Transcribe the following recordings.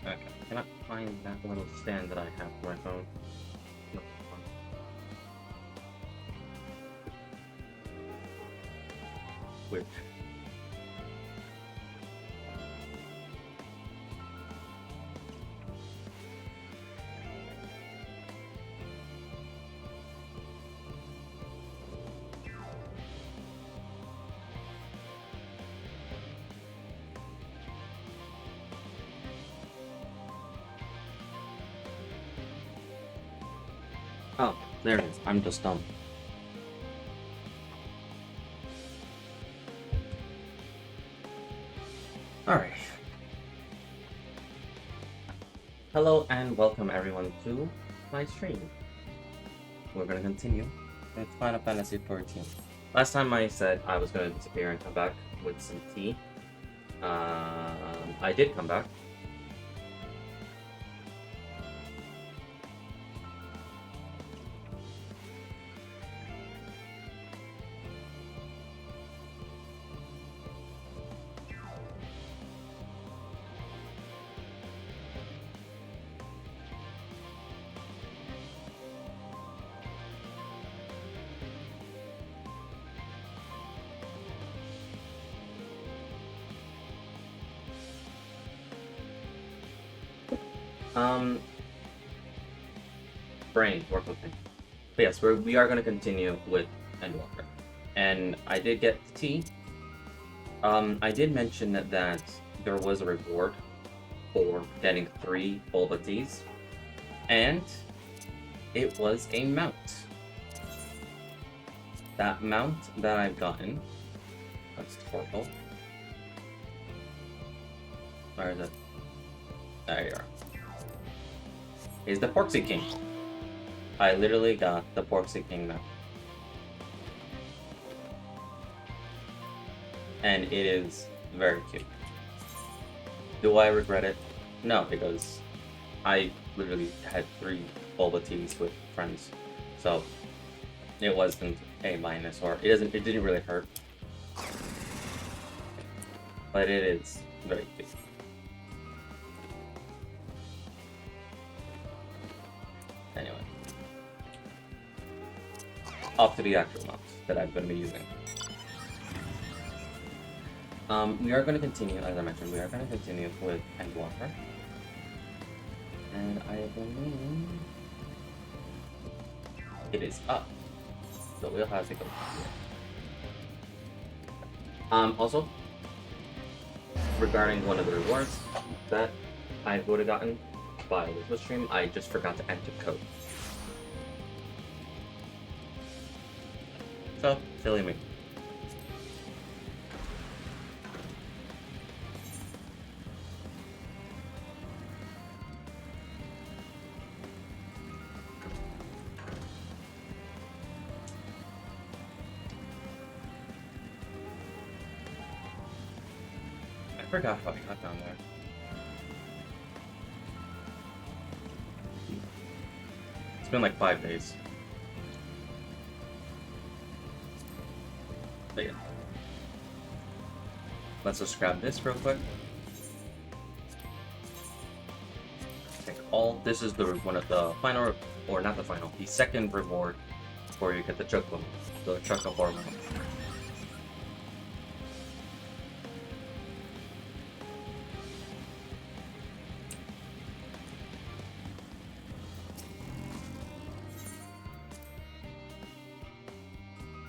Okay, I cannot find that little stand that I have for my phone. No, weird. Oh, there it is. I'm just dumb. Alright. Hello and welcome everyone to my stream. We're gonna continue with Final Fantasy XIV. Last time I said I was gonna disappear and come back with some tea. I did come back. Um, brain, work with me. But yes, we are gonna continue with Endwalker. And I did get the tea. I did mention that there was a reward for getting 3 boba teas, and it was a mount. That mount that I've gotten, that's horrible. Where is it? There you are. Is the Porksy King. I literally got the Porksy King mount. And it is very cute. Do I regret it? No, because I literally had 3 boba teas with friends, so it wasn't a minus, or it didn't really hurt, but it is very cute. Anyway, off to the actual mounts that I'm going to be using. We are going to continue, as I mentioned, we are going to continue with Endwalker. And I believe it is up. So we'll have to go here. Also, regarding one of the rewards that I would have gotten by the stream, I just forgot to enter code. So, silly me. I forgot how I got down there. It's been like 5 days. But yeah. Let's just grab this real quick. Take all. This is the one of the final, or not the final, the second reward before you get the choco hormone.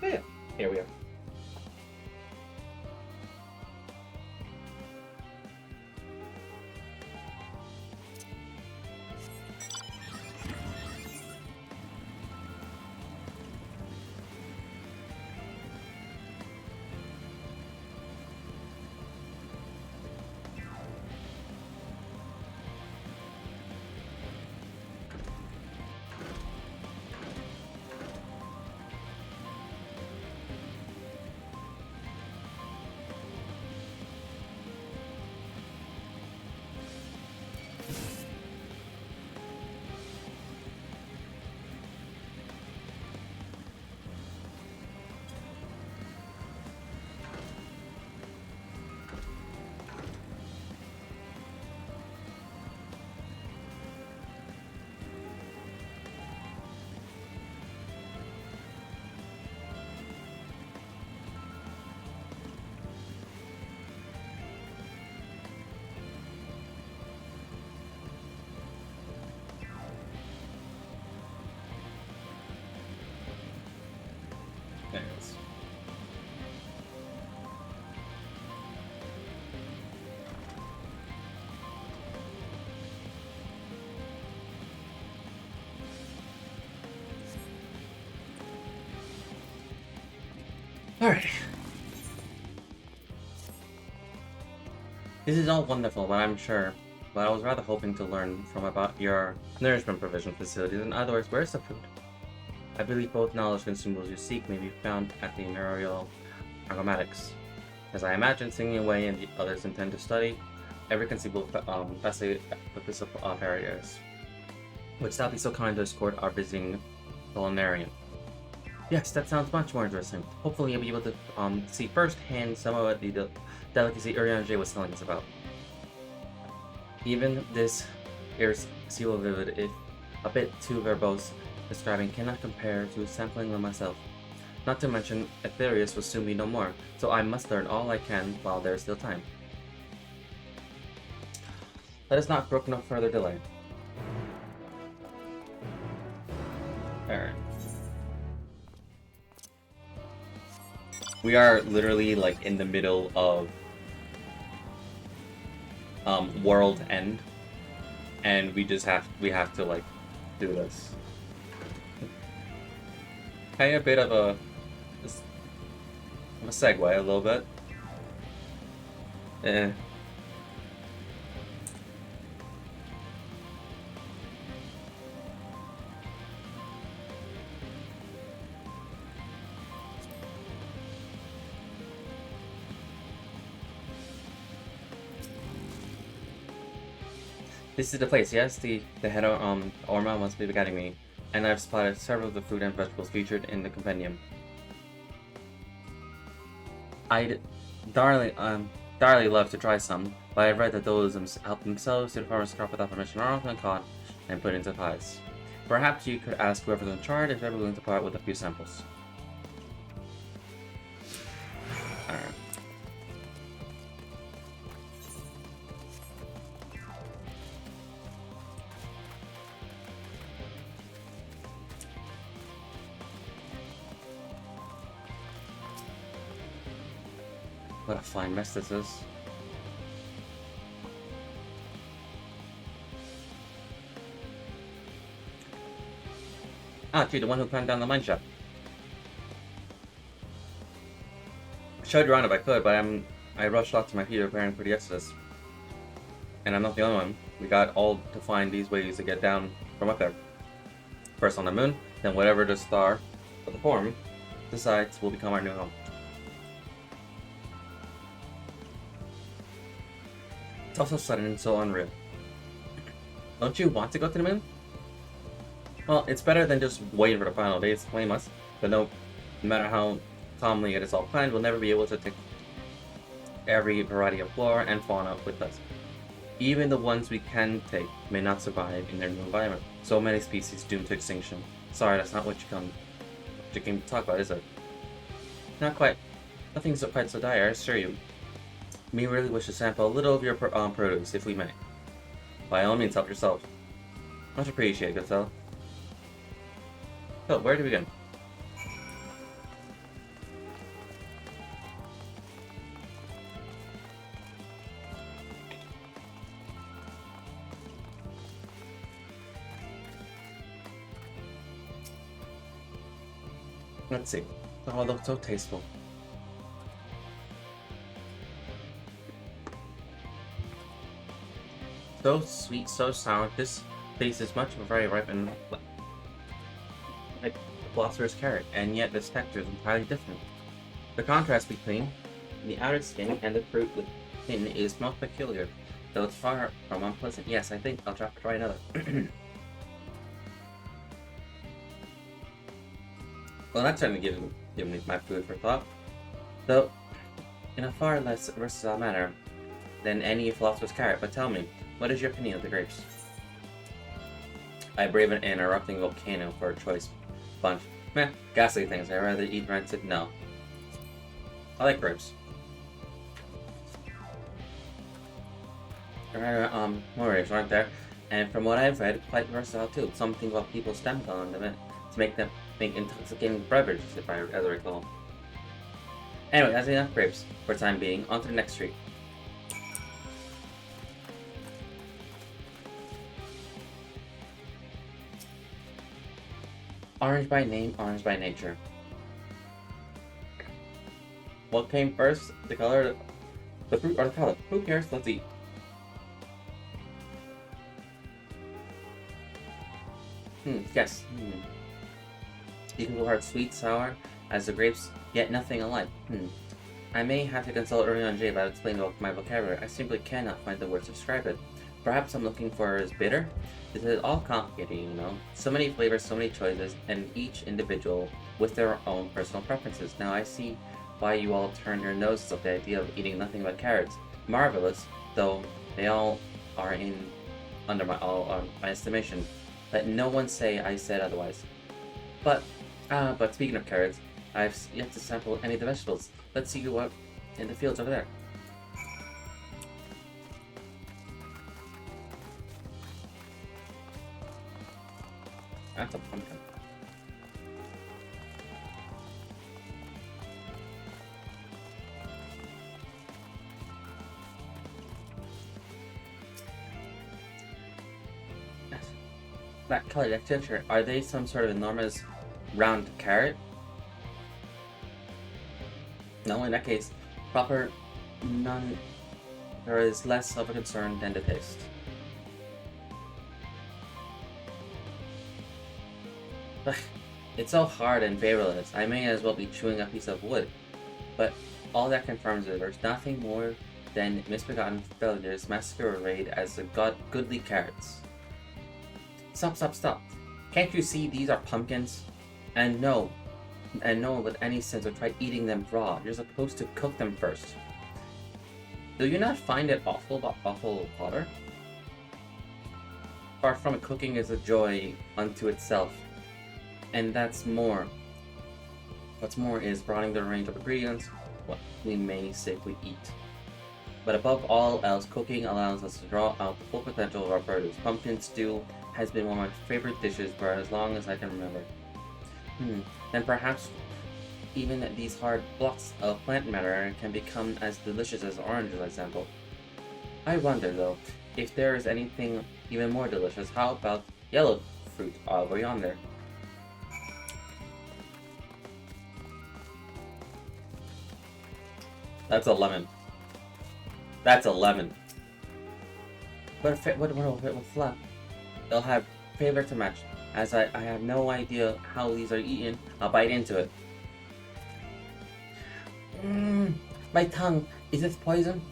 Yeah, here we are. Alright. This is all wonderful, but I'm sure. But I was rather hoping to learn from about your nourishment provision facilities. In other words, where's the food? I believe both knowledge consumables you seek may be found at the Muriel Aromatics. As I imagine, singing away and the others intend to study every conceivable facet of this areas. Would thou be so kind to escort our visiting culinarian? Yes, that sounds much more interesting. Hopefully, you'll be able to see firsthand some of the delicacy Urian J was telling us about. Even this irrepressible vivid, if a bit too verbose, describing cannot compare to sampling them myself. Not to mention, Aetherius will soon be no more, so I must learn all I can while there is still time. Let us not brook no further delay. Alright. We are literally like in the middle of world end, and we have to like do this. Kind of a bit of a segue a little bit. This is the place, yes? The head of Orma must be guiding me, and I've spotted several of the fruit and vegetables featured in the compendium. I'd darnely love to try some, but I've read that those help themselves to the farmer's crop without permission are often caught and put into pies. Perhaps you could ask whoever's in charge if they're willing to part with a few samples. Alright. What a fine mess this is. Ah, gee, the one who planned down the mine shaft. I showed you around if I could, but I rushed off to my feet preparing for the exodus. And I'm not the only one. We got all to find these ways to get down from up there. First on the moon, then whatever the star of the form decides will become our new home. It's also sudden and so unreal. Don't you want to go to the moon? Well, it's better than just waiting for the final days to claim us, but no matter how calmly it is all planned, we'll never be able to take every variety of flora and fauna with us. Even the ones we can take may not survive in their new environment. So many species doomed to extinction. Sorry, that's not what you came to talk about, is it? Not quite. Nothing's quite so dire, I assure you. We really wish to sample a little of your produce, if we may. By all means, help yourself. Much appreciated, good fellow. So, where do we begin? Let's see. Oh, looks so tasteful. So sweet, so sour. This taste is much more very ripe and like a philosopher's carrot, and yet this texture is entirely different. The contrast between the outer skin and the fruit within is most peculiar, though it's far from unpleasant. Yes, I think I'll try another. Well, that's certainly giving me my food for thought, though in a far less versatile manner than any philosopher's carrot. But tell me, what is your opinion of the grapes? I brave an erupting volcano for a choice bunch. Meh, ghastly things. I'd rather eat rancid. No. I like grapes. There are more grapes, aren't there? And from what I've read, quite versatile too. Something about people stem on them to make them make intoxicating beverages, if I as I recall. Anyway, that's enough grapes for the time being. On to the next tree. Orange by name, orange by nature. What came first? The color, the fruit, or the color? Who cares? Let's eat. Yes. Equal hard, sweet, sour, as the grapes, yet nothing alike. I may have to consult Orion J about explaining my vocabulary. I simply cannot find the words to describe it. Perhaps I'm looking for is bitter? This is all complicated, you know. So many flavors, so many choices, and each individual with their own personal preferences. Now I see why you all turn your noses at the idea of eating nothing but carrots. Marvelous, though they all are in under my estimation. Let no one say I said otherwise. But speaking of carrots, I've yet to sample any of the vegetables. Let's see what in the fields over there. That's a pumpkin. That color, that texture, are they some sort of enormous round carrot? No, in that case, proper none. There is less of a concern than the taste. It's so hard and flavorless, I may as well be chewing a piece of wood. But all that confirms it, there's nothing more than misbegotten failures masquerade as the goodly carrots. Stop. Can't you see these are pumpkins? And no with any sense of try eating them raw. You're supposed to cook them first. Do you not find it awful water? Far from it, cooking is a joy unto itself. And that's more. What's more is broadening the range of ingredients, what we may safely eat. But above all else, cooking allows us to draw out the full potential of our produce. Pumpkin stew has been one of my favorite dishes for as long as I can remember. Then perhaps even these hard blocks of plant matter can become as delicious as oranges I sampled. I wonder, though, if there is anything even more delicious. How about yellow fruit over yonder? That's a lemon. That's a lemon. What with flat? They'll have flavor to match. As I have no idea how these are eaten, I'll bite into it. My tongue. Is this poison?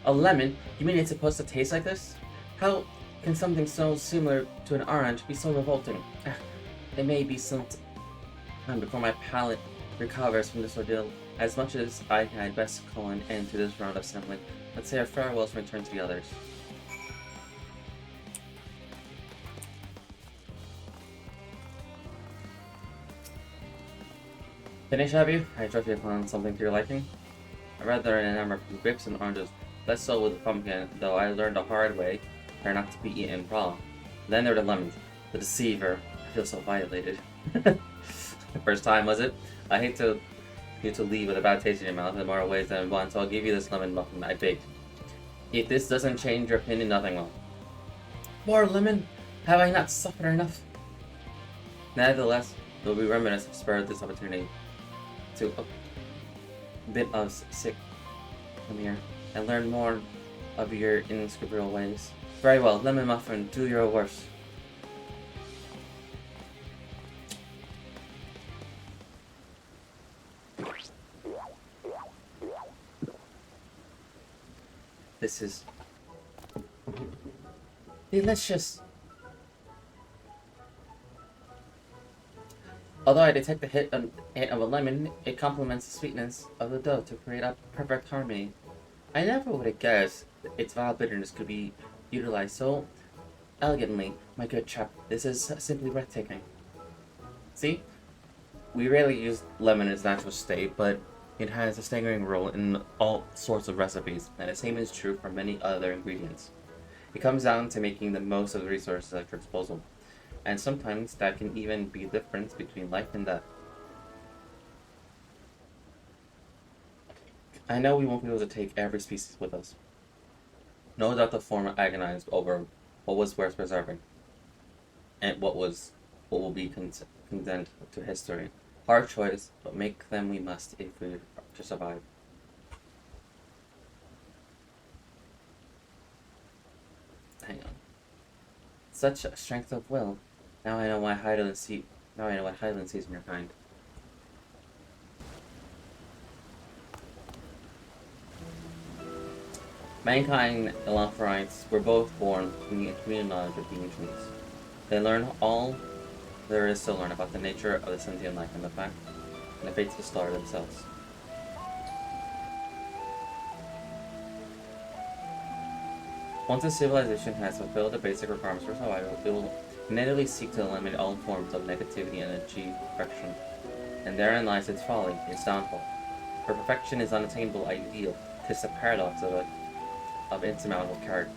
A lemon? You mean it's supposed to taste like this? How can something so similar to an orange be so revolting? It may be some time before my palate recovers from this ordeal. As much as I had best call an end to this round of sampling, let's say our farewells and return to the others. Finish, have you? I trust you found something to your liking. I rather enamored from grapes and oranges, less so with the pumpkin, though I learned the hard way they're not to be eaten raw. Then there were the lemons, the deceiver. I feel so violated. First time, was it? I hate you to leave with a bad taste in your mouth in more ways than one, so I'll give you this lemon muffin I baked. If this doesn't change your opinion, nothing will. More lemon? Have I not suffered enough? Nevertheless, it will be reminiscent to spare this opportunity to a bit of sick from here and learn more of your inscrutable ways. Very well, lemon muffin, do your worst. This is delicious. Although I detect the hint of a lemon, it complements the sweetness of the dough to create a perfect harmony. I never would have guessed its vile bitterness could be utilized so elegantly, my good chap. This is simply breathtaking. See? We rarely use lemon in its natural state, but it has a staggering role in all sorts of recipes, and the same is true for many other ingredients. It comes down to making the most of the resources at your disposal, and sometimes that can even be the difference between life and death. I know we won't be able to take every species with us. No doubt the former agonized over what was worth preserving, and what will be condemned to history. Hard choice, but make them we must if we are to survive. Hang on. Such strength of will. Now I know why Hydaelyn see. Now I know what Hydaelyn sees in your kind. Mankind and Lotharites were both born from the communal knowledge of the ancients. They learn all there is to learn about the nature of the sentient life and the fact and the fates of the star themselves. Once a civilization has fulfilled the basic requirements for survival, it will inevitably seek to eliminate all forms of negativity and achieve perfection. And therein lies its folly, its downfall. For perfection is unattainable ideal, 'tis the paradox of insurmountable character.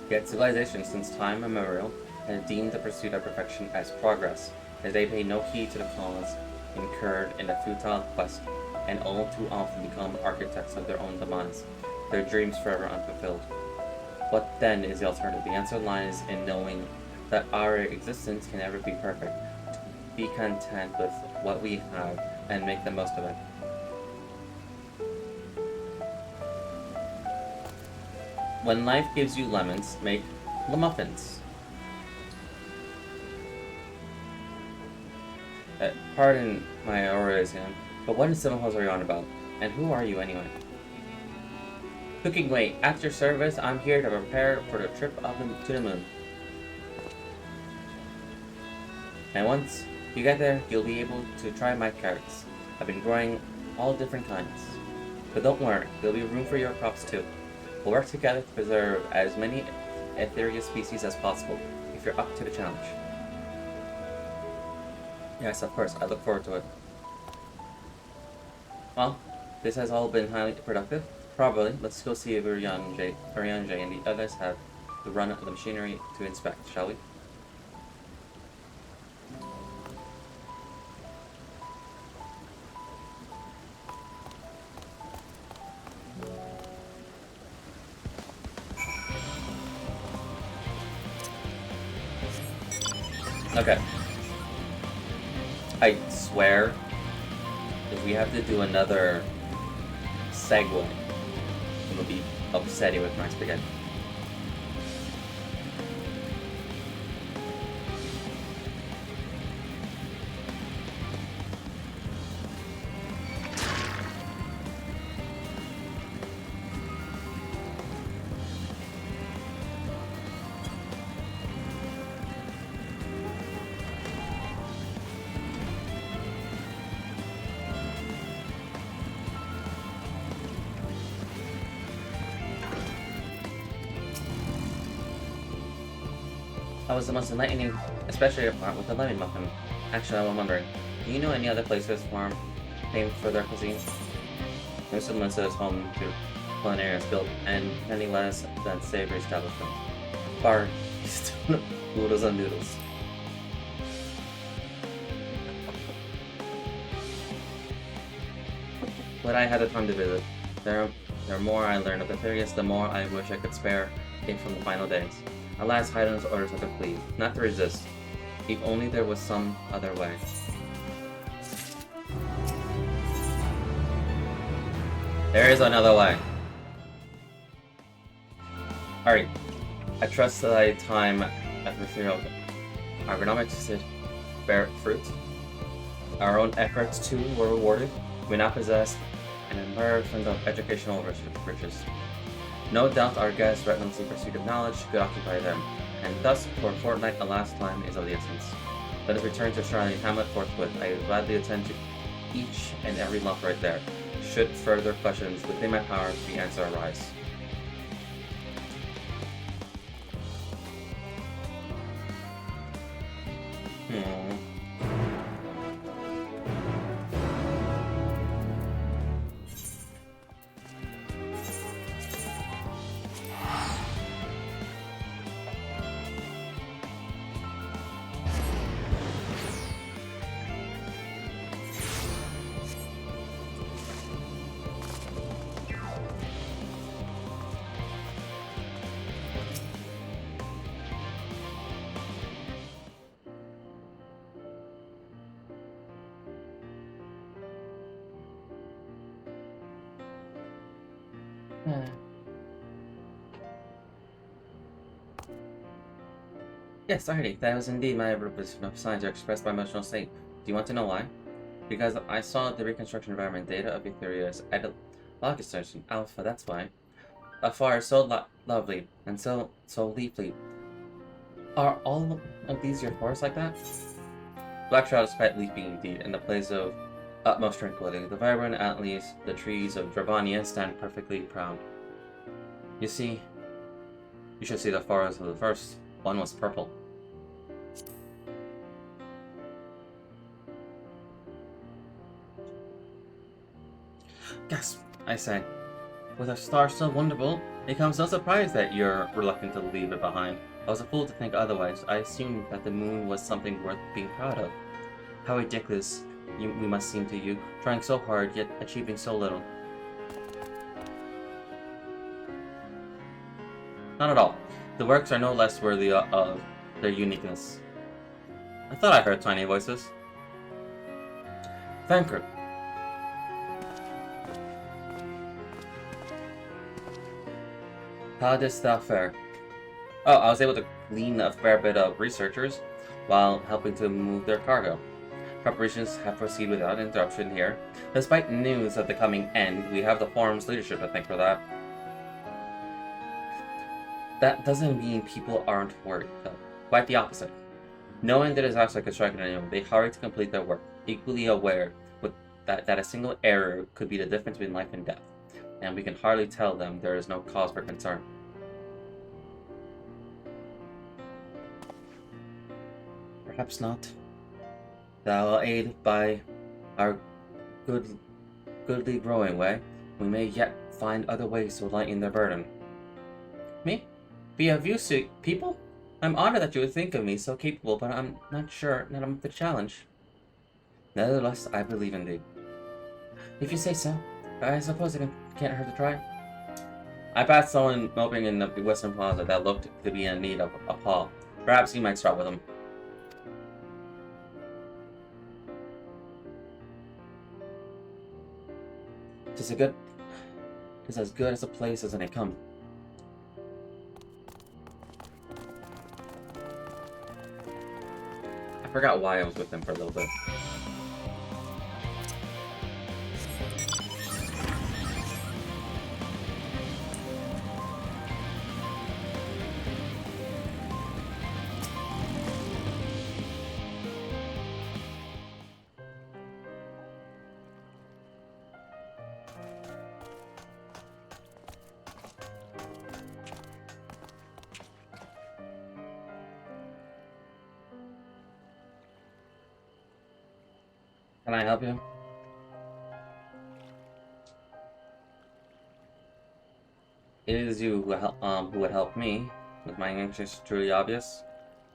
Yet civilization, since time immemorial, has deemed the pursuit of perfection as progress, as they pay no heed to the cause incurred in the futile quest, and all too often become architects of their own demise, their dreams forever unfulfilled. What then is the alternative? The answer lies in knowing that our existence can never be perfect. Be content with what we have and make the most of it. When life gives you lemons, make muffins. Pardon my origin, but what in Semihos are you on about? And who are you anyway? Cooking wait, at your service, I'm here to prepare for the trip to the moon. And once you get there, you'll be able to try my carrots. I've been growing all different kinds. But don't worry, there'll be room for your crops too. We'll work together to preserve as many ethereal species as possible, if you're up to the challenge. Yes, of course, I look forward to it. Well, this has all been highly productive. Probably. Let's go see if Urianger and the others have the run of the machinery to inspect, shall we? Okay. I swear, if we have to do another segue, I'm gonna be upsetting with my spaghetti. That was the most enlightening, especially the part with the lemon muffin. Actually, I'm wondering, do you know any other places farm named for their cuisine? Mr. Melissa's home to culinary skilled and many less than savory establishments. Bar noodles and noodles. But I had the time to visit. The more I learned of the Therius, the more I wish I could spare it from the final days. Alas, Hydaelyn's orders are to flee, not to resist. If only there was some other way. There is another way. Alright. I trust thy time at material agronomics did bear fruit. Our own efforts too were rewarded. We now possess an embarrassment of educational riches. No doubt our guests' relentless pursuit of knowledge could occupy them, and thus, for a fortnight, a last time is of the essence. Let us return to Charlie Hamlet forthwith. I will gladly attend to each and every lump right there. Should further questions within my power to answer arise. Yes, alrighty. That was indeed my representation of signs are expressed by emotional state. Do you want to know why? Because I saw the reconstruction environment data of Etherea's log extension alpha. That's why. A far so lovely and so leafy. Are all of these your forests like that? Black Shroud is quite leafy indeed, in the place of utmost tranquility. The vibrant alleys, the trees of Dravania stand perfectly proud. You see, you should see the forest of the first. One was purple. Gasp, I say. With a star so wonderful, it comes no surprise that you're reluctant to leave it behind. I was a fool to think otherwise. I assumed that the moon was something worth being proud of. How ridiculous we must seem to you, trying so hard, yet achieving so little. Not at all. The works are no less worthy of their uniqueness. I thought I heard tiny voices. Thanker. How didst thou fare? Oh, I was able to glean a fair bit of researchers while helping to move their cargo. Preparations have proceeded without interruption here. Despite news of the coming end, we have the forum's leadership to thank for that. That doesn't mean people aren't worried, though. Quite the opposite. Knowing the disaster could strike at anyone, they hurry to complete their work, equally aware that a single error could be the difference between life and death, and we can hardly tell them there is no cause for concern. Perhaps not. Thou aid by our goodly growing way, we may yet find other ways to lighten their burden. Me? Be of use to people? I'm honored that you would think of me so capable, but I'm not sure that I'm up to the challenge. Nevertheless, I believe in thee. If you say so, I suppose it can't hurt to try. I passed someone moping in the Western Plaza that looked to be in need of a paw. Perhaps you might start with him. Tis as good as a place as any come. I forgot why I was with him for a little bit. Can I help you? It is you who would help me. With my anxious truly obvious?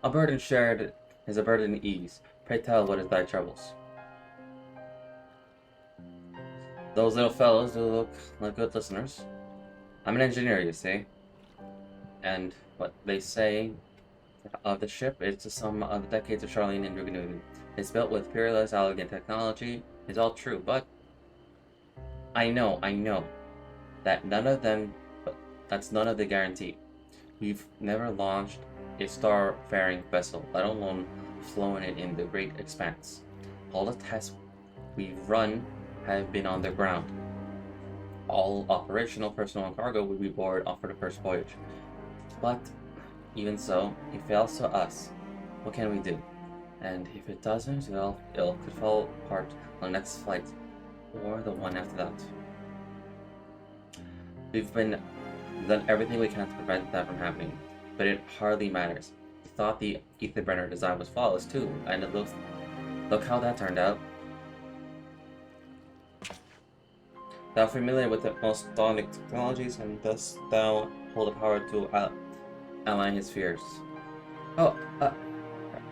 A burden shared is a burden ease. Pray tell, what is thy troubles? Those little fellows do look like good listeners. I'm an engineer, you see. And what they say of the ship is the sum of the decades of Charlene and ingenuity. It's built with peerless, elegant technology. It's all true, but I know that that's none of the guarantee. We've never launched a star-faring vessel, let alone flown it in the great expanse. All the tests we've run have been on the ground. All operational personnel and cargo will be aboard for the first voyage. But even so, it fails to us. What can we do? And if it doesn't, well, it could fall apart on the next flight, or the one after that. We've done everything we can to prevent that from happening, but it hardly matters. We thought the Etherburner design was flawless too, and look how that turned out. Thou familiar with the most daunting technologies, and thus thou hold the power to allay his fears. Oh,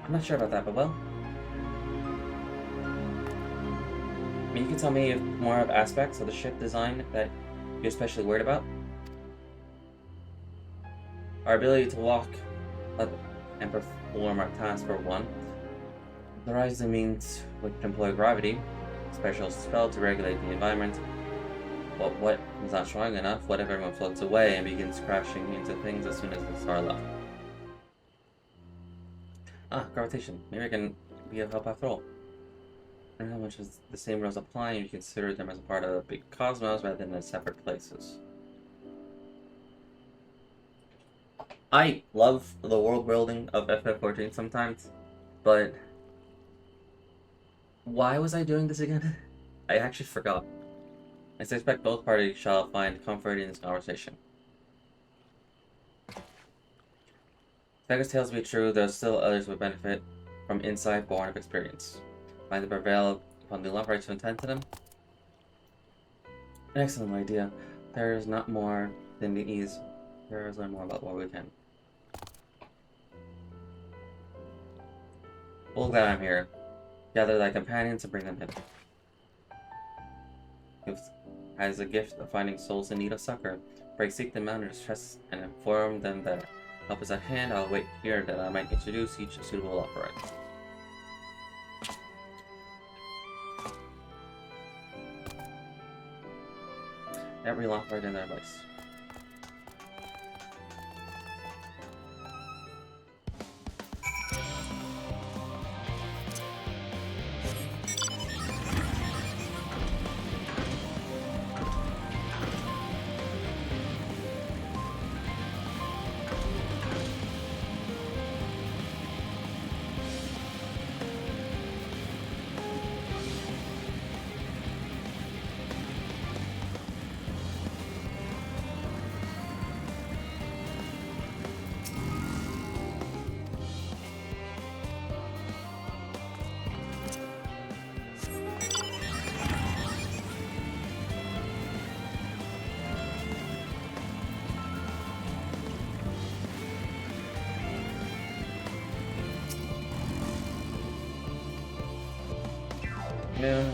I'm not sure about that, but well. I mean, you can tell me more of aspects of the ship design that you're especially worried about. Our ability to walk and perform our tasks for one. The rising means which employ gravity, special spell to regulate the environment. What was not strong enough? What if everyone floats away and begins crashing into things as soon as the star left? Ah, gravitation. Maybe I can be of help after all. And how much is the same rules apply if you consider them as a part of a big cosmos rather than as separate places? I love the world building of FF14 sometimes, but why was I doing this again? I actually forgot. I suspect both parties shall find comfort in this conversation. Vega's tales be true, there are still others who benefit from insight born of experience. Find the prevail upon the love right to attend to them? An excellent idea. There is not more than the ease. There is learn more about what we can. Well, glad I'm here. Gather thy companions and bring them hither. Has a gift of finding souls in need of succor. Pray seek them out in distress and inform them that help is at hand. I'll wait here that I might introduce each suitable offerer. Every lock right in their place. No.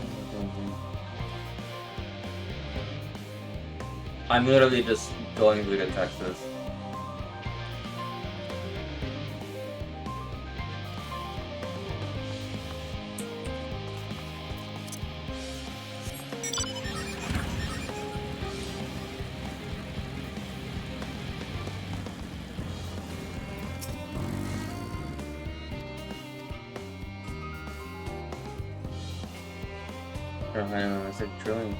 I'm literally just going through the Texas. I don't know, I said drilling.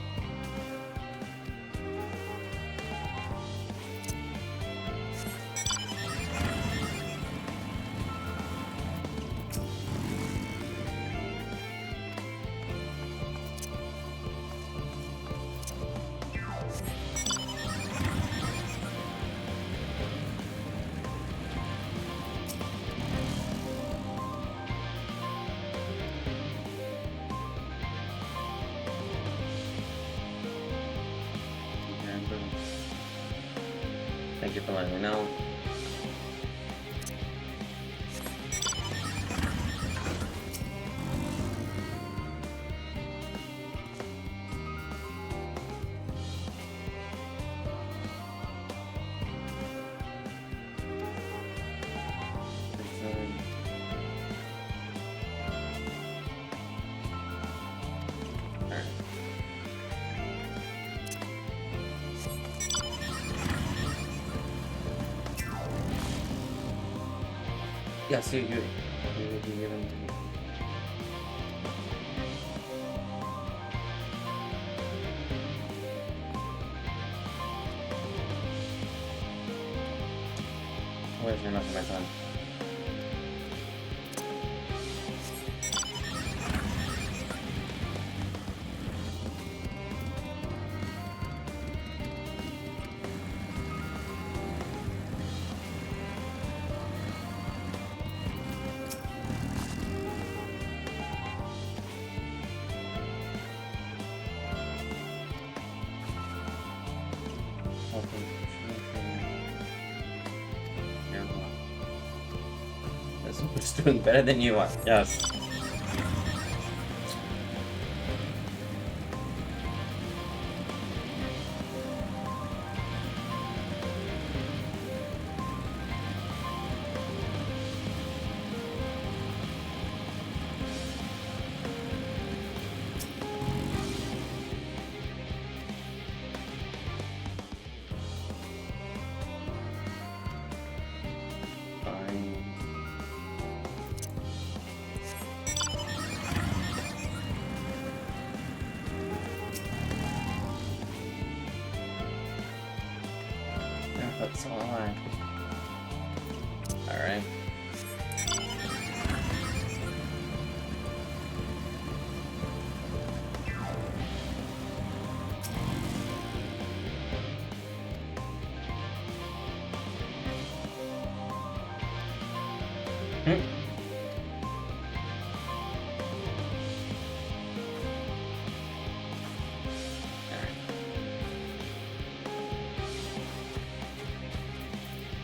Thank you for letting me know. Yes, you given to me. Where's your nothing, my son? This is doing better than you are. Yes. Alright. Hmm.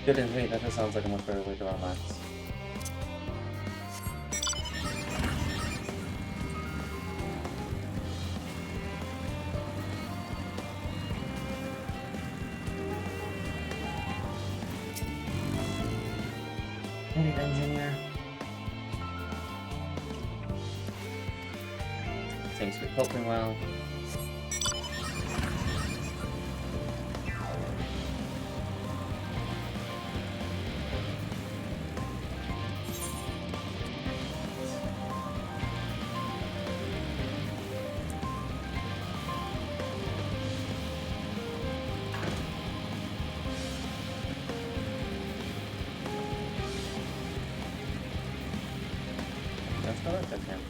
Good and wait, that just sounds like a much better way to relax. Hey, engineer. Seems to be coping well. That's what I took him.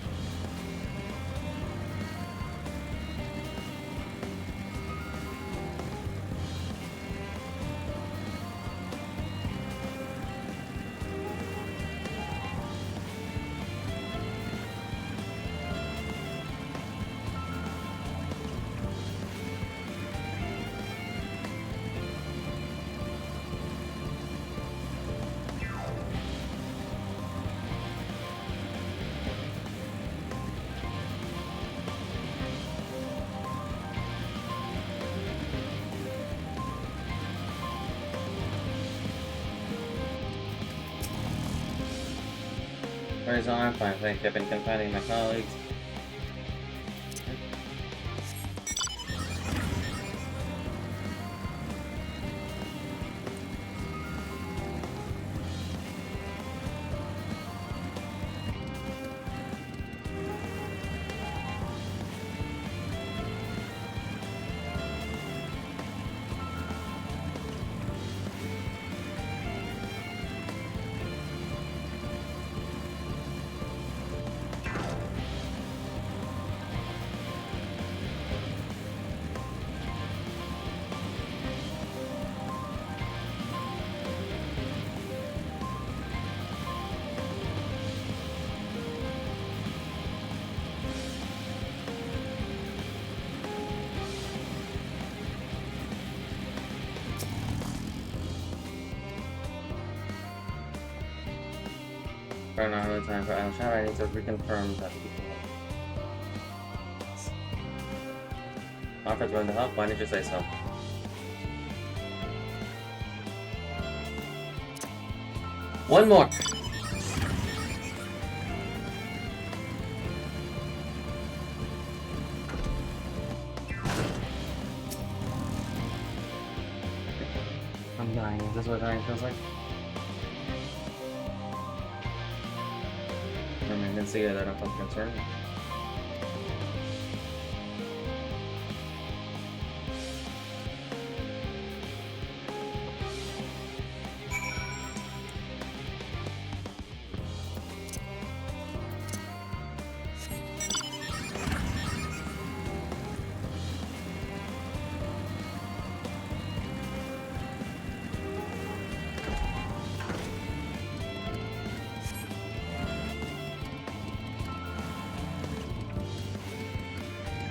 Where's I'm fine, thank you. I've been confiding my colleagues. Right now, the time for Al Shad, I need to reconfirm that people. Alfred's willing to help, why did you say so? One more! I'm dying, is this what dying feels like? I mean, I didn't see that, I don't feel concerned.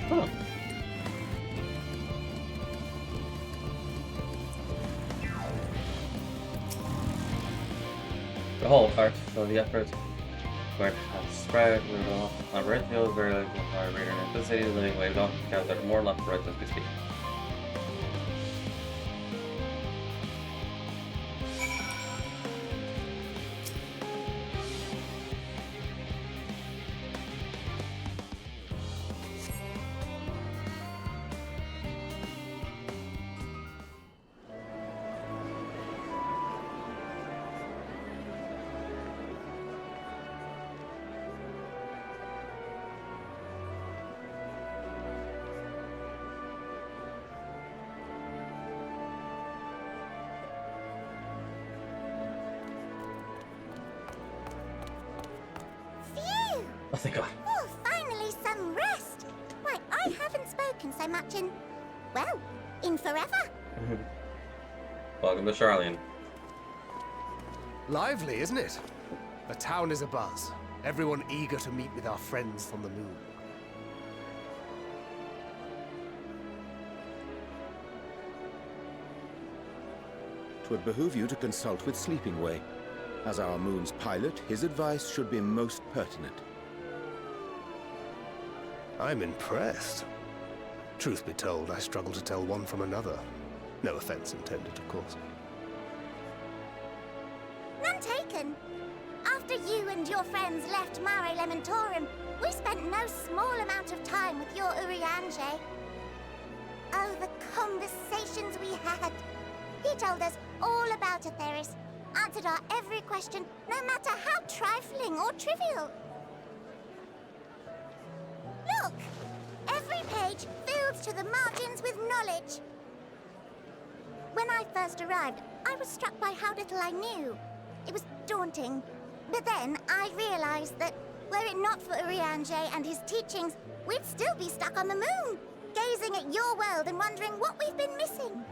Huh. The whole part, so the effort where it has spread, on red field, very likely to fire greater intensity, living wave off, gather more left right as we speak. Oh, thank God. Oh, finally some rest. Why, I haven't spoken so much in, well, in forever. Welcome to Charlian. Lively, isn't it? The town is abuzz. Everyone eager to meet with our friends from the moon. Twould behoove you to consult with Sleeping Way. As our moon's pilot, his advice should be most pertinent. I'm impressed. Truth be told, I struggle to tell one from another. No offense intended, of course. None taken. After you and your friends left Mare Elementorum, we spent no small amount of time with your Urianger. Oh, the conversations we had. He told us all about Atheris, answered our every question, no matter how trifling or trivial. Look! Every page filled to the margins with knowledge. When I first arrived, I was struck by how little I knew. It was daunting. But then I realized that were it not for Urianger and his teachings, we'd still be stuck on the moon, gazing at your world and wondering what we've been missing.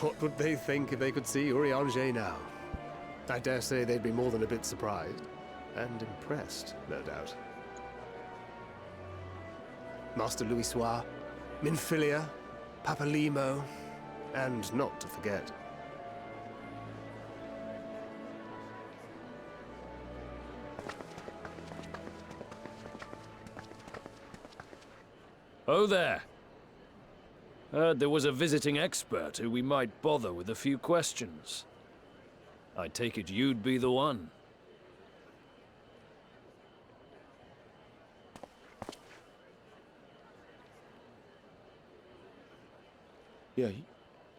What would they think if they could see Urianger now? I dare say they'd be more than a bit surprised. And impressed, no doubt. Master Louisoix, Minfilia, Papalimo, and not to forget. Oh there. Heard there was a visiting expert who we might bother with a few questions. I take it you'd be the one.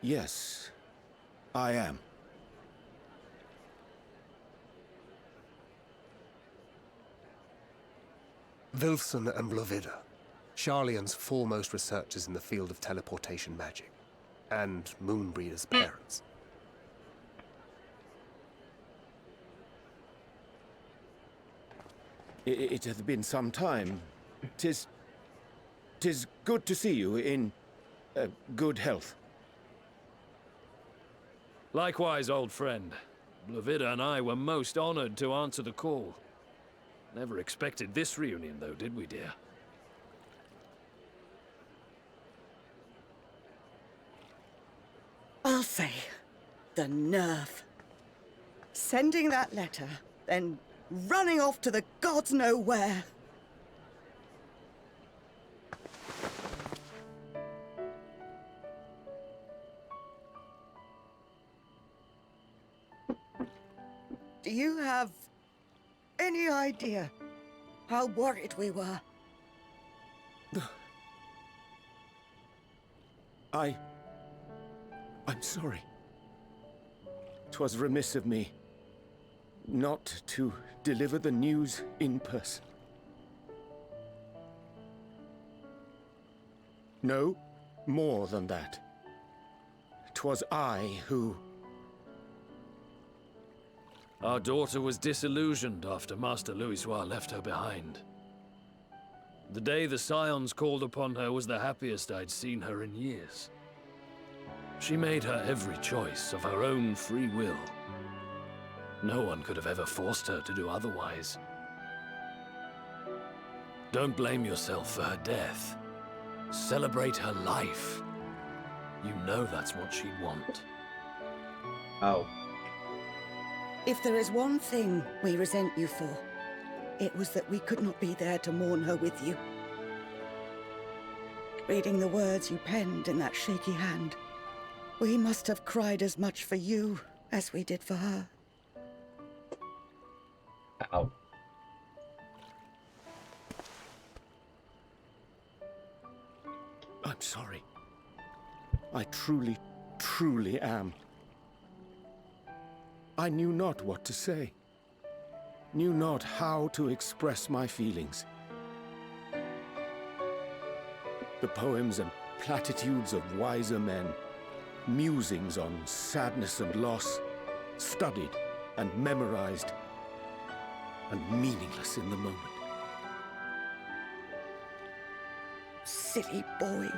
Yes, I am. Wilson and Blovida, Charlian's foremost researchers in the field of teleportation magic, and Moonbreeder's parents. It hath been some time. Tis good to see you in good health. Likewise, old friend. Blovida and I were most honored to answer the call. Never expected this reunion, though, did we, dear? I'll say, the nerve. Sending that letter, then running off to the gods know where. Do you have any idea how worried we were? I'm sorry. 'Twas remiss of me not to deliver the news in person. No, more than that. 'Twas I who... Our daughter was disillusioned after Master Louisoix left her behind. The day the Scions called upon her was the happiest I'd seen her in years. She made her every choice of her own free will. No one could have ever forced her to do otherwise. Don't blame yourself for her death. Celebrate her life. You know that's what she'd want. Oh. If there is one thing we resent you for, it was that we could not be there to mourn her with you. Reading the words you penned in that shaky hand, we must have cried as much for you as we did for her. Ow. I'm sorry. I truly, truly am. I knew not what to say. Knew not how to express my feelings. The poems and platitudes of wiser men, musings on sadness and loss, studied and memorized, and meaningless in the moment. Silly boy.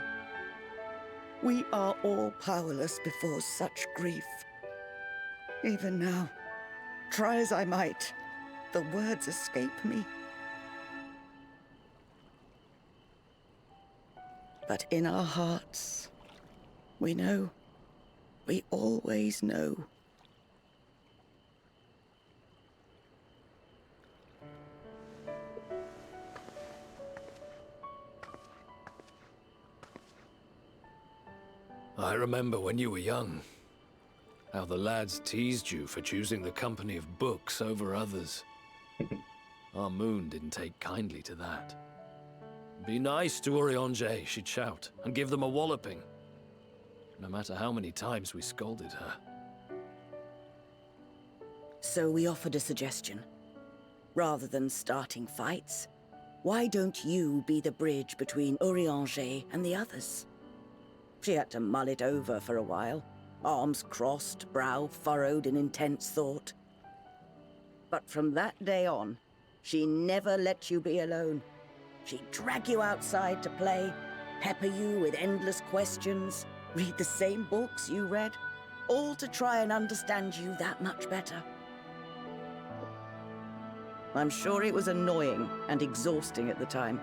We are all powerless before such grief. Even now, try as I might, the words escape me. But in our hearts, we know, we always know. I remember when you were young, how the lads teased you for choosing the company of books over others. Our moon didn't take kindly to that. Be nice to Urianger, she'd shout, and give them a walloping. No matter how many times we scolded her. So we offered a suggestion. Rather than starting fights, why don't you be the bridge between Urianger and the others? She had to mull it over for a while, arms crossed, brow furrowed in intense thought. But from that day on, she never let you be alone. She'd drag you outside to play, pepper you with endless questions, read the same books you read, all to try and understand you that much better. I'm sure it was annoying and exhausting at the time,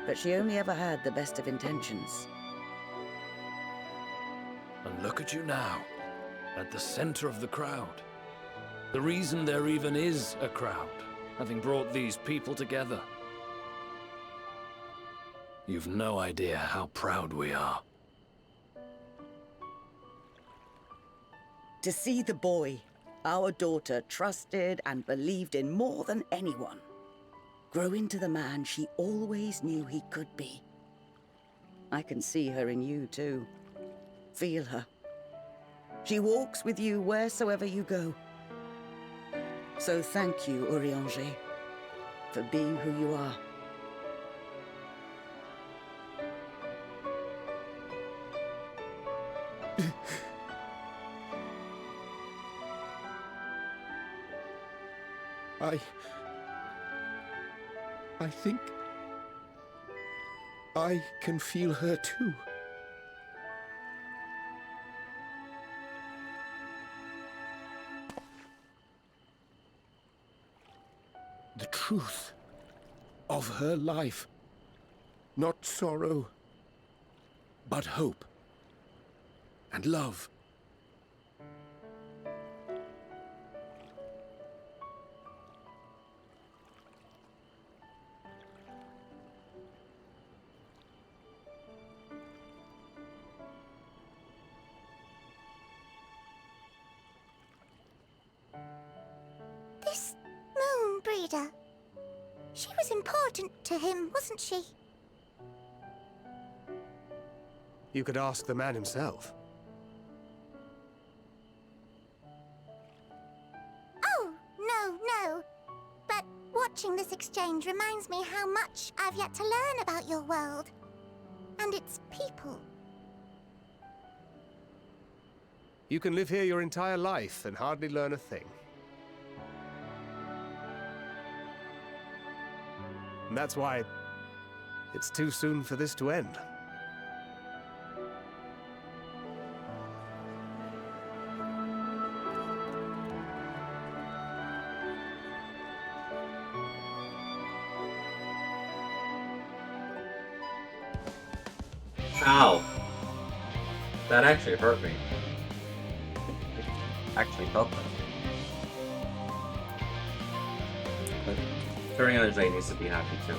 but she only ever had the best of intentions. And look at you now, at the center of the crowd. The reason there even is a crowd, having brought these people together. You've no idea how proud we are. To see the boy, our daughter, trusted and believed in more than anyone, grow into the man she always knew he could be. I can see her in you too. Feel her. She walks with you wheresoever you go. So thank you, Urianger, for being who you are. I think I can feel her too. The truth of her life. Not sorrow, but hope and love. This moon breeder. She was important to him, wasn't she? You could ask the man himself. Oh, no. But watching this exchange reminds me how much I've yet to learn about your world. And its people. You can live here your entire life and hardly learn a thing. And that's why it's too soon for this to end. Ow! That actually hurt me. Actually felt that. But Urianger needs to be happy too.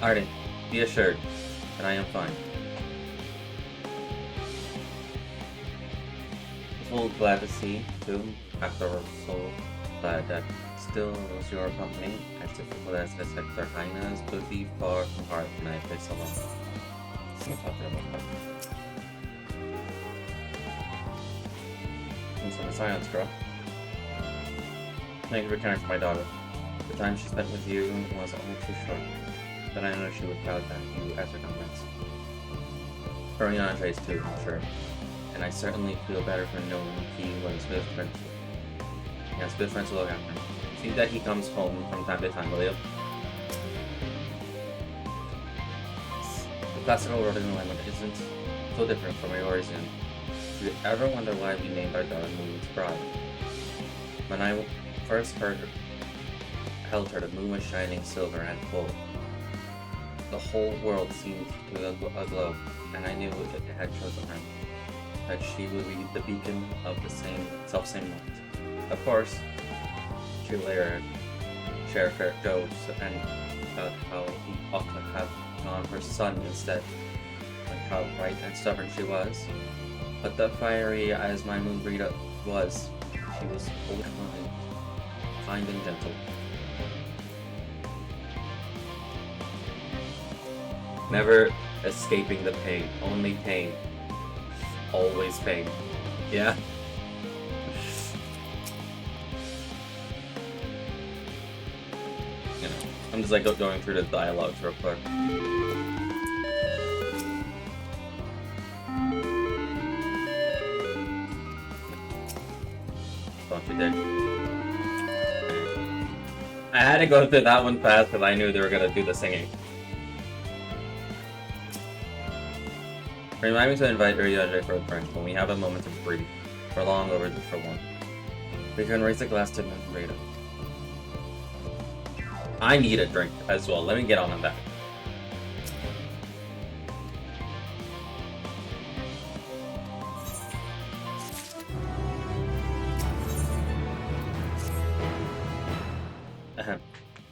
Arden, be assured that I am fine. I was a little glad to see, too, after so glad that still was your company, as difficult as this at their highness could be far from hard when I face alone. I'm talking about that. Thanks for the silence, girl. Thank you for caring for my daughter. The time she spent with you was only too short. then I know she would proud that you as her comrades. Oriana's too, I'm sure. And I certainly feel better for knowing he was good friends. He has good friends to look after him. See that he comes home from time to time, will you? The classical Rodigan language isn't so different from yours, and do you ever wonder why we named our daughter Moon's Bride? When I first held her, the moon was shining silver and full. The whole world seemed to aglow, and I knew it had chosen her, that she would be the beacon of the self-same light. Of course, she later shared her jokes and about how he ought to have gone for sun instead, and how bright and stubborn she was. But the fiery as my moon Rita was, she was fully kind and gentle. Never escaping the pain, only pain. Always pain. Yeah? You know, I'm just like going through the dialogues real quick. Don't you dare. I had to go through that one fast because I knew they were gonna do the singing. Remind me to invite Uriaje for a drink when we have a moment to breathe. We're long overdue for one. We can raise a glass to Rita. I need a drink as well. Let me get on that.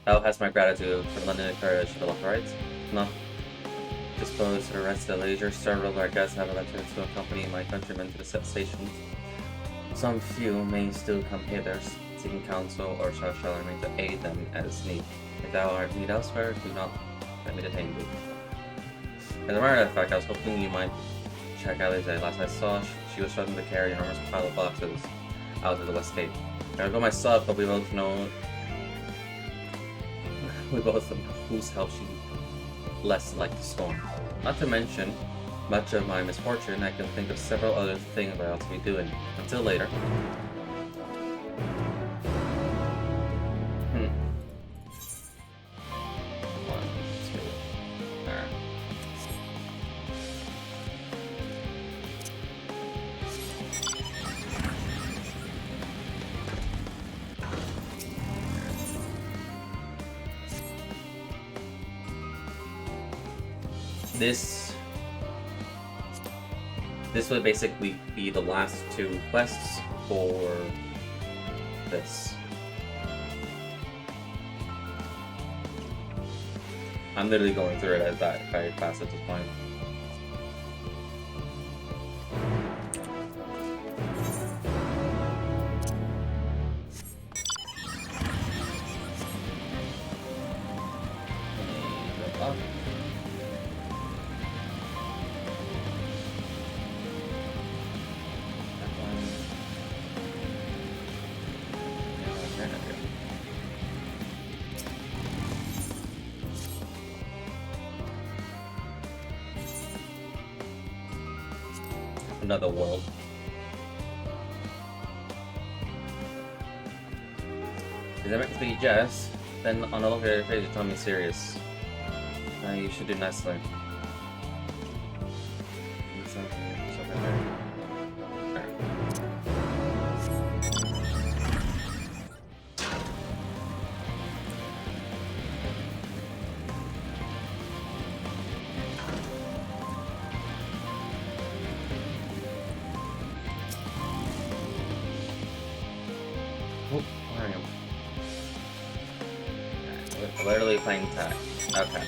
Al has my gratitude for lending the courage for the rights. No. Disposed to the rest of the leisure, several of our guests have elected to accompany my countrymen to the set stations. Some few may still come hither, seeking counsel or shall remain to aid them as need. If thou art need elsewhere, do not let me detain thee. As a matter of fact, I was hoping you might check Alize. Last I saw, she was struggling to carry an enormous pile of boxes out to the West Gate. I will go myself, but we both know whose help she less like the storm. Not to mention, much of my misfortune, I can think of several other things I ought to be doing. Until later. One, two. Alright. This would basically be the last two quests for this. I'm literally going through it at that very fast at this point. Another world. Is that meant to be jest? Then on a look at your face, you tell me serious. You should do nicely. Literally playing tag. Okay.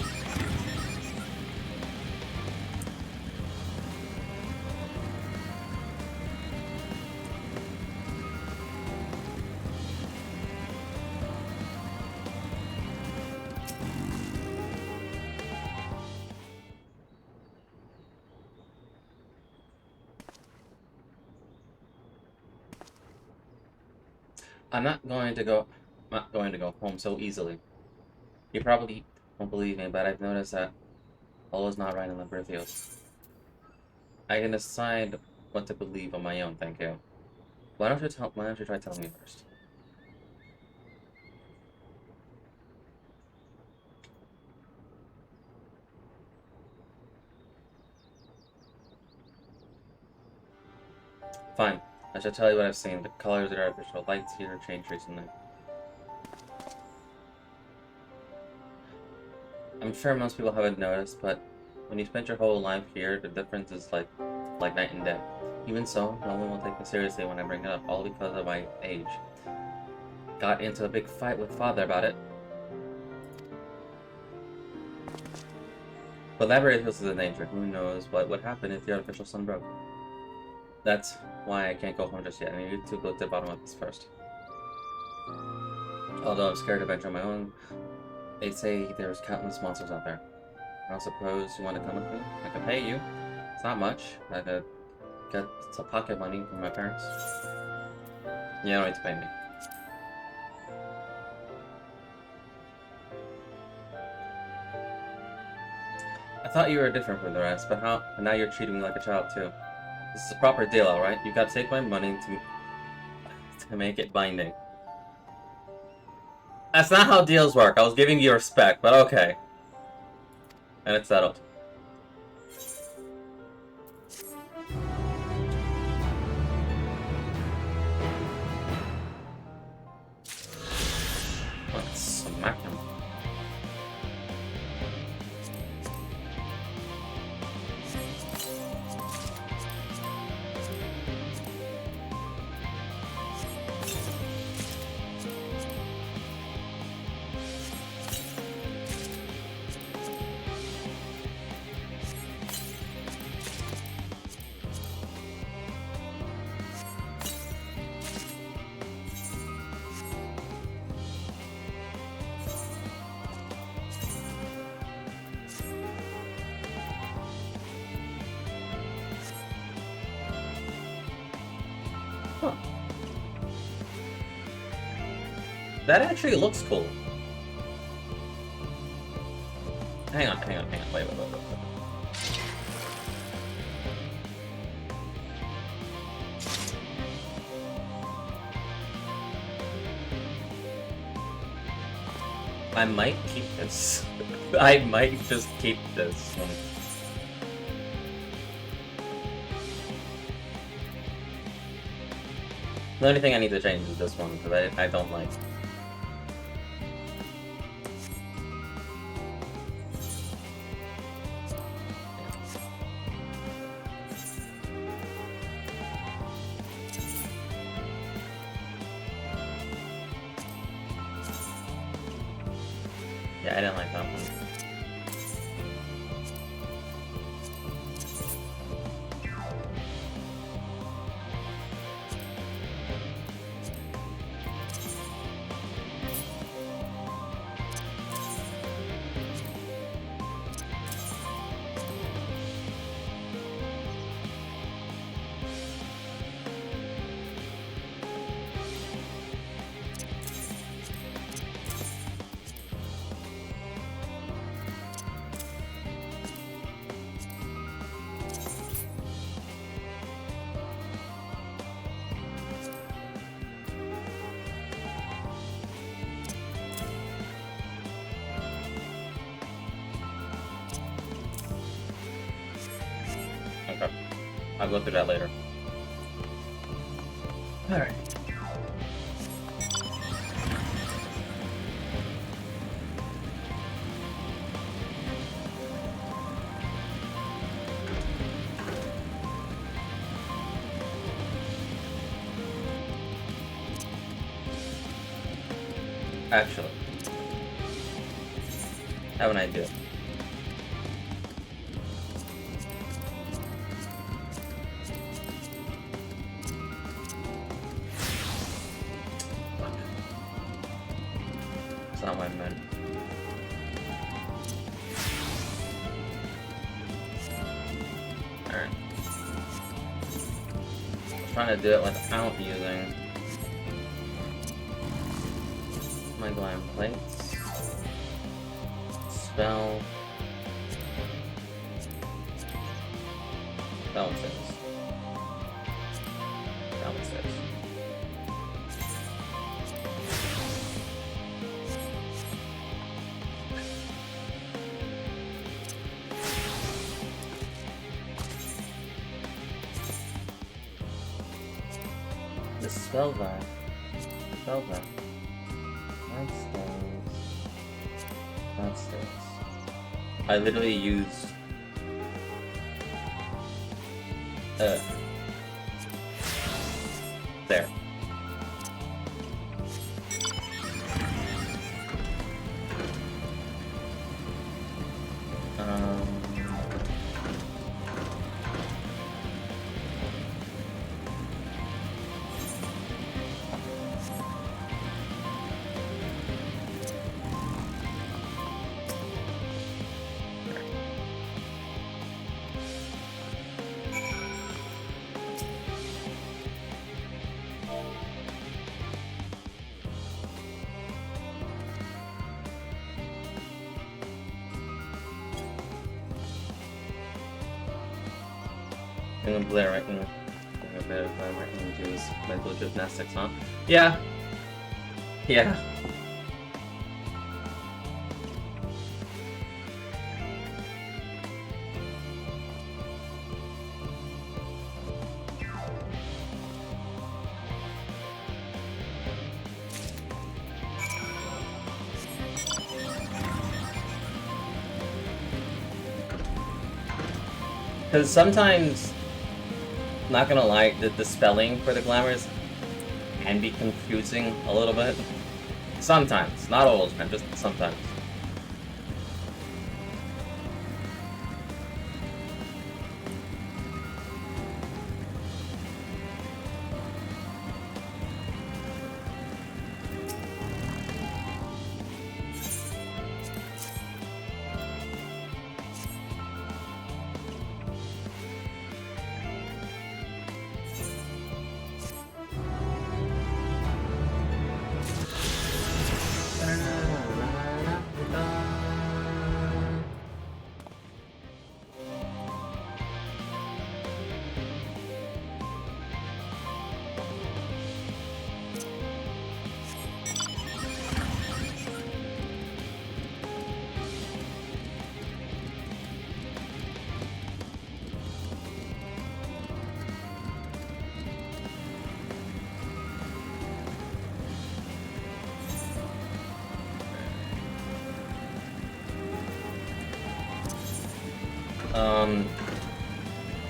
I'm not going to go home so easily. You probably Don't believe me, but I've noticed that all is not right in the Brithios. I can decide what to believe on my own, thank you. Why don't you try telling me first? Fine. I shall tell you what I've seen. The colors of the artificial lights here changed recently. I'm sure most people haven't noticed, but when you spend your whole life here, the difference is like night and day. Even so, no one will take me seriously when I bring it up, all because of my age. Got into a big fight with father about it. But Labyrinthos is in danger. Who knows what would happen if the artificial sun broke. That's why I can't go home just yet. I need to go to the bottom of this first. Although I'm scared to venture on my own, they say there's countless monsters out there. I don't suppose you want to come with me? I can pay you. It's not much. I could get some pocket money from my parents. You don't need to pay me. I thought you were different from the rest, but now you're treating me like a child too. This is a proper deal, alright? You gotta take my money to make it binding. That's not how deals work. I was giving you respect, but okay. And it's settled. Let's smack him. Huh. That actually looks cool. Hang on. Wait. I might keep this. I might just keep this one. The only thing I need to change is this one, because I don't like. Yeah, I didn't like that one. Okay. I'll go through that later. Alright. Actually, I have an idea. That's not what I meant. Alright. I'm trying to do it without using my glam plates. spell. That one says. That one says. The spell that. Spell that. That stays. That stays. I literally used. There. And then Blair right in a bit of right into his mental gymnastics, huh? Yeah. Yeah. Because sometimes, not gonna lie, the spelling for the glamours can be confusing a little bit. Sometimes, not always, man, just sometimes.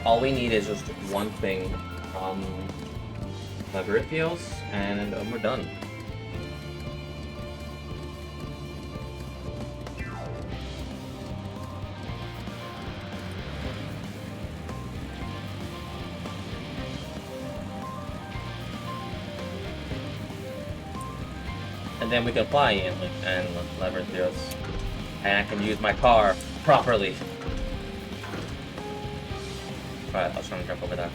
All we need is just one thing, Labyrinthos, and we're done. And then we can fly in and Labyrinthos, and I can use my car properly. Alright, I was trying to jump over that.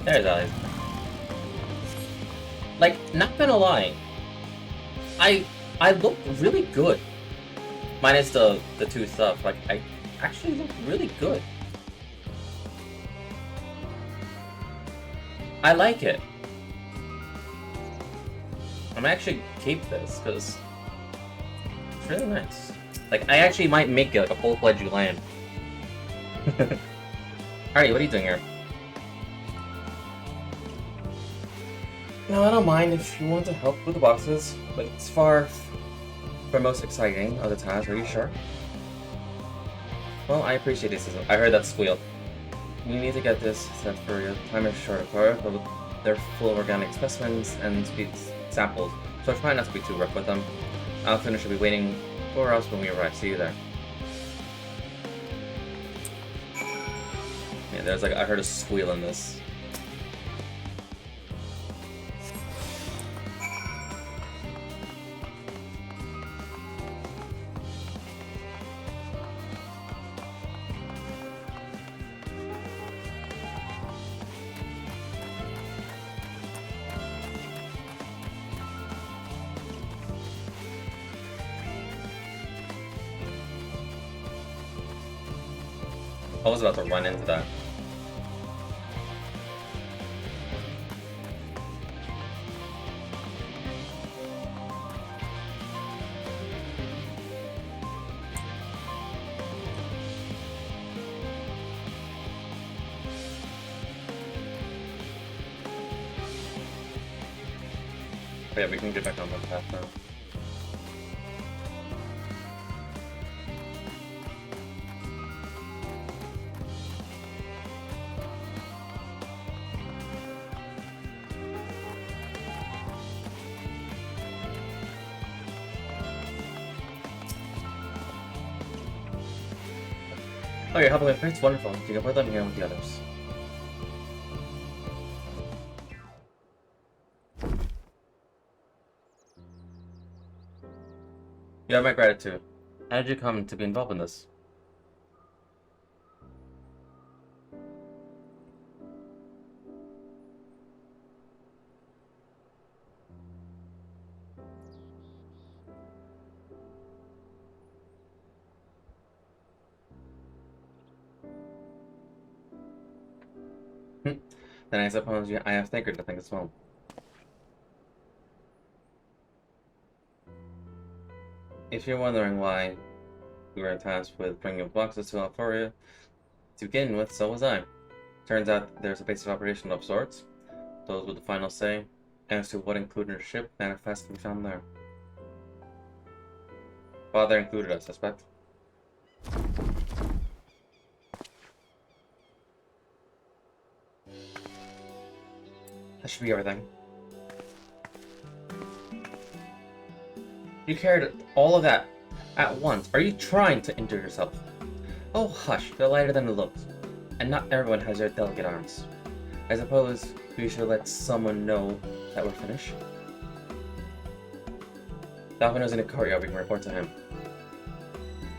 There's Alex. Like, not gonna lie, I look really good. Minus the two stuff. Like, I actually look really good. I like it. I'm actually keep this because it's really nice. Like, I actually might make it like a full-fledged land. Alright, what are you doing here? No, I don't mind if you want to help with the boxes, but it's far from most exciting of the tasks. Are you sure? Well, I appreciate this. I heard that squeal. we need to get this set for you. Time is short, but they're full of organic specimens and speed samples, so try not to be too rough with them. Alfina should be waiting for us when we arrive. See you there. Yeah, there's like, I heard a squeal in this. I was about to run into that. But yeah, we can get back on the path now. Oh, you're helping with pets? Wonderful. You can put them here with the others. You have my gratitude. How did you come to be involved in this? Then I suppose I have Thinker to thank as well. If you're wondering why we were tasked with bringing boxes to Alphoria, to begin with, so was I. Turns out there's a base of operation of sorts. Those with the final say as to what included in the ship manifest can be found there. Father included, I suspect. That should be everything. You carried all of that at once. Are you trying to injure yourself? Oh, hush. They're lighter than it looks. And not everyone has your delicate arms. I suppose we should let someone know that we're finished. Falconer's in the courtyard. We can report to him.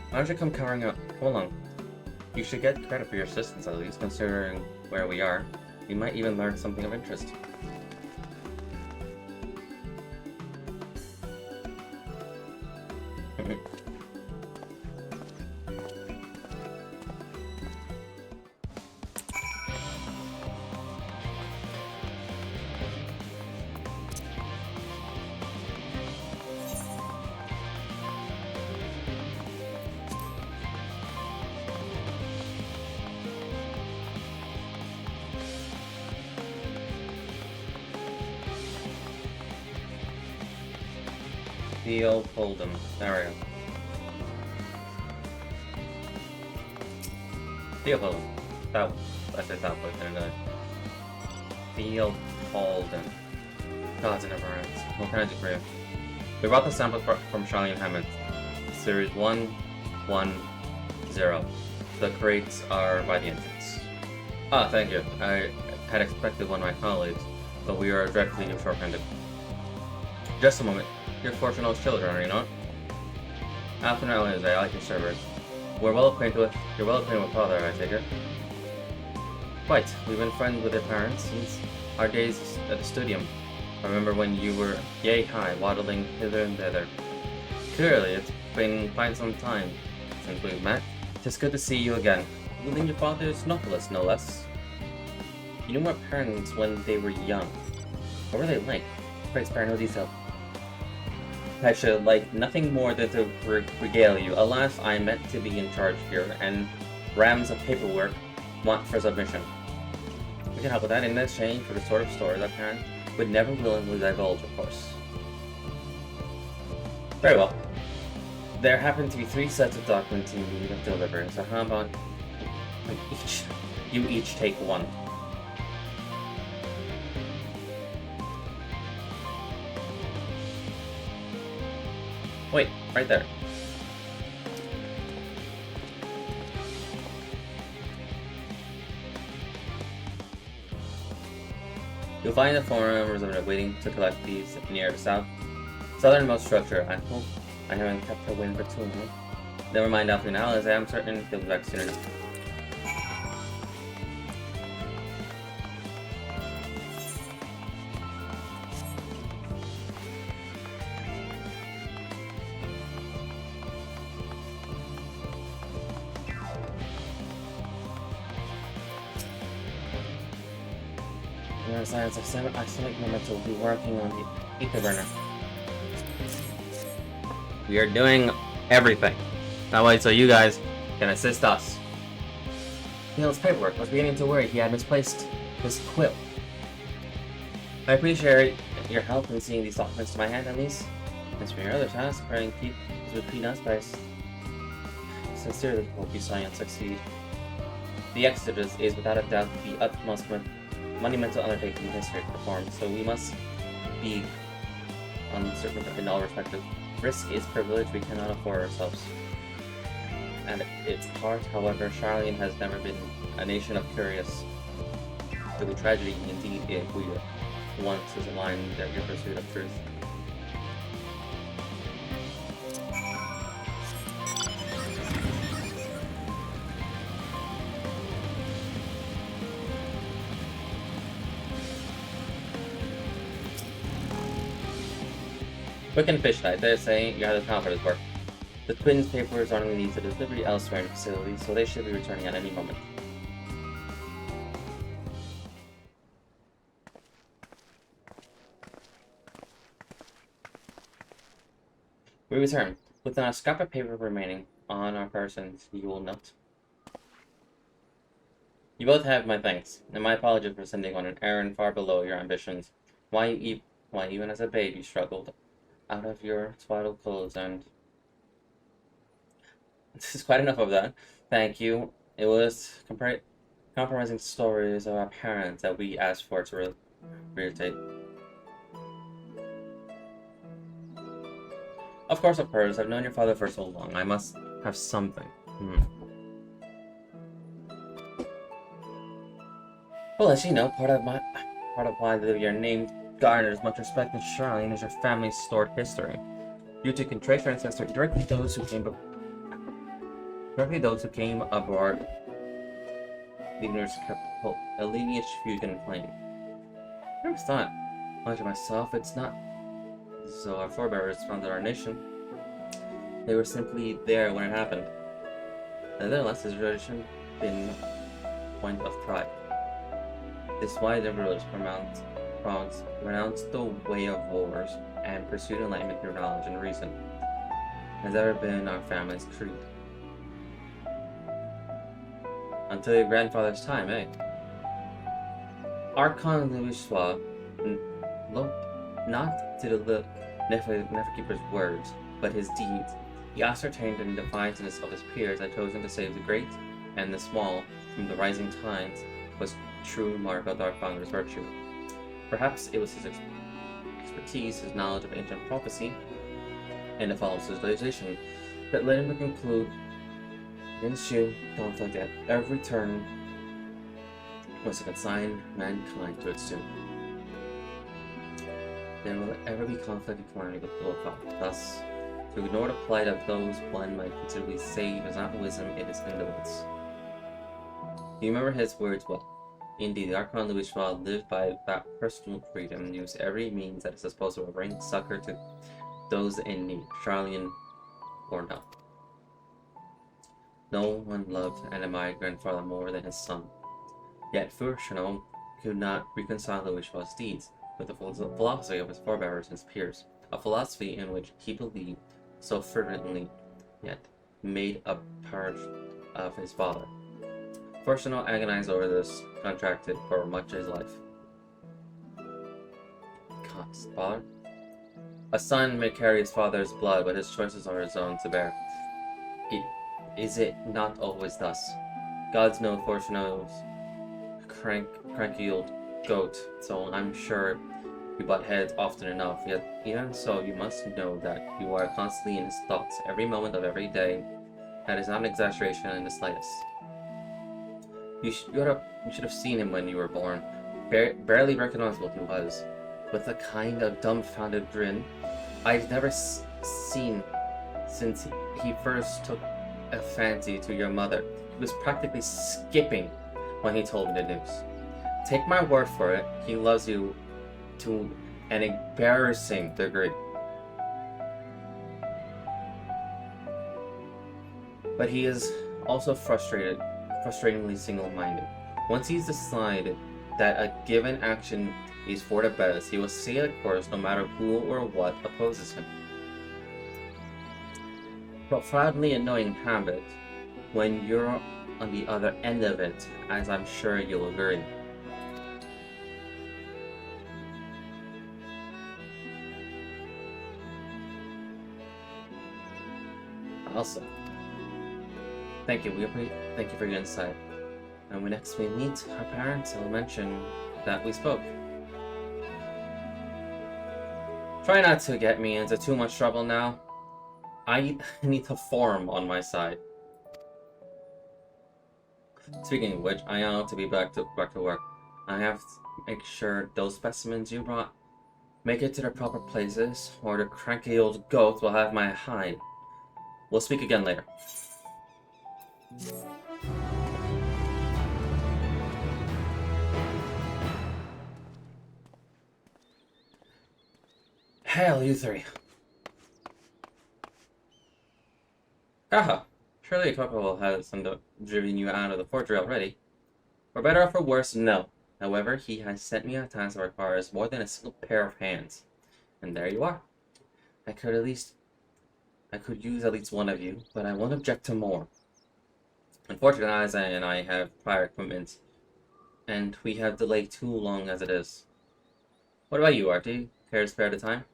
Why don't you come cowering up? Come along. You should get credit for your assistance, at least, considering where we are. We might even learn something of interest. Theo Holden. There we go. Theo Holden. That, I said that, but then Theo Holden. Gods and never ends. What can I do for you? We brought the sample from Charlene Hammond. Series 110. The crates are by the entrance. Ah, thank you. I had expected one of my colleagues, but we are dreadfully short-handed. Just a moment. You're Fortuno's children, are you not? Alpha and Ellen is I like your servers. You're well acquainted with father, I take it. Quite. We've been friends with their parents since our days at the studium. I remember when you were yay high, waddling hither and thither. Clearly, it's been quite some time since we've met. It's good to see you again. You and your father's novelist, no less. You knew my parents when they were young. What were they like? Pray spare no detail. I should like nothing more than to regale you. Alas, I meant to be in charge here, and rams of paperwork want for submission. We can help with that in exchange for the sort of stories our parents would never willingly divulge, of course. Very well. There happen to be 3 sets of documents you need to deliver, so how about each? You each take one. Wait, right there. You'll find the forums are waiting to collect these near the southernmost structure. I hope I haven't kept her waiting for too long. Never mind after now, as I am certain they'll be back soon enough. Neuroscience of isolate moments will be working on the ether burner. We are doing everything. That way, so you guys can assist us. Neil's paperwork. I was beginning to worry he had misplaced his quill. I appreciate your help in seeing these documents to my hand, at least. As for your other task, praying keep is between us, but I sincerely hope you science succeed. The Exodus is without a doubt the utmost monumental undertaking in history to perform, so we must be uncertain in all respective. Risk is privilege we cannot afford ourselves. At its heart, however, Charlene has never been a nation of curious. It would be tragedy indeed if we once was aligned in their pursuit of truth. Quick and fish night, they're saying you have the time for this work. The twins' papers are only to delivery elsewhere in the facility, so they should be returning at any moment. We return. With not a scrap of paper remaining on our persons, you will note. You both have my thanks, and my apologies for sending on an errand far below your ambitions. Why, even as a babe, you struggled out of your swaddled clothes, and this is quite enough of that. Thank you. It was compromising stories of our parents that we asked for to reiterate. Of course, of course. I've known your father for so long. I must have something. Well, as you know, part of why your name garners much respect in Charlene is your family's stored history. You two can trace your ancestry directly those who came aboard. Leaders kept a lineage few can claim. I never thought much of myself. It's not so our forebears founded our nation. They were simply there when it happened. Nevertheless, this tradition been a point of pride. This why the rulers renounced the way of wars and pursued enlightenment through knowledge and reason. Has ever been our family's creed. Until your grandfather's time, eh? Archon Louis, not to the Neferkeeper's words, but his deeds, he ascertained in the defiance of his peers had chosen to save the great and the small from the rising tides was true mark of our founder's virtue. Perhaps it was his expertise, his knowledge of ancient prophecy, and the fall of civilization that led him to conclude ensue conflict at every turn was to consign mankind to its doom. There will ever be conflict and calamity with the thought. Thus, to ignore the plight of those one might considerably save is not wisdom, it is indolence. You remember his words well. Indeed, the Archon Louis lived by that personal freedom and used every means at his disposal to bring succor to those in need, Charlene or not. No one loved and admired grandfather more than his son. Yet Furchenau could not reconcile Louis' deeds with the philosophy of his forebears and his peers, a philosophy in which he believed so fervently, yet made a part of his father. Furchenau agonized over this, contracted for much of his life. God's father? A son may carry his father's blood, but his choices are his own to bear. Is it not always thus? Gods know Furchenau's cranky old goat, so I'm sure we butt heads often enough. Yet, even so, you must know that you are constantly in his thoughts every moment of every day. That is not an exaggeration in the slightest. You should have seen him when you were born. Barely recognizable he was, with a kind of dumbfounded grin I've never seen since he first took a fancy to your mother. He was practically skipping when he told me the news. Take my word for it, he loves you to an embarrassing degree. But he is also frustratingly single-minded. Once he's decided that a given action is for the best, he will stay the course no matter who or what opposes him. Profoundly annoying habit when you're on the other end of it, as I'm sure you'll agree. Awesome. Thank you. Thank you for your insight. And when next we meet our parents, I'll mention that we spoke. Try not to get me into too much trouble now. I need the form on my side. Speaking of which, I ought to be back to work. I have to make sure those specimens you brought make it to the proper places, or the cranky old goat will have my hide. We'll speak again later. Hail, you three. Haha. Surely Coco has driven you out of the fortress already. For better or for worse, no. However, he has sent me a task that requires more than a single pair of hands. And there you are. I could use at least one of you, but I won't object to more. Unfortunately, Isa and I have prior commitments, and we have delayed too long as it is. What about you, Artie? Care to spare the time?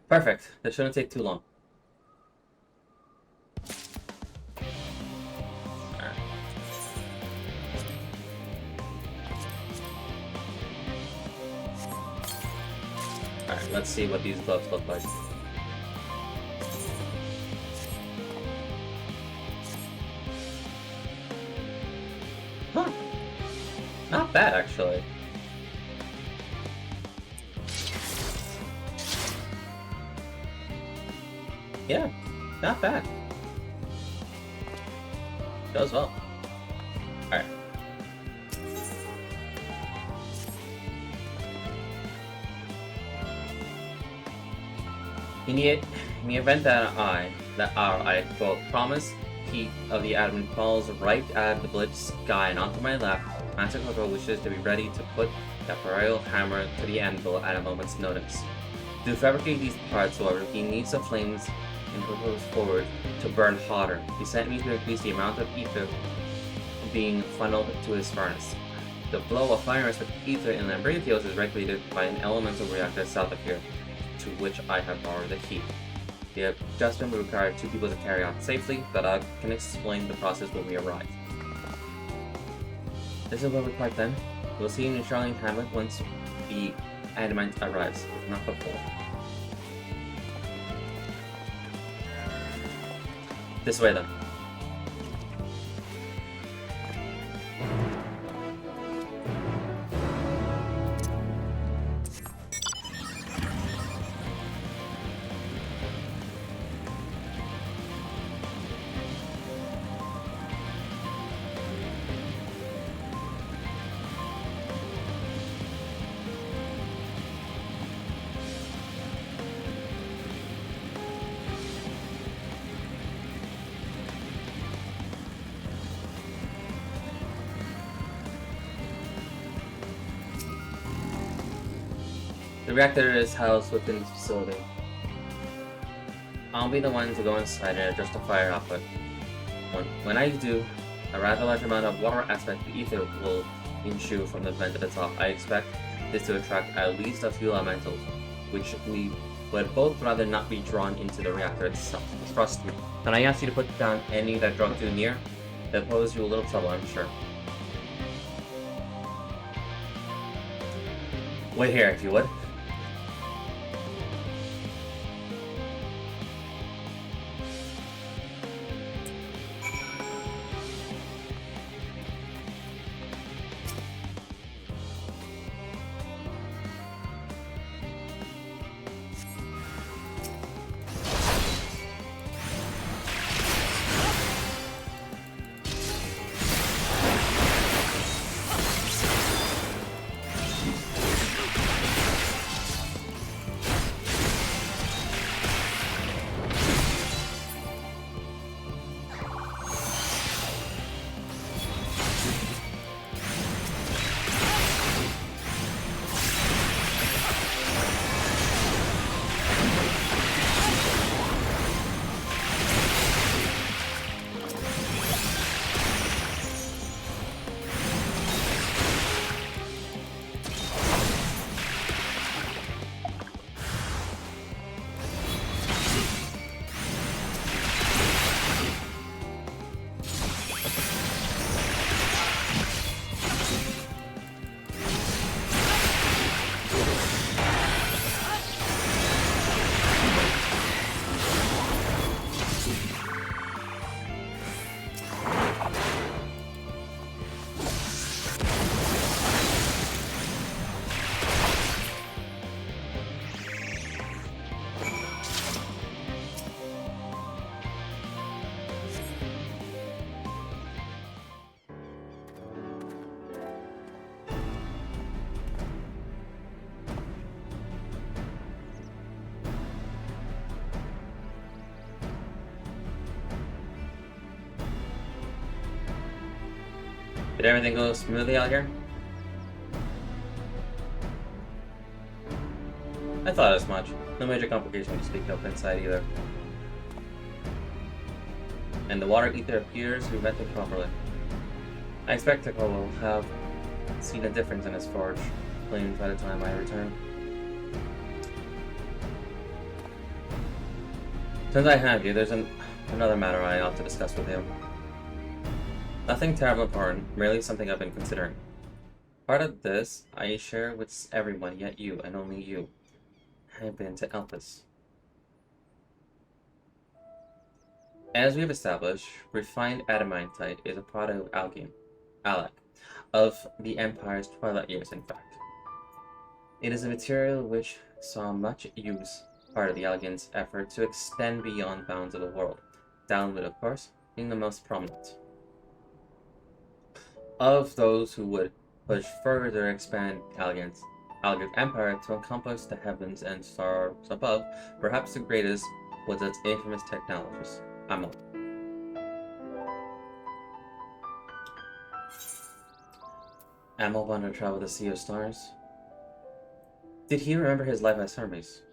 Perfect. This shouldn't take too long. Alright, let's see what these gloves look like. Huh. Not bad, actually. Yeah, not bad. Does well. Alright. In the event that I quote, promise heat of the adamant falls right out of the blue sky and onto my lap, Master Coco wishes to be ready to put the imperial hammer to the anvil at a moment's notice. To fabricate these parts, however, he needs the flames and Coco's forward to burn hotter. He sent me to increase the amount of ether being funneled to his furnace. The flow of fire with ether in Lambritios is regulated by an elemental reactor south of here, to which I have borrowed the key. The adjustment will require 2 people to carry out safely, but I can explain the process when we arrive. This is what we required then. We'll see you in Charlene Hamlet once the adamant arrives, if not before. This way then. The reactor is housed within this facility. I'll be the one to go inside and adjust the fire output. When I do, a rather large amount of water aspect of ether will ensue from the vent at the top. I expect this to attract at least a few elementals, which we would both rather not be drawn into the reactor itself. Trust me. And I ask you to put down any that draw too near. They'll pose you a little trouble, I'm sure. Wait here, if you would. Did everything go smoothly out here? I thought as much. No major complication to speak of inside either. And the water ether appears to be vented properly. I expect Tickle will have seen a difference in his forge flames by the time I return. Since I have you, there's another matter I ought to discuss with you. Nothing terribly important, merely something I've been considering. Part of this I share with everyone, yet you, and only you, have been to Elpis. As we have established, refined adamantite is a product of Alec, of the Empire's twilight years, in fact. It is a material which saw much use, part of the Allegan's effort to extend beyond bounds of the world, downward, of course, being the most prominent. Of those who would push further expand Allegan's empire to encompass the heavens and stars above, perhaps the greatest was its infamous technologist, Amel. Amel wanted to travel the Sea of Stars. Did he remember his life as Hermes?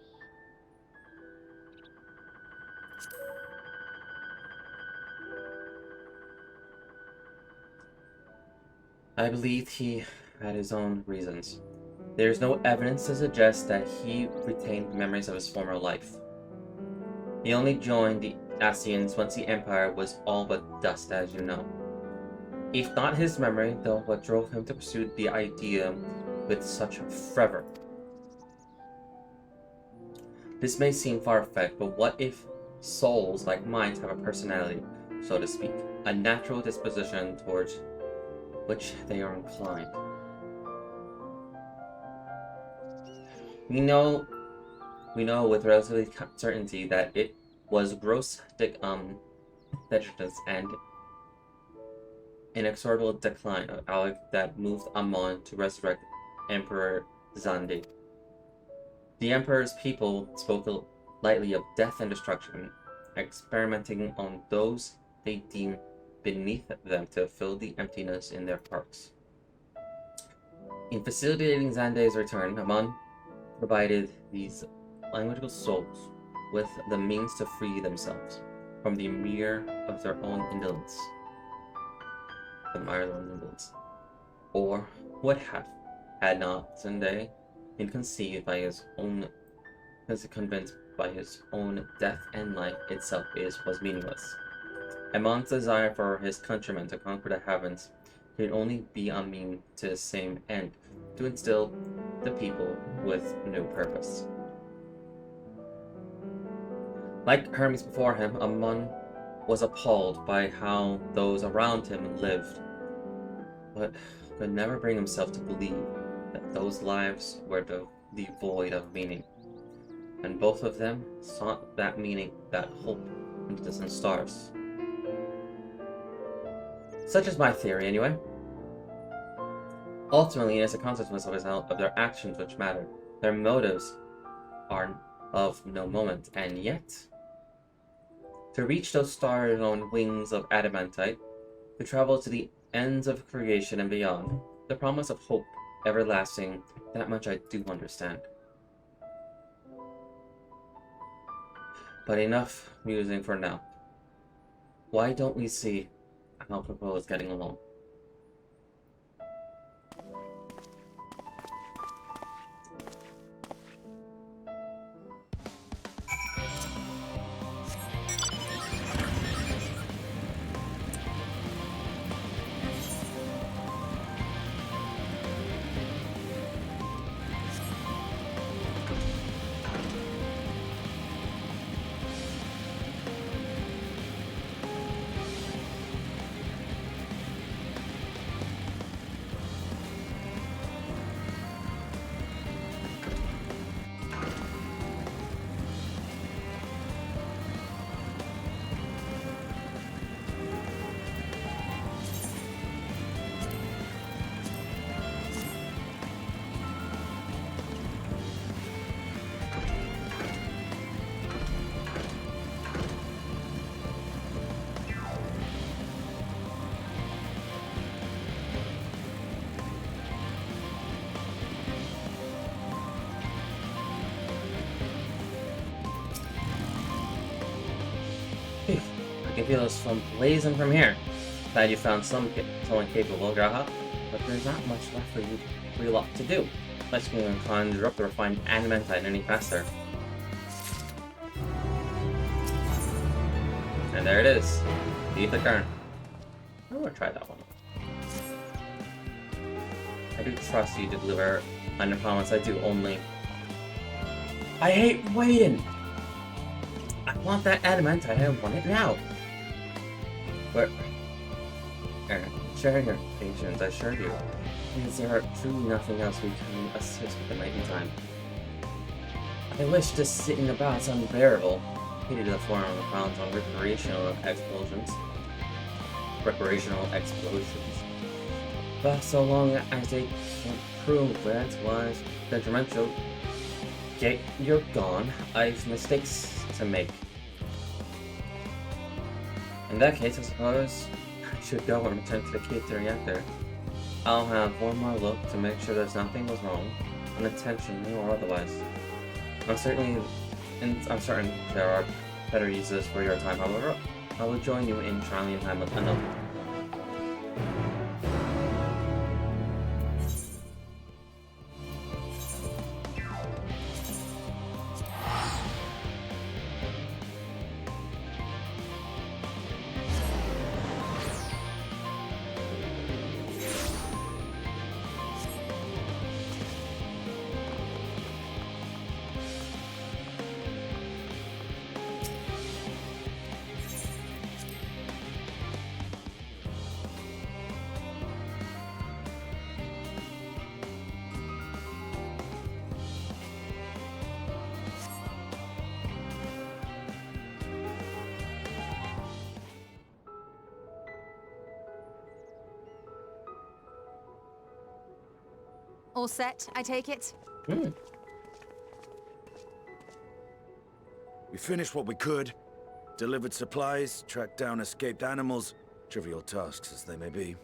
I believe he had his own reasons. There is no evidence to suggest that he retained memories of his former life. He only joined the Ascians once the Empire was all but dust, as you know. If not his memory, though, what drove him to pursue the idea with such fervor. This may seem far-fetched, but what if souls like minds have a personality, so to speak, a natural disposition towards which they are inclined? We know with relative certainty that it was gross negligence and inexorable decline of Alec that moved Amon to resurrect Emperor Zandi. The Emperor's people spoke lightly of death and destruction, experimenting on those they deemed beneath them to fill the emptiness in their hearts. In facilitating Zande's return, Amon provided these languageable souls with the means to free themselves from the mire of their own indolence. Or what had not Zande been conceived by his convinced by his own death and life itself was meaningless. Amon's desire for his countrymen to conquer the heavens could only be a means to the same end, to instill the people with new purpose. Like Hermes before him, Amon was appalled by how those around him lived, but could never bring himself to believe that those lives were devoid of meaning. And both of them sought that meaning, that hope, in the distant stars. Such is my theory, anyway. Ultimately, it is a consequence of their actions which matter. Their motives are of no moment, and yet, to reach those stars on wings of adamantite, to travel to the ends of creation and beyond, the promise of hope, everlasting, that much I do understand. But enough musing for now. Why don't we see how Popo is getting along? I can feel the sun blazing from here. Glad you found someone capable, Graha, but there's not much left for you lot to do. Let's go and conjure up the refined adamantite any faster. And there it is. Leave the current. I'm gonna try that one. I do trust you to deliver under promise. I do, only I hate waiting. I want that adamantite. I want it now. But Aaron, share your patience, I assure you. Because there are truly nothing else we can assist with in my time. I wish just sitting about is unbearable. Hated the form of the pounds on recreational explosions. But so long as they can't prove that was detrimental, okay, you're gone. I've mistakes to make. In that case, I suppose I should go and return to the Cape reactor. I'll have one more look to make sure there's nothing was wrong, unintentionally or otherwise. I'm certain there are better uses for your time, however. I will join you in trying time with another. All set, I take it? Hmm. We finished what we could, delivered supplies, tracked down escaped animals, trivial tasks as they may be.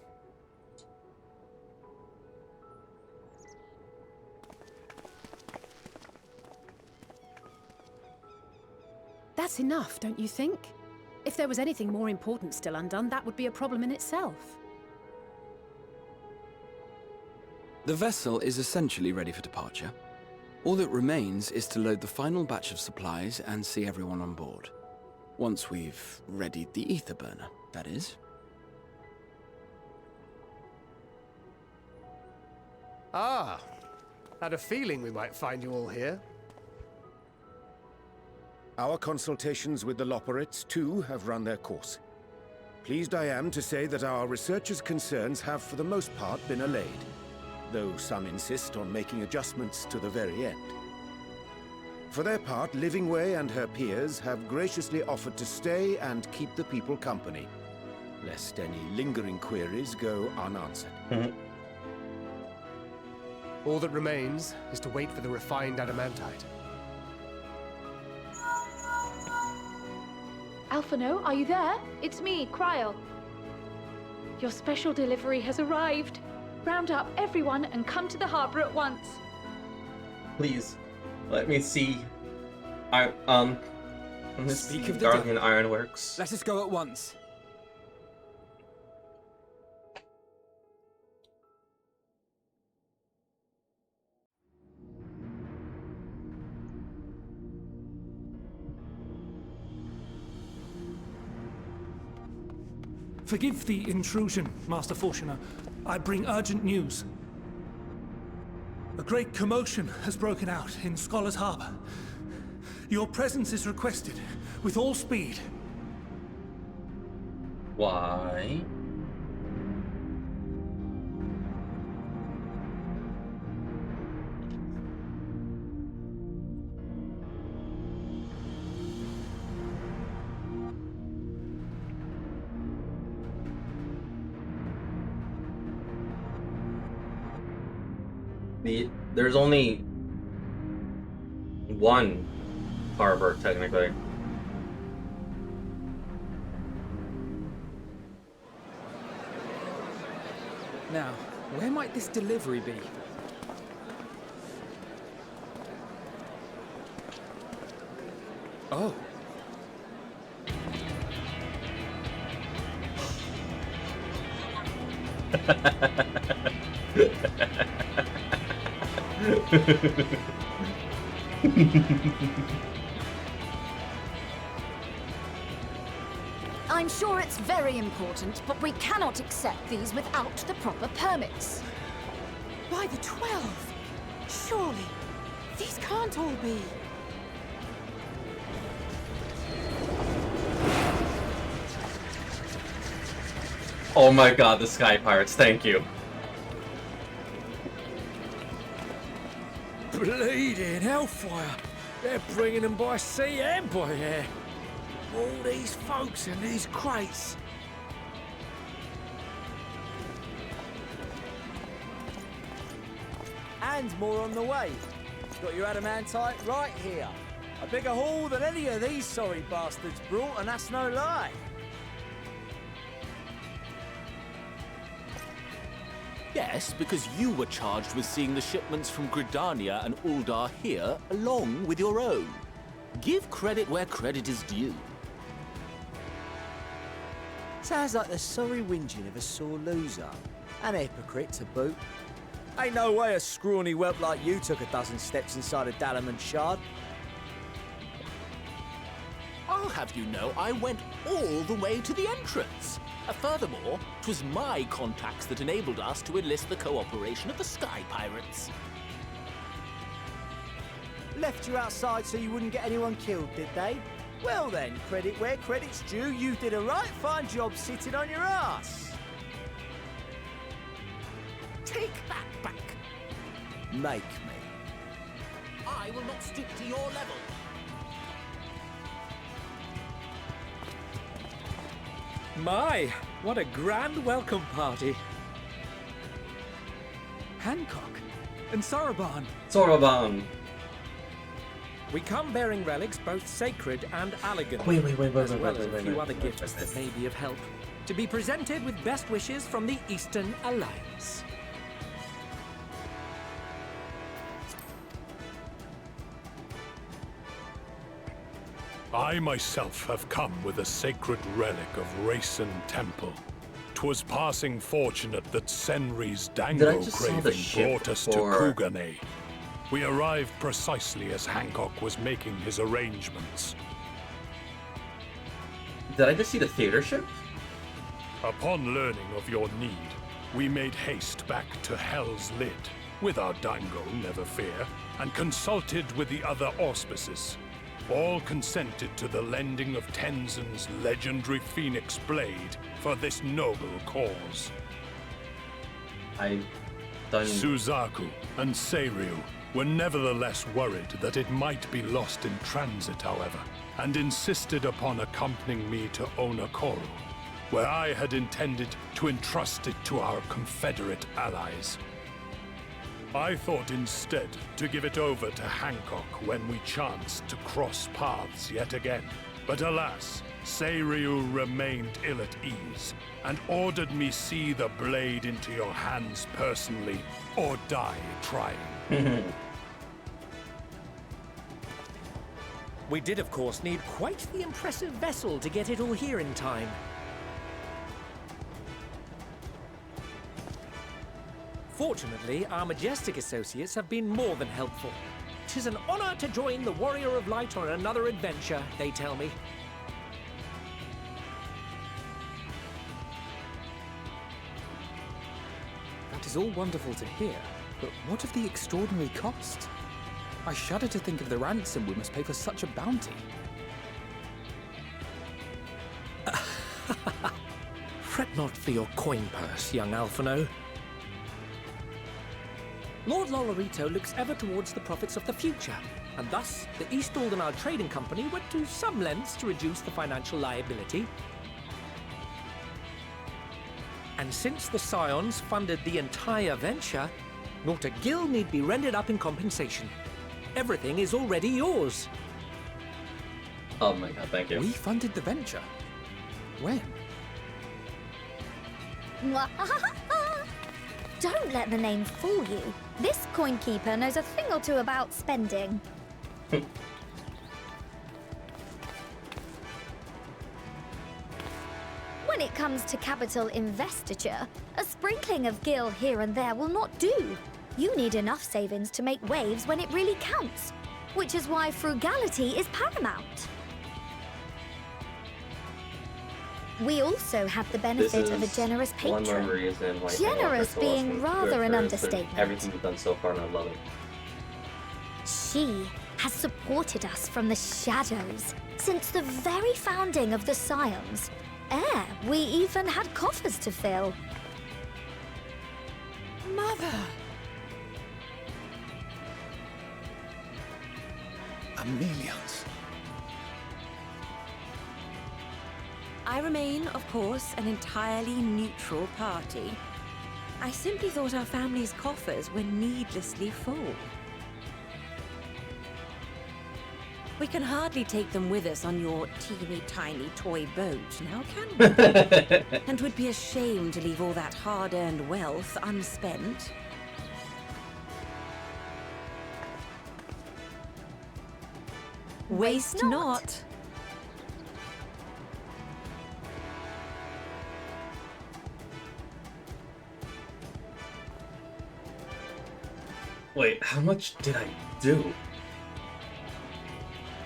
That's enough, don't you think? If there was anything more important still undone, that would be a problem in itself. The vessel is essentially ready for departure. All that remains is to load the final batch of supplies and see everyone on board. Once we've readied the ether burner, that is. Ah, had a feeling we might find you all here. Our consultations with the Loporrits, too, have run their course. Pleased I am to say that our researchers' concerns have for the most part been allayed, though some insist on making adjustments to the very end. For their part, Livingway and her peers have graciously offered to stay and keep the people company, lest any lingering queries go unanswered. All that remains is to wait for the refined adamantite. Alphino, are you there? It's me, Kryl. Your special delivery has arrived. Round up everyone and come to the harbor at once. Please, let me see. Speak of the Guardian Ironworks. Let us go at once. Forgive the intrusion, Master Fortuner. I bring urgent news. A great commotion has broken out in Scholar's Harbor. Your presence is requested, with all speed. Why? There's only one harbor, technically. Now, where might this delivery be? Oh. I'm sure it's very important, but we cannot accept these without the proper permits. By the 12! Surely, these can't all be. Oh my god, the Sky Pirates, thank you. Bleeding hellfire! They're bringing them by sea and by air. All these folks in these crates. And more on the way. Got your adamantite right here. A bigger haul than any of these sorry bastards brought, and that's no lie. Yes, because you were charged with seeing the shipments from Gridania and Uldar here, along with your own. Give credit where credit is due. Sounds like the sorry whinging of a sore loser. An hypocrite to boot. Ain't no way a scrawny whelp like you took a dozen steps inside a Dalamon shard. I'll have you know I went all the way to the entrance. Furthermore, 'twas my contacts that enabled us to enlist the cooperation of the Sky Pirates. Left you outside so you wouldn't get anyone killed, did they? Well then, credit where credit's due, you did a right fine job sitting on your ass. Take that back. Make me. I will not stoop to your level. My, what a grand welcome party. Hancock and Soroban. Soroban. We come bearing relics both sacred and elegant, Wait, as well as a few other gifts that may be of help, to be presented with best wishes from the Eastern Alliance. I myself have come with a sacred relic of Rayson Temple. 'Twas passing fortunate that Senri's dango craving brought us to Kugane. We arrived precisely as Hancock was making his arrangements. Did I just see the theater ship? Upon learning of your need, we made haste back to Hell's Lid, with our Dango, never fear, and consulted with the other auspices. All consented to the lending of Tenzin's legendary Phoenix Blade for this noble cause. Suzaku and Seiryu were nevertheless worried that it might be lost in transit, however, and insisted upon accompanying me to Onokoro, where I had intended to entrust it to our Confederate allies. I thought instead to give it over to Hancock when we chanced to cross paths yet again. But alas, Seiryu remained ill at ease, and ordered me see the blade into your hands personally, or die trying. We did, of course, need quite the impressive vessel to get it all here in time. Fortunately, our majestic associates have been more than helpful. 'Tis an honor to join the Warrior of Light on another adventure, they tell me. That is all wonderful to hear, but what of the extraordinary cost? I shudder to think of the ransom we must pay for such a bounty. Fret not for your coin purse, young Alphino. Lord Lolorito looks ever towards the profits of the future, and thus the East Aldenard Trading Company went to some lengths to reduce the financial liability. And since the Scions funded the entire venture, not a gill need be rendered up in compensation. Everything is already yours. Oh my god, thank you. We funded the venture? When? Don't let the name fool you. This coin keeper knows a thing or two about spending. When it comes to capital investiture, a sprinkling of gil here and there will not do. You need enough savings to make waves when it really counts, which is why frugality is paramount. We also have the benefit of a generous patron. One more reason why Generous being rather an understatement. Everything we've done so far, and I love it. She has supported us from the shadows since the very founding of the Scions. We even had coffers to fill. Mother! Amelians. I remain, of course, an entirely neutral party. I simply thought our family's coffers were needlessly full. We can hardly take them with us on your teeny-tiny toy boat, now can we? And would be a shame to leave all that hard-earned wealth unspent. Waste not. Wait, how much did I do?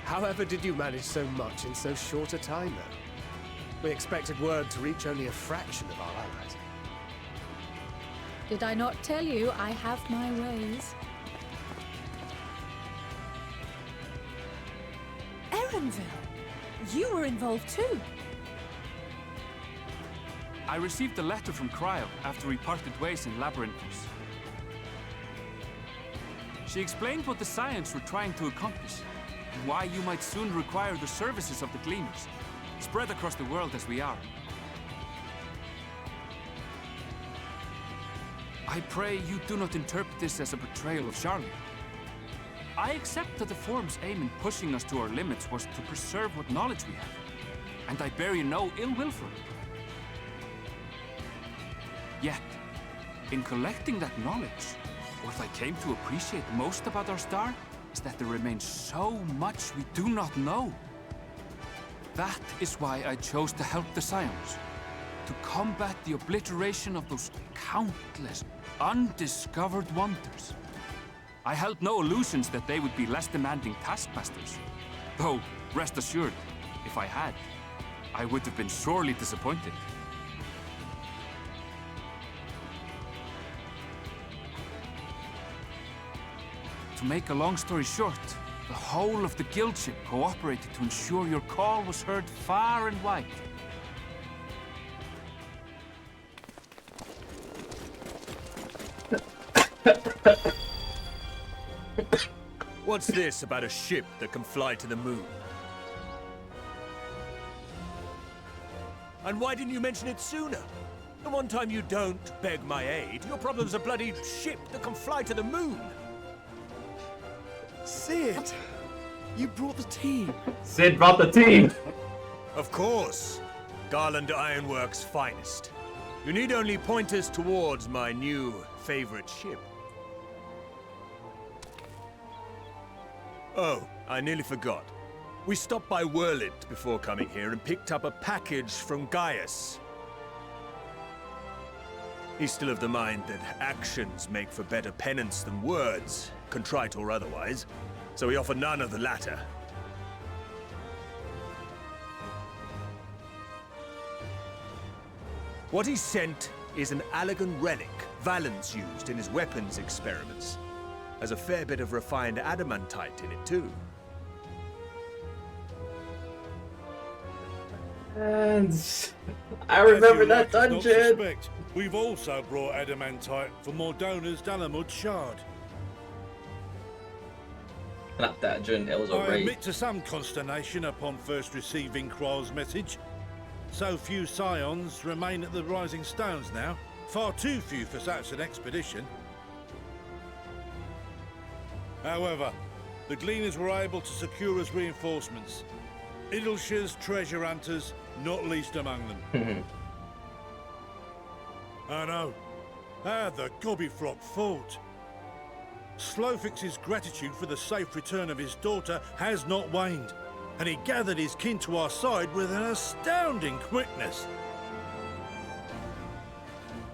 However did you manage so much in so short a time, though? We expected word to reach only a fraction of our allies. Did I not tell you I have my ways? Erenville, you were involved too. I received a letter from Cryo after we parted ways in Labyrinthos. She explained what the Scions were trying to accomplish, and why you might soon require the services of the Gleaners, spread across the world as we are. I pray you do not interpret this as a betrayal of Charlotte. I accept that the Forum's aim in pushing us to our limits was to preserve what knowledge we have, and I bear you no ill will for it. Yet, in collecting that knowledge, what I came to appreciate most about our star is that there remains so much we do not know. That is why I chose to help the Scions, to combat the obliteration of those countless, undiscovered wonders. I held no illusions that they would be less demanding taskmasters. Though, rest assured, if I had, I would have been sorely disappointed. To make a long story short, the whole of the guild ship cooperated to ensure your call was heard far and wide. What's this about a ship that can fly to the moon? And why didn't you mention it sooner? The one time you don't beg my aid, your problem's a bloody ship that can fly to the moon. Sid, you brought the team. Sid brought the team. Of course. Garland Ironworks' finest. You need only point us towards my new favorite ship. Oh, I nearly forgot. We stopped by Whirlid before coming here and picked up a package from Gaius. He's still of the mind that actions make for better penance than words, contrite or otherwise, so we offer none of the latter. What he sent is an Allagan relic Valens used in his weapons experiments. Has a fair bit of refined adamantite in it, too. And I remember that dungeon. We've also brought adamantite for Mordona's Dalamud shard. Not that dungeon, it was a I raid. admit to some consternation upon first receiving Kryl's message. So few scions remain at the Rising Stones now. Far too few for such an expedition. However, the Gleaners were able to secure us reinforcements. Idleshire's treasure hunters, not least among them. I know. How the Gobbyflock fought. Slowfix's gratitude for the safe return of his daughter has not waned, and he gathered his kin to our side with an astounding quickness.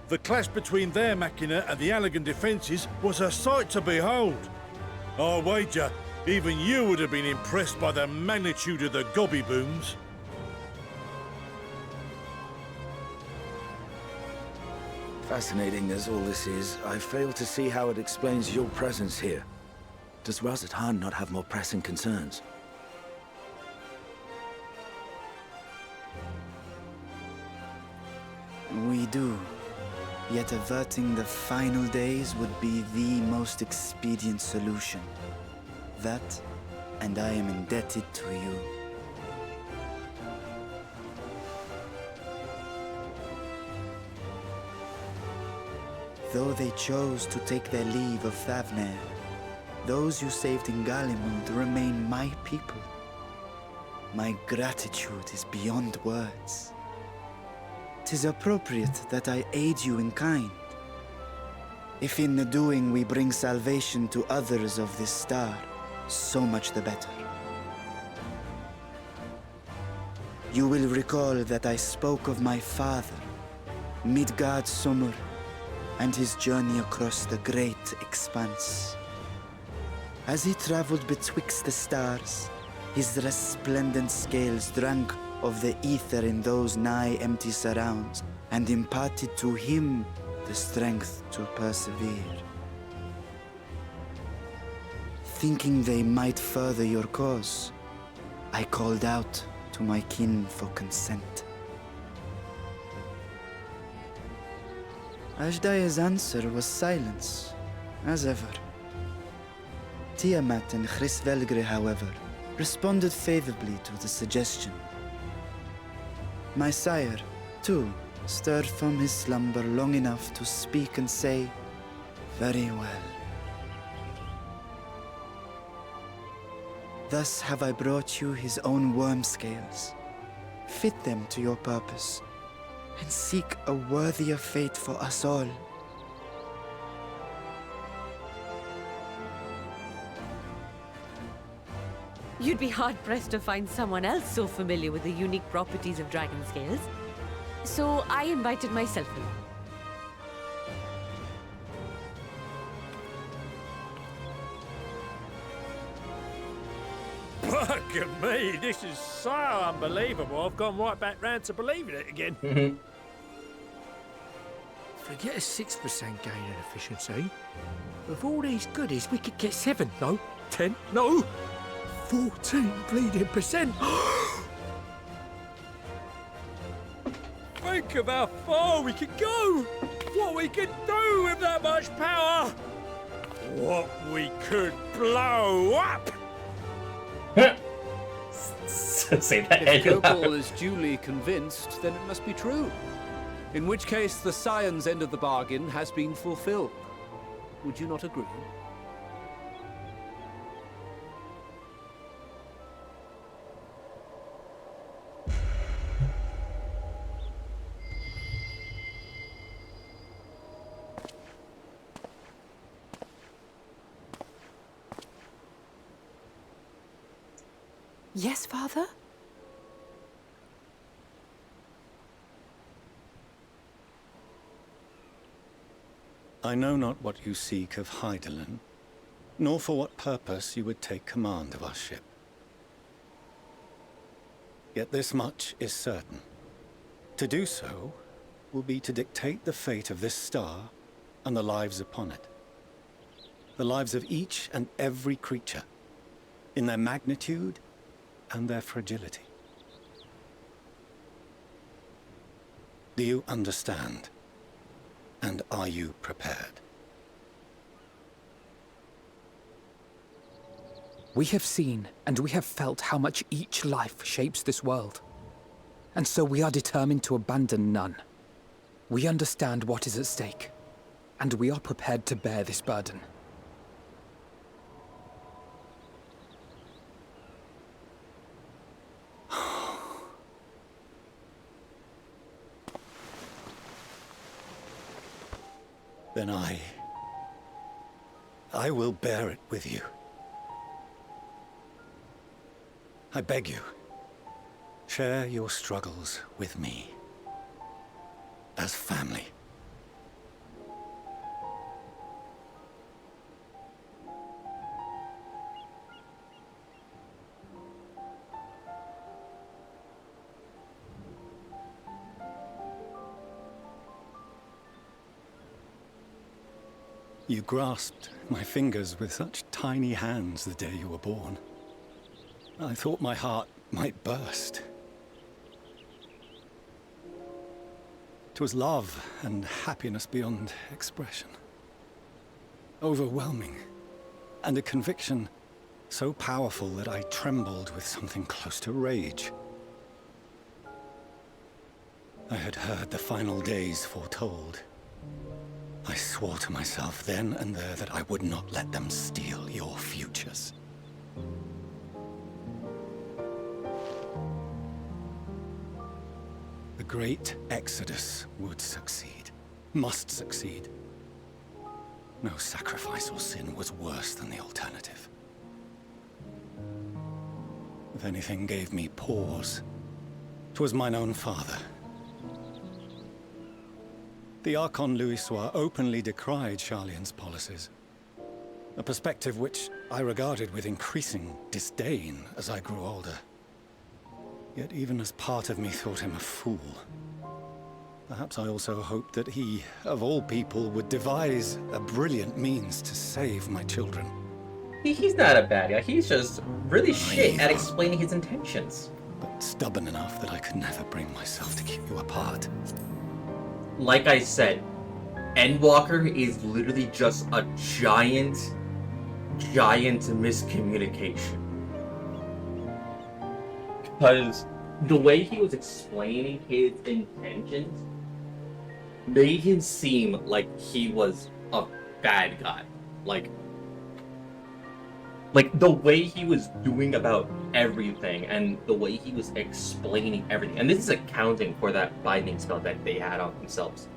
The clash between their machina and the Allagan defences was a sight to behold. I wager even you would have been impressed by the magnitude of the gobby booms. Fascinating as all this is, I fail to see how it explains your presence here. Does Razat-Han not have more pressing concerns? We do. Yet averting the final days would be the most expedient solution. That, and I am indebted to you. Though they chose to take their leave of Thavnair, those you saved in Galimund remain my people. My gratitude is beyond words. 'Tis appropriate that I aid you in kind. If in the doing we bring salvation to others of this star, so much the better. You will recall that I spoke of my father, Midgard Sommer, and his journey across the great expanse. As he traveled betwixt the stars, his resplendent scales drank of the ether in those nigh empty surrounds, and imparted to him the strength to persevere. Thinking they might further your cause, I called out to my kin for consent. Ashdai's answer was silence, as ever. Tiamat and Hrisvelgre, however, responded favorably to the suggestion. My sire, too, stirred from his slumber long enough to speak and say, "Very well." Thus have I brought you his own worm scales. Fit them to your purpose, and seek a worthier fate for us all. You'd be hard-pressed to find someone else so familiar with the unique properties of dragon scales. So I invited myself in. Look at me. This is so unbelievable. I've gone right back round to believing it again. Forget a 6% gain in efficiency. With all these goodies, we could get 7, no, 10, no, 14 bleeding percent. Think of how far we could go. What we could do with that much power. What we could blow up. Say that. If Kokol is duly convinced, then it must be true. In which case, the Scion's end of the bargain has been fulfilled. Would you not agree? Yes, Father? I know not what you seek of Hydaelyn, nor for what purpose you would take command of our ship. Yet this much is certain. To do so will be to dictate the fate of this star and the lives upon it. The lives of each and every creature, in their magnitude and their fragility. Do you understand? And are you prepared? We have seen and we have felt how much each life shapes this world. And so we are determined to abandon none. We understand what is at stake, and we are prepared to bear this burden. Then I will bear it with you. I beg you, share your struggles with me. As family. You grasped my fingers with such tiny hands the day you were born. I thought my heart might burst. 'Twas love and happiness beyond expression. Overwhelming, and a conviction so powerful that I trembled with something close to rage. I had heard the final days foretold. I swore to myself then and there that I would not let them steal your futures. The great exodus would succeed, must succeed. No sacrifice or sin was worse than the alternative. If anything gave me pause, 'twas mine own father. The Archon Louisoix openly decried Charlian's policies, a perspective which I regarded with increasing disdain as I grew older. Yet even as part of me thought him a fool, perhaps I also hoped that he, of all people, would devise a brilliant means to save my children. He's not a bad guy, he's just really shit at explaining his intentions. But stubborn enough that I could never bring myself to keep you apart. Like I said, Endwalker is literally just a giant miscommunication. Because the way he was explaining his intentions made him seem like he was a bad guy. Like the way he was doing about everything and the way he was explaining everything. And this is accounting for that binding spell that they had on themselves.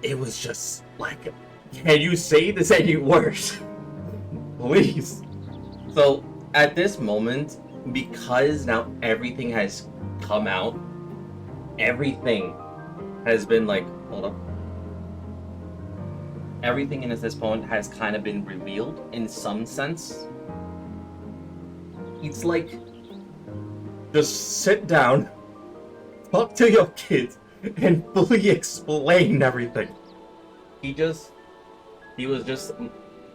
It was just like, can you say this any worse? Please. So at this moment, because now everything has come out, everything has been like, hold up. Everything in this point has kind of been revealed in some sense. It's like, just sit down, talk to your kids, and fully explain everything. He was just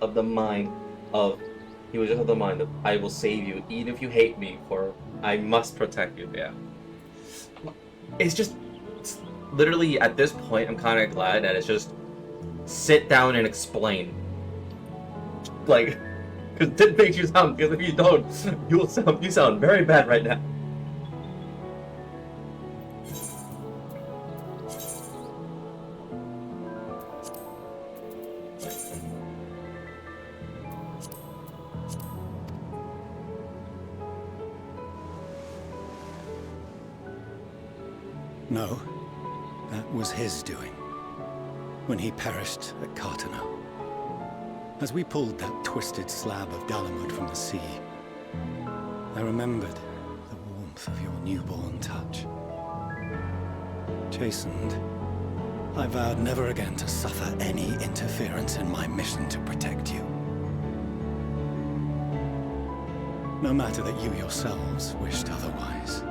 of the mind of, I will save you, even if you hate me, for I must protect you. Yeah. It's literally, at this point, I'm kind of glad that it's just sit down and explain. Like, because this makes you sound, because if you don't, you sound very bad right now. No, that was his doing, when he perished at Cartano. As we pulled that twisted slab of Dalamud from the sea, I remembered the warmth of your newborn touch. Chastened, I vowed never again to suffer any interference in my mission to protect you. No matter that you yourselves wished otherwise.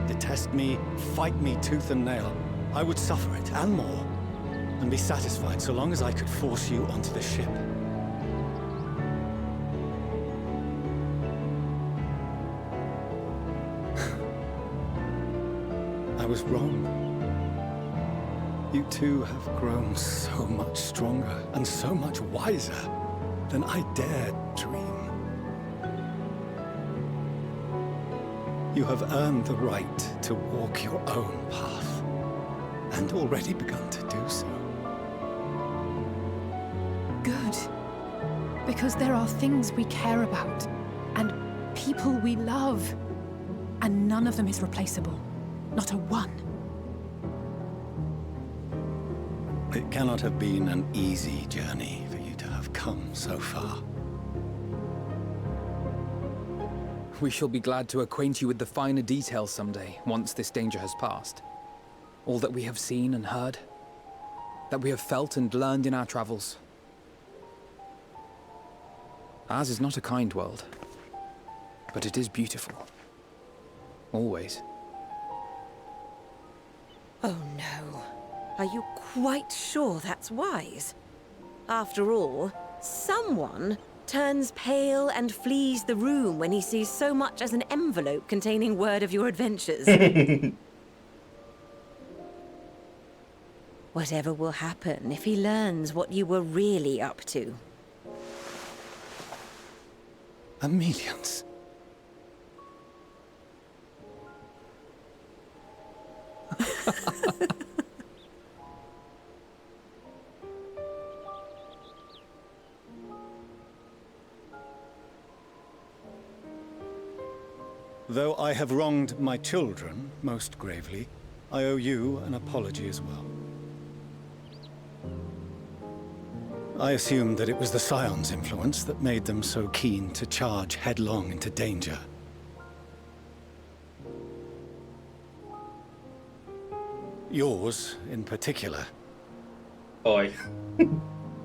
Detest me, fight me tooth and nail, I would suffer it, and more, and be satisfied so long as I could force you onto the ship. I was wrong. You two have grown so much stronger and so much wiser than I dared dream. You have earned the right to walk your own path, and already begun to do so. Good. Because there are things we care about, and people we love, and none of them is replaceable. Not a one. It cannot have been an easy journey for you to have come so far. We shall be glad to acquaint you with the finer details someday, once this danger has passed. All that we have seen and heard, that we have felt and learned in our travels. Ours is not a kind world, but it is beautiful. Always. Oh no. Are you quite sure that's wise? After all, someone turns pale and flees the room when he sees so much as an envelope containing word of your adventures. Whatever will happen if he learns what you were really up to? Amelians. Though I have wronged my children most gravely, I owe you an apology as well. I assumed that it was the Scion's influence that made them so keen to charge headlong into danger. Yours, in particular. Oi.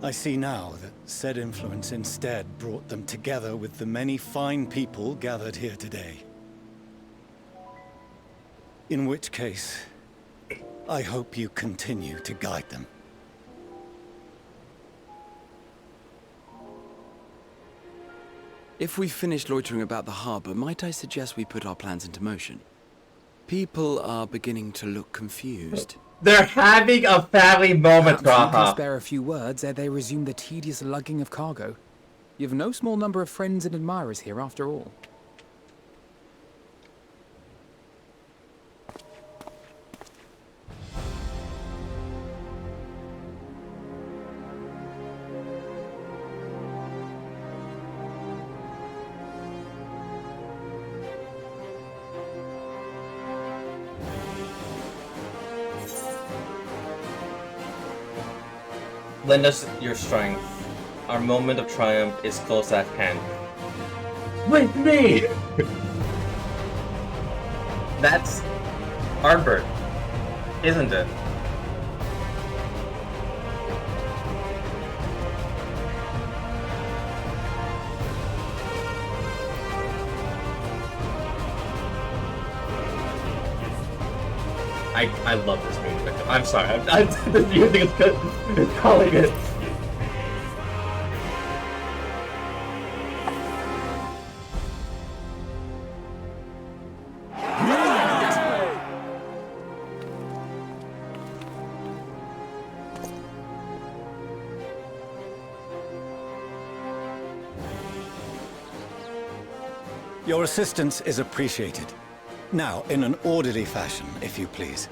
I see now that said influence instead brought them together with the many fine people gathered here today. In which case, I hope you continue to guide them. If we've finished loitering about the harbor, might I suggest we put our plans into motion? People are beginning to look confused. They're having a family moment, Perhaps you can Raha. spare a few words ere they resume the tedious lugging of cargo. You've no small number of friends and admirers here after all. Lend us your strength. Our moment of triumph is close at hand. With me! That's Arbert, isn't it? I love this music. I'm sorry. This music is good. It's calling it. Your assistance is appreciated. Now, in an orderly fashion, if you please.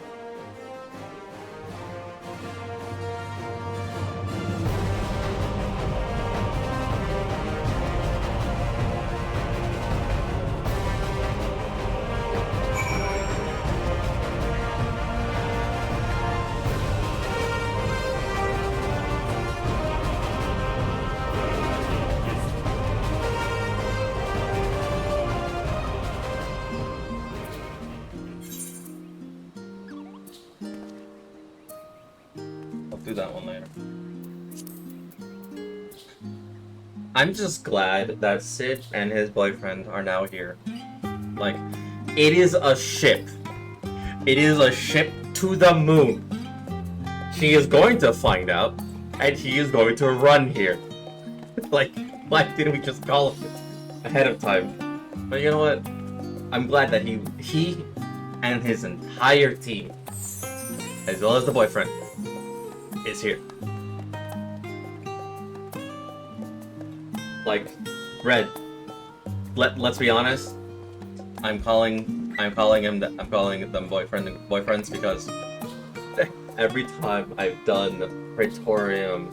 Do that one later. I'm just glad that Sid and his boyfriend are now here. Like, it is a ship. It is a ship to the moon. She is going to find out, and he is going to run here. Like, why didn't we just call him ahead of time? But you know what? I'm glad that he and his entire team, as well as the boyfriend, is here. Like, Red. Let's be honest. I'm calling them boyfriends because every time I've done Praetorium,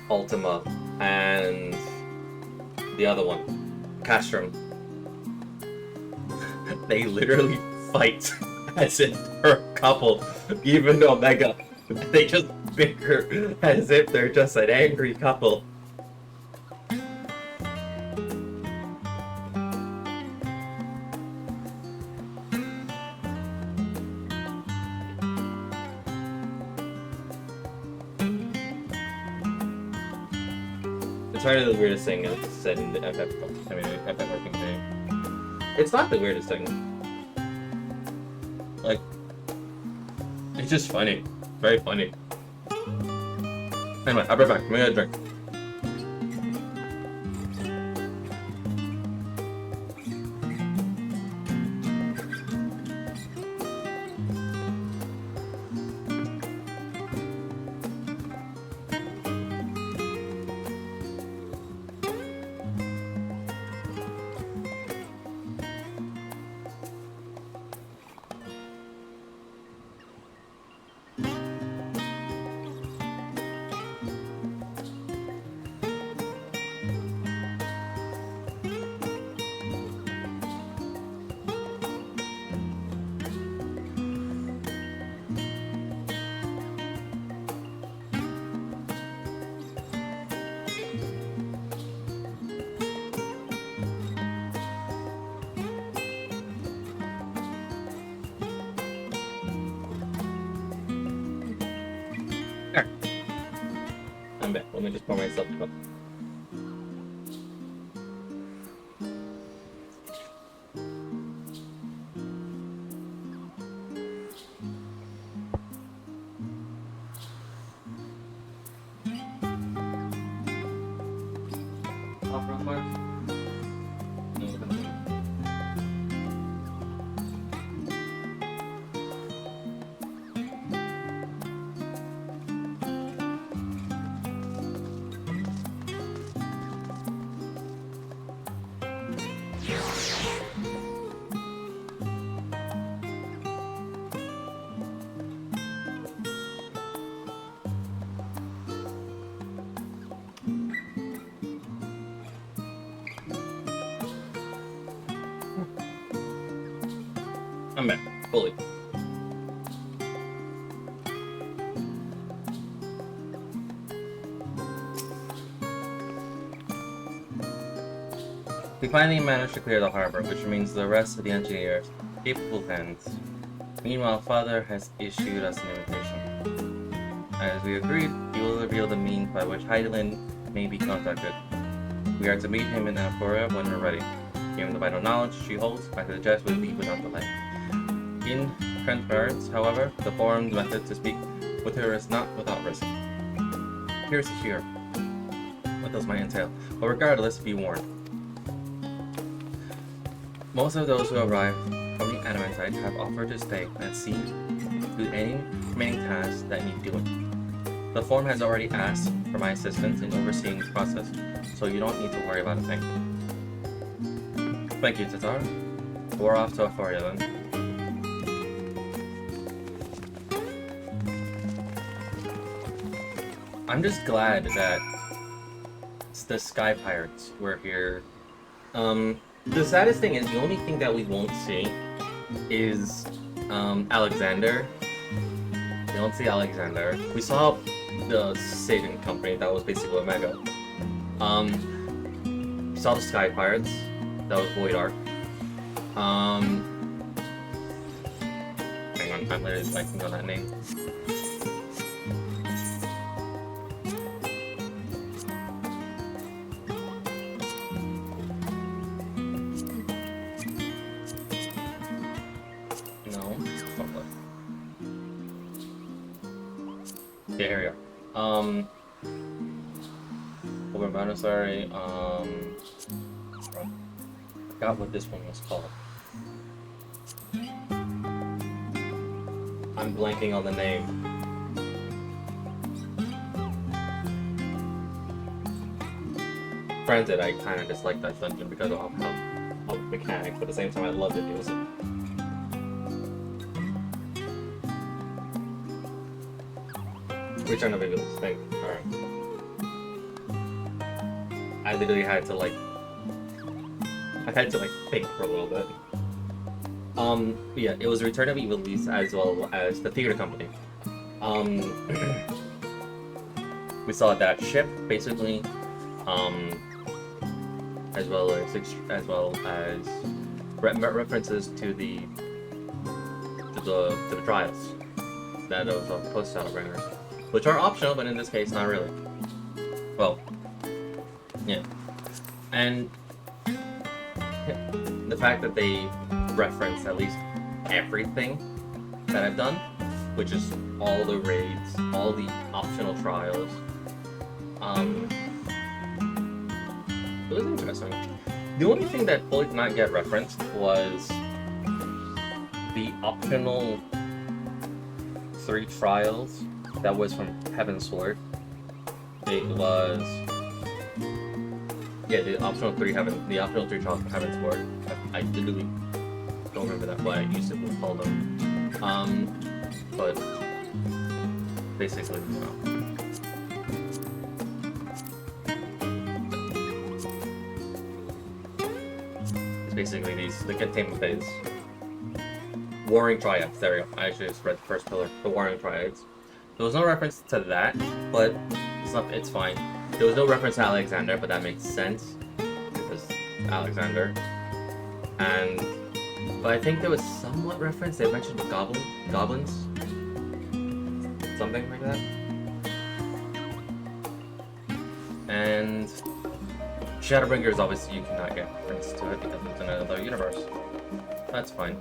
Ultima, and the other one, Castrum, they literally fight as if they're a couple. Even Omega, they just bicker as if they're just an angry couple. It's probably the weirdest thing that's said in the FF working thing. It's not the weirdest thing. Like, it's just funny. Very funny. Anyway, I'll be back. I'm gonna get a drink. I'm back. Let me just pour myself a cup. I'm back, fully. We finally managed to clear the harbor, which means the rest of the engineers capable hands. Meanwhile, Father has issued us an invitation. As we agreed, he will reveal the means by which Heidelin may be contacted. We are to meet him in Amphoria when we're ready. Given the vital knowledge she holds, I suggest we leave without delay. In transparent, however, the forum's method to speak with her is not without risk. Here's to hear what those might entail, but regardless, be warned. Most of those who arrive from the Adamantite have offered to stay and see to any remaining tasks that need doing. The forum has already asked for my assistance in overseeing this process, so you don't need to worry about a thing. Thank you, Tatar. We're off to Euphoria then. I'm just glad that the Sky Pirates were here. The saddest thing is the only thing that we won't see is Alexander. We don't see Alexander. We saw the Satan Company, that was basically Omega. We saw the Sky Pirates, that was Void Ark. Hang on, I'm literally blanking on that name. Yeah, here we are. Open banner, sorry. Forgot what this one was called. I'm blanking on the name. Granted, I kind of dislike that dungeon because of how mechanics, but at the same time, I loved it. It was Return of Evil's thing. Alright. I literally had to think for a little bit. Yeah, it was Return of Evil's as well as the Theater Company. We saw that ship basically, as well as references to the trials that was post Shadowbringers. Which are optional, but in this case, not really. Well, yeah. And the fact that they reference at least everything that I've done, which is all the raids, all the optional trials, it was interesting. The only thing that fully did not get referenced was the optional 3 trials that was from Heaven's Sword. It was, yeah, the optional 3 trials from Heaven's Sword. I literally don't remember that what I used to call them. But basically, you know. It's basically the containment phase. Warring Triads. There we go. I actually just read the first pillar. The Warring Triads. There was no reference to that, but it's fine. There was no reference to Alexander, but that makes sense because Alexander. But I think there was somewhat reference. They mentioned goblins, something like that. And Shadowbringers, obviously, you cannot get reference to it because it's in another universe. That's fine.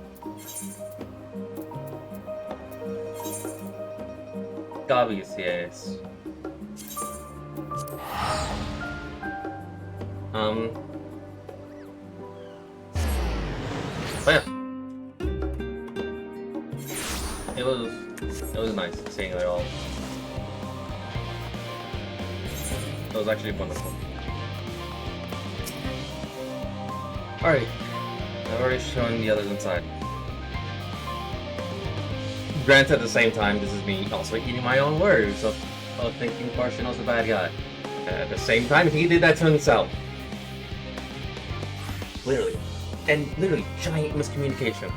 Gobbies, yes. But yeah. It was nice seeing it all. It was actually wonderful. Alright. I've already shown the others inside. Granted, at the same time, this is me also eating my own words of thinking Parshino's a bad guy. At the same time, he did that to himself. Literally. And literally, giant miscommunication.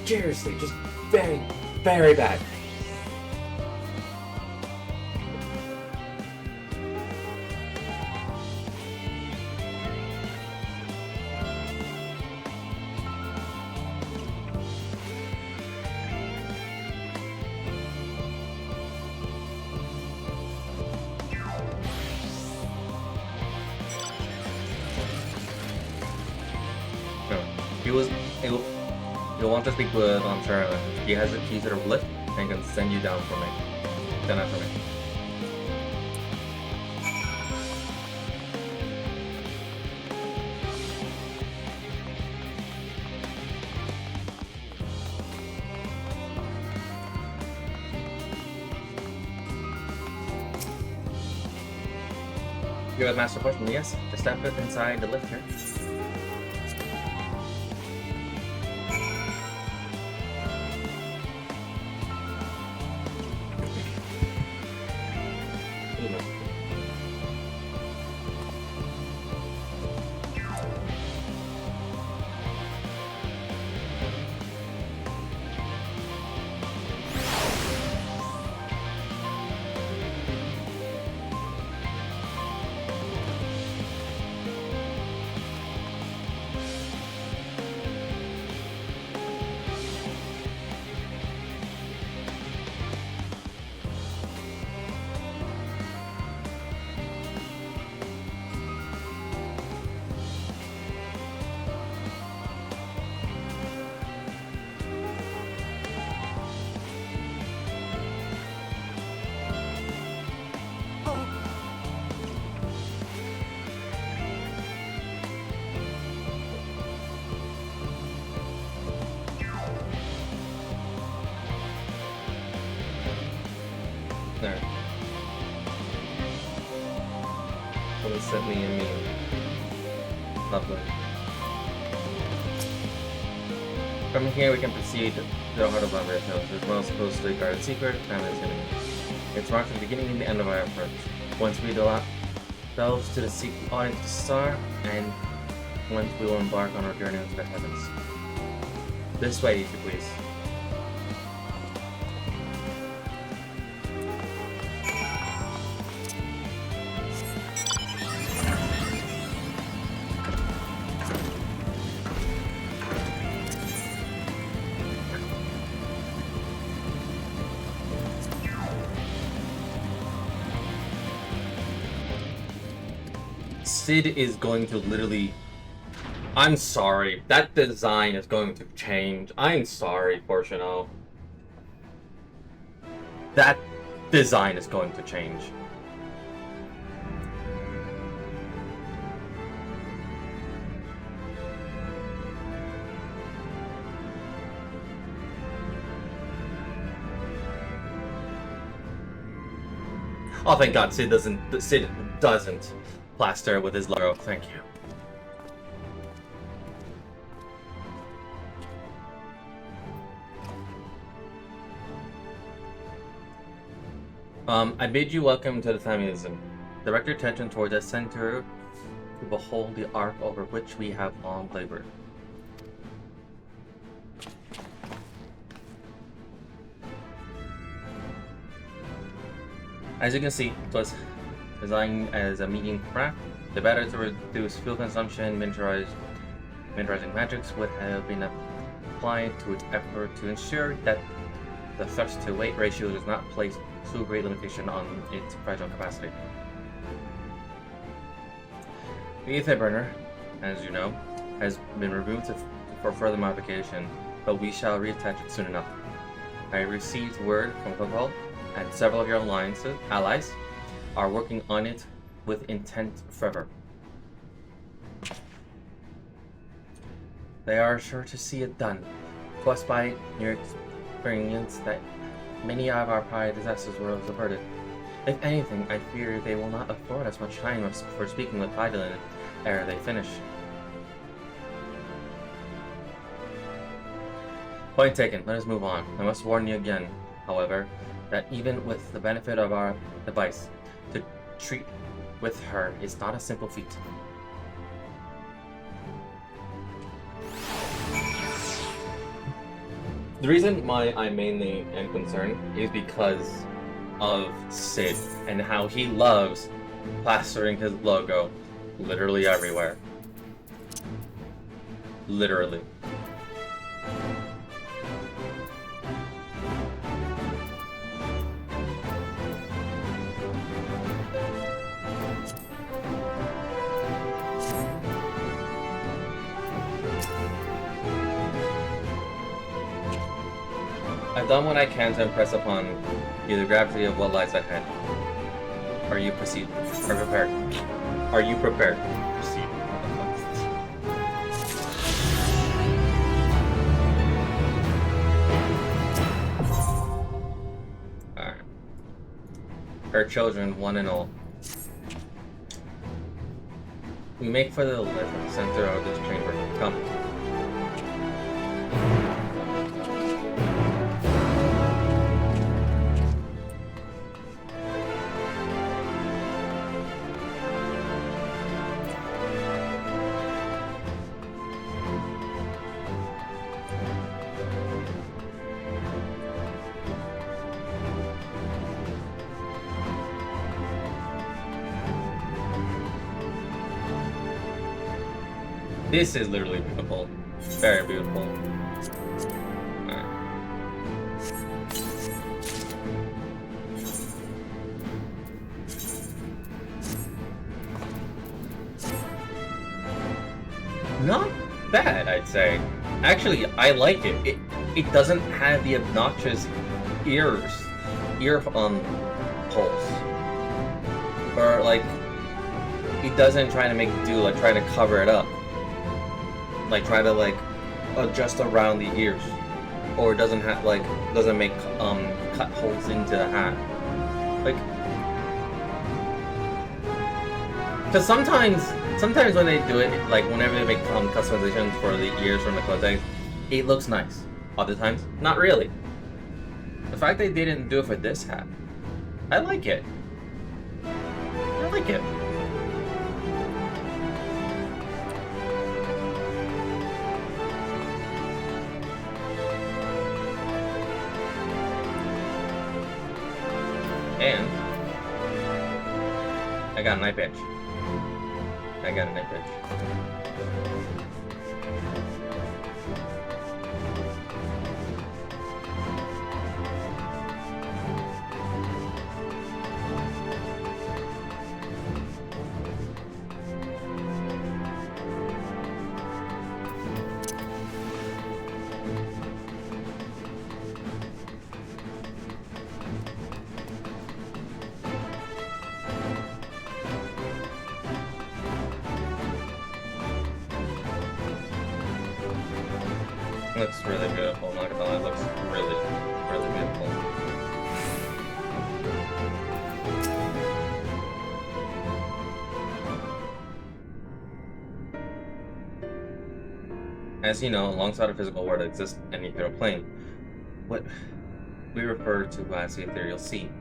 Seriously, just very, very bad. You'll want to speak with Sharon. He has the keys to the lift and can send you down for me. Send that for me. You have master question? Yes. Just step it inside the lift here. There. Someone sent me a meme. Lovely. From here we can proceed to the heart of Labyrinth Hills. It's well supposedly guarded secret, family's enemy. It's marked the beginning and the end of our efforts. Once we delve to the secret audience of the star, and once we will embark on our journey into the heavens. This way, if you please. Sid is going to literally... I'm sorry. That design is going to change. I'm sorry, Fortuno. That design is going to change. Oh, thank God, Sid doesn't plaster with his logo. Thank you. I bid you welcome to the Familism. Direct your attention toward the center to behold the arc over which we have long labored. As you can see, it was designed as a medium craft. The better to reduce fuel consumption, miniaturizing metrics would have been applied to its effort to ensure that the thrust to weight ratio does not place too great limitation on its fragile capacity. The ether burner, as you know, has been removed for further modification, but we shall reattach it soon enough. I received word from Copal, and several of your allies are working on it with intent forever. They are sure to see it done. Plus, by your experience, that many of our prior disasters were averted. If anything, I fear they will not afford us much time for speaking with Idolin ere they finish. Point taken, let us move on. I must warn you again, however, that even with the benefit of our device, to treat with her is not a simple feat. The reason why I mainly am concerned is because of Sid and how he loves plastering his logo literally everywhere. Literally. done what I can to impress upon you the gravity of what lies ahead. Are you prepared? Are you prepared? Proceed. Alright. Her children, one and all. We make for the center of this chamber. Come. This is literally beautiful. Very beautiful. Alright. Not bad, I'd say. Actually, I like it. It doesn't have the obnoxious ear pulse. Or like, it doesn't try to make it do like try to cover it up. Like try to like adjust around the ears, or doesn't have like doesn't make cut holes into the hat. Like, because sometimes when they do it, like whenever they make customizations for the ears from the clothing, it looks nice. Other times, not really. The fact they didn't do it for this hat, I like it. I like it. And I got a knife edge. I got a knife edge. Looks really beautiful, I'm not gonna lie, it looks really, really beautiful. As you know, alongside a physical world exists an ethereal plane, what we refer to as the ethereal sea.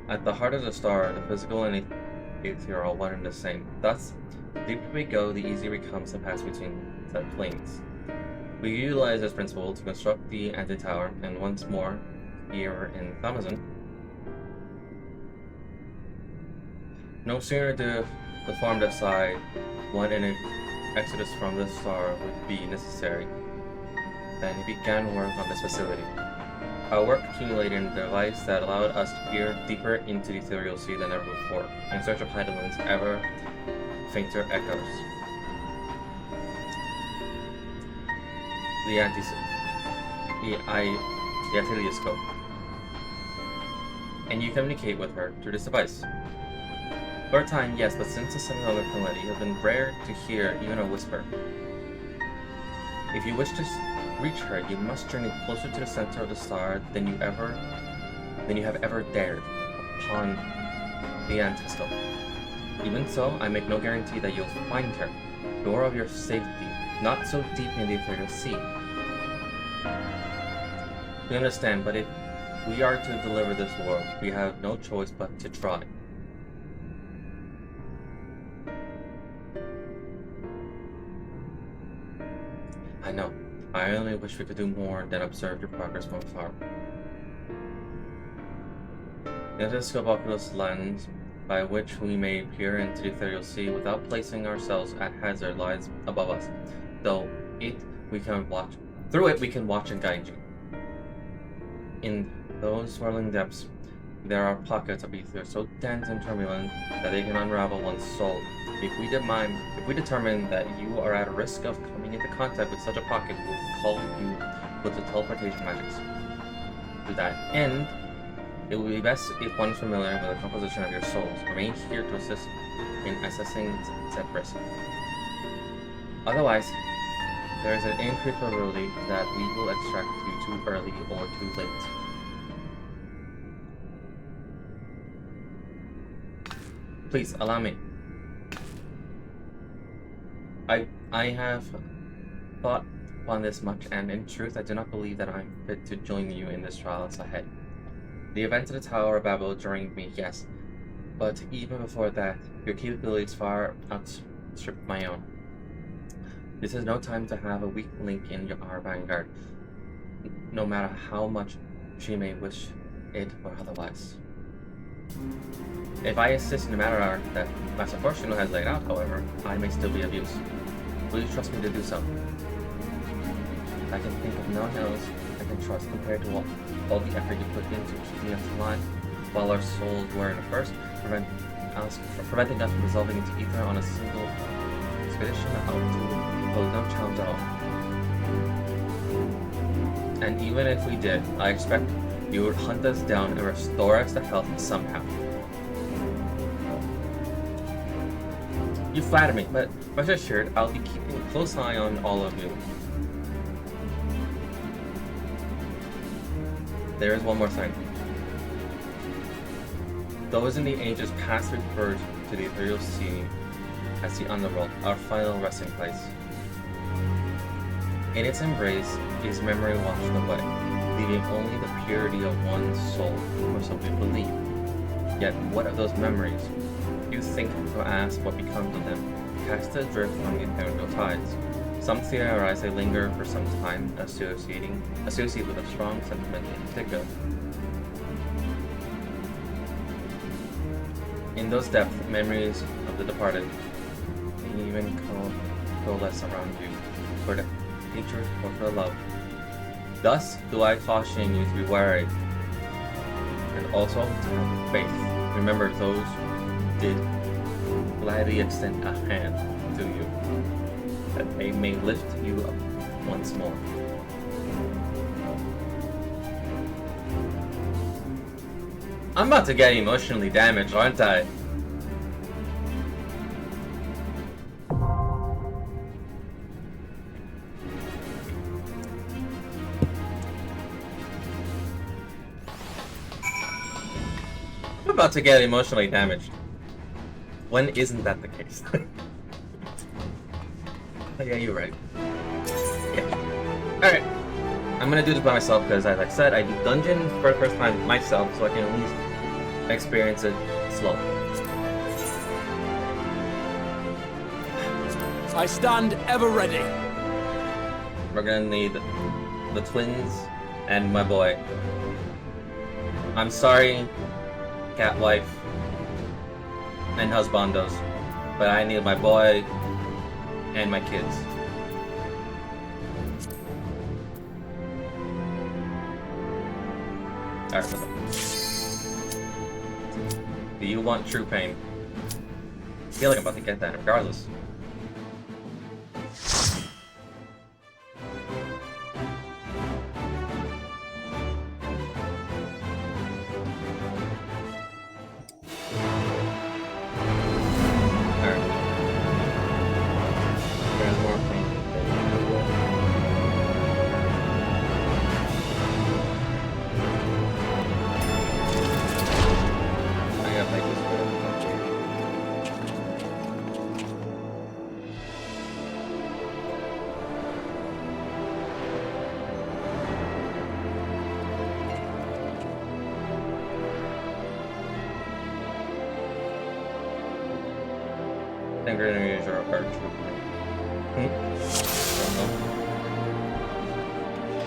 At the heart of the star, the physical and ethereal are one and the same. Thus, the deeper we go, the easier it becomes to pass between said planes. We utilize this principle to construct the anti-tower, and once more, here in Amazon. No sooner did the farm decide when an exodus from the star would be necessary than he began work on this facility. Our work accumulated in device that allowed us to peer deeper into the ethereal sea than ever before, in search of Heidelman's ever fainter echoes. The atelescope. And you communicate with her through this device. For a time, yes, but since the semilunar planetary, it has been rare to hear even a whisper. If you wish to reach her, you must journey closer to the center of the star than you have ever dared upon the atelescope. Even so, I make no guarantee that you'll find her, nor of your safety, not so deep in the ethereal sea. We understand, but if we are to deliver this world, we have no choice but to try. I know. I only wish we could do more than observe your progress from afar. The telescope Oculus lens by which we may peer into the ethereal sea without placing ourselves at hazard lies above us. Through it we can watch and guide you. In those swirling depths, there are pockets of ether so dense and turbulent that they can unravel one's soul. If we determine that you are at risk of coming into contact with such a pocket, we will call you with the teleportation magics. To that end, it would be best if one familiar with the composition of your souls remains here to assist in assessing said risk. Otherwise, there is an increased probability that we will extract you too early or too late. Please, allow me. I have thought upon this much, and in truth, I do not believe that I am fit to join you in this trials ahead. The events of the Tower of Babel during me, yes, but even before that, your capabilities far outstrip my own. This is no time to have a weak link in our vanguard, no matter how much she may wish it or otherwise. If I assist in the matter that Master Fortuno has laid out, however, I may still be of use. Will you trust me to do so? I can think of no one else I can trust compared to all the effort you put into keeping us alive while our souls were in a first, preventing us from dissolving into ether on a single expedition out to pose no challenge at all. And even if we did, I expect you would hunt us down and restore us to health somehow. You flatter me, but rest assured, I'll be keeping a close eye on all of you. There is one more thing. Those in the ages past referred to the Imperial Sea as the Underworld, our final resting place. In its embrace is memory washed away, leaving only the purity of one soul, or so we believe. Yet, what of those memories? You think to ask what becomes of them, cast adrift on the ethereal tides. Some theorize they linger for some time, associated with a strong sentiment in particular. In those depths, memories of the departed may even coalesce around you for the hatred or for love. Thus do I caution you to be wary, and also to have faith. Remember those who did gladly extend a hand to you, that they may lift you up once more. I'm about to get emotionally damaged, aren't I? I'm about to get emotionally damaged. When isn't that the case? Oh, yeah, you're right. Yeah. Alright. I'm gonna do this by myself because, as I said, I do dungeon for the first time myself, so I can at least experience it slowly. I stand ever ready. We're gonna need the twins and my boy. I'm sorry, cat wife and husbandos, but I need my boy and my kids. Alright, do you want true pain? I feel like I'm about to get that regardless.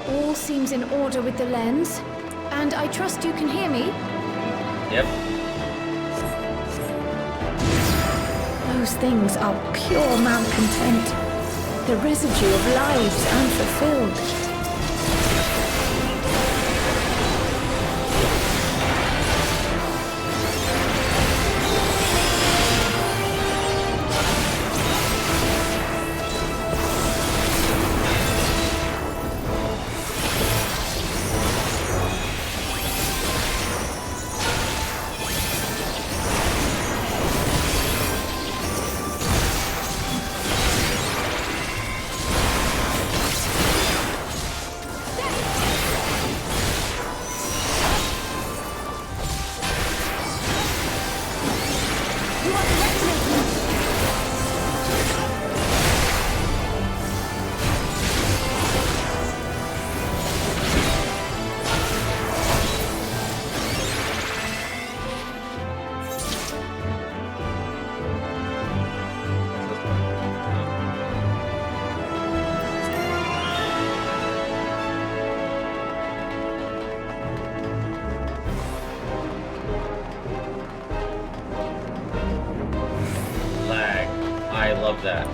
All seems in order with the lens, and I trust you can hear me? Yep. Those things are pure malcontent, the residue of lives unfulfilled. Lag. I love that.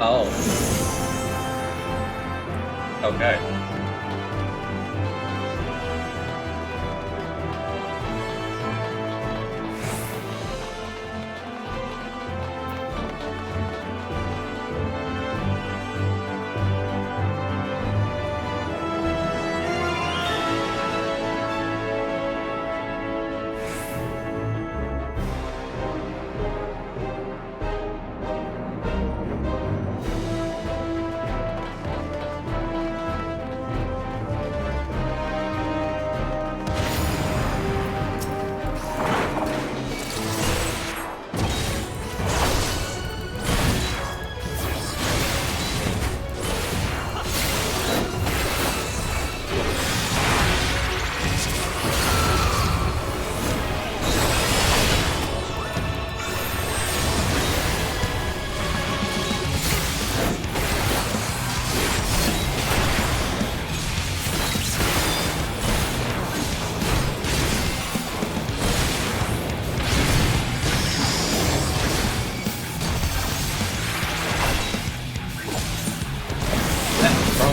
Oh. Okay.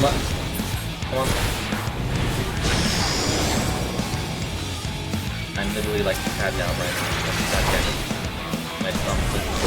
wrong button. Come on. I'm literally like tabbed out right now. God damn it. My thumb clicks.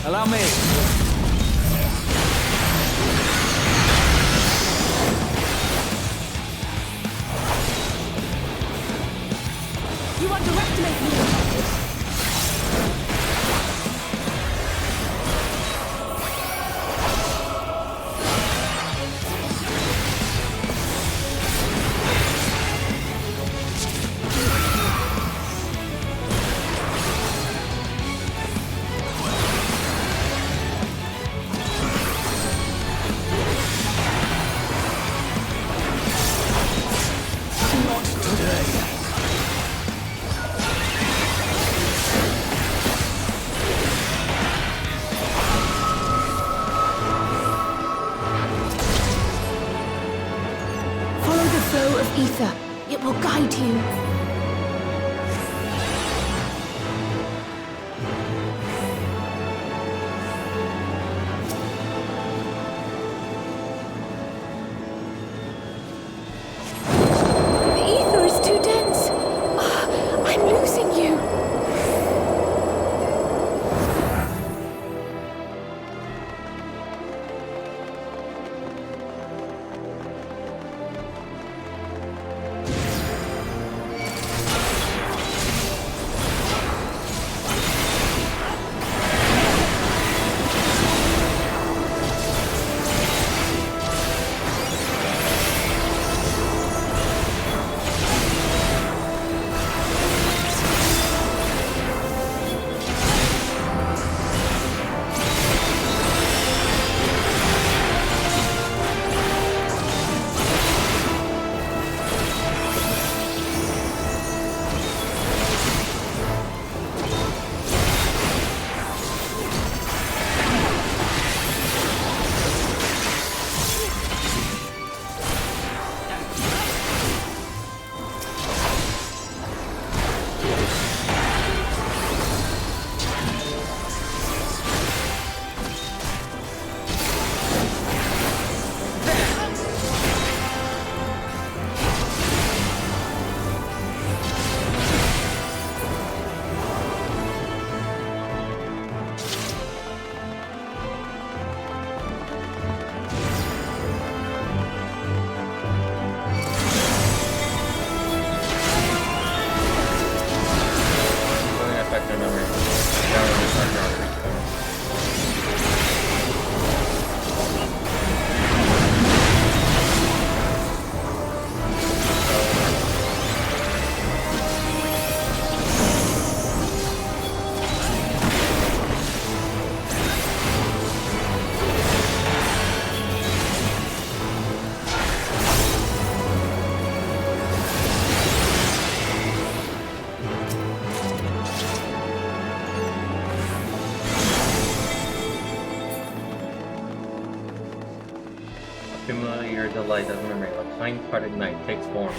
Allow me. You underestimate me. Ether. It will guide you. The ether is too dense. I'm losing you. Familiar delight of memory, a kind-hearted knight takes form.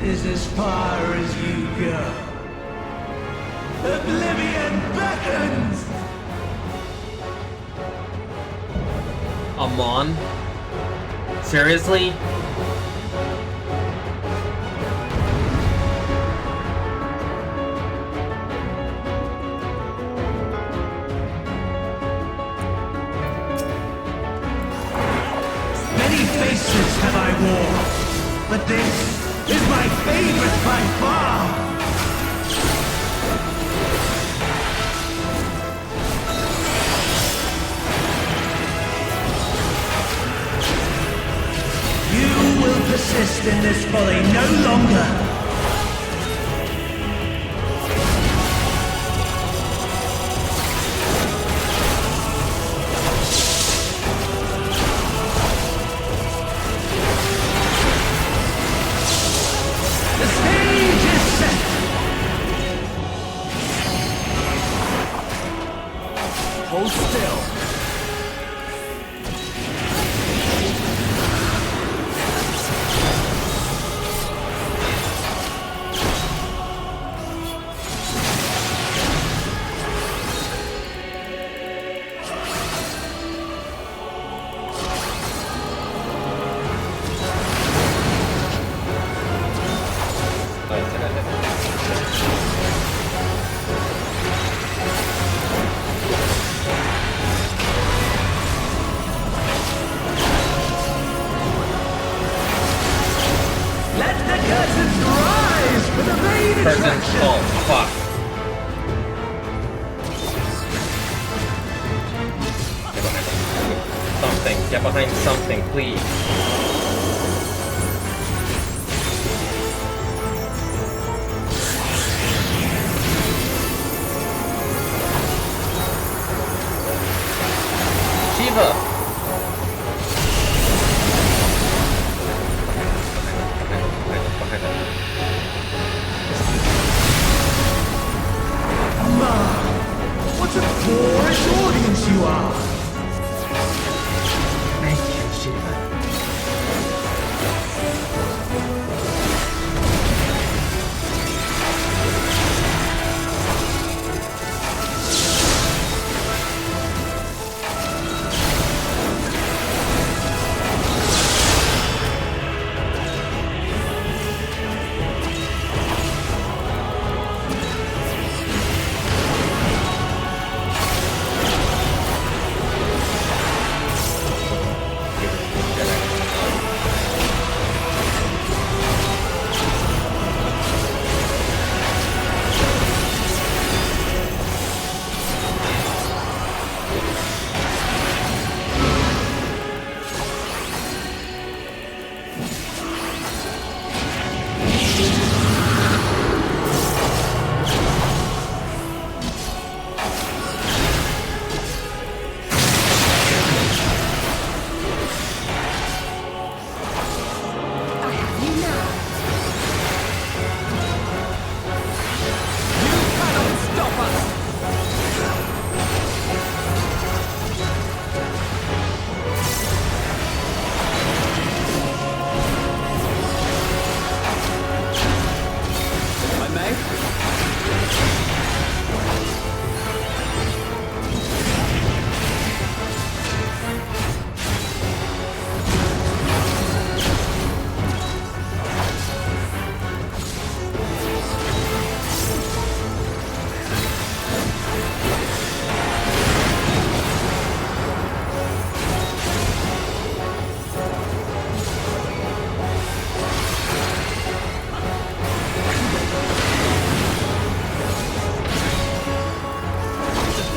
is as far as you go. Oblivion beckons! Amon? Seriously? Many faces have I worn, but this is my favorite by far! You will persist in this folly no longer! Hold still. Oh, fuck. Something. Get behind something, please. Shiva! What a glorious audience you are! Thank you, Shiva.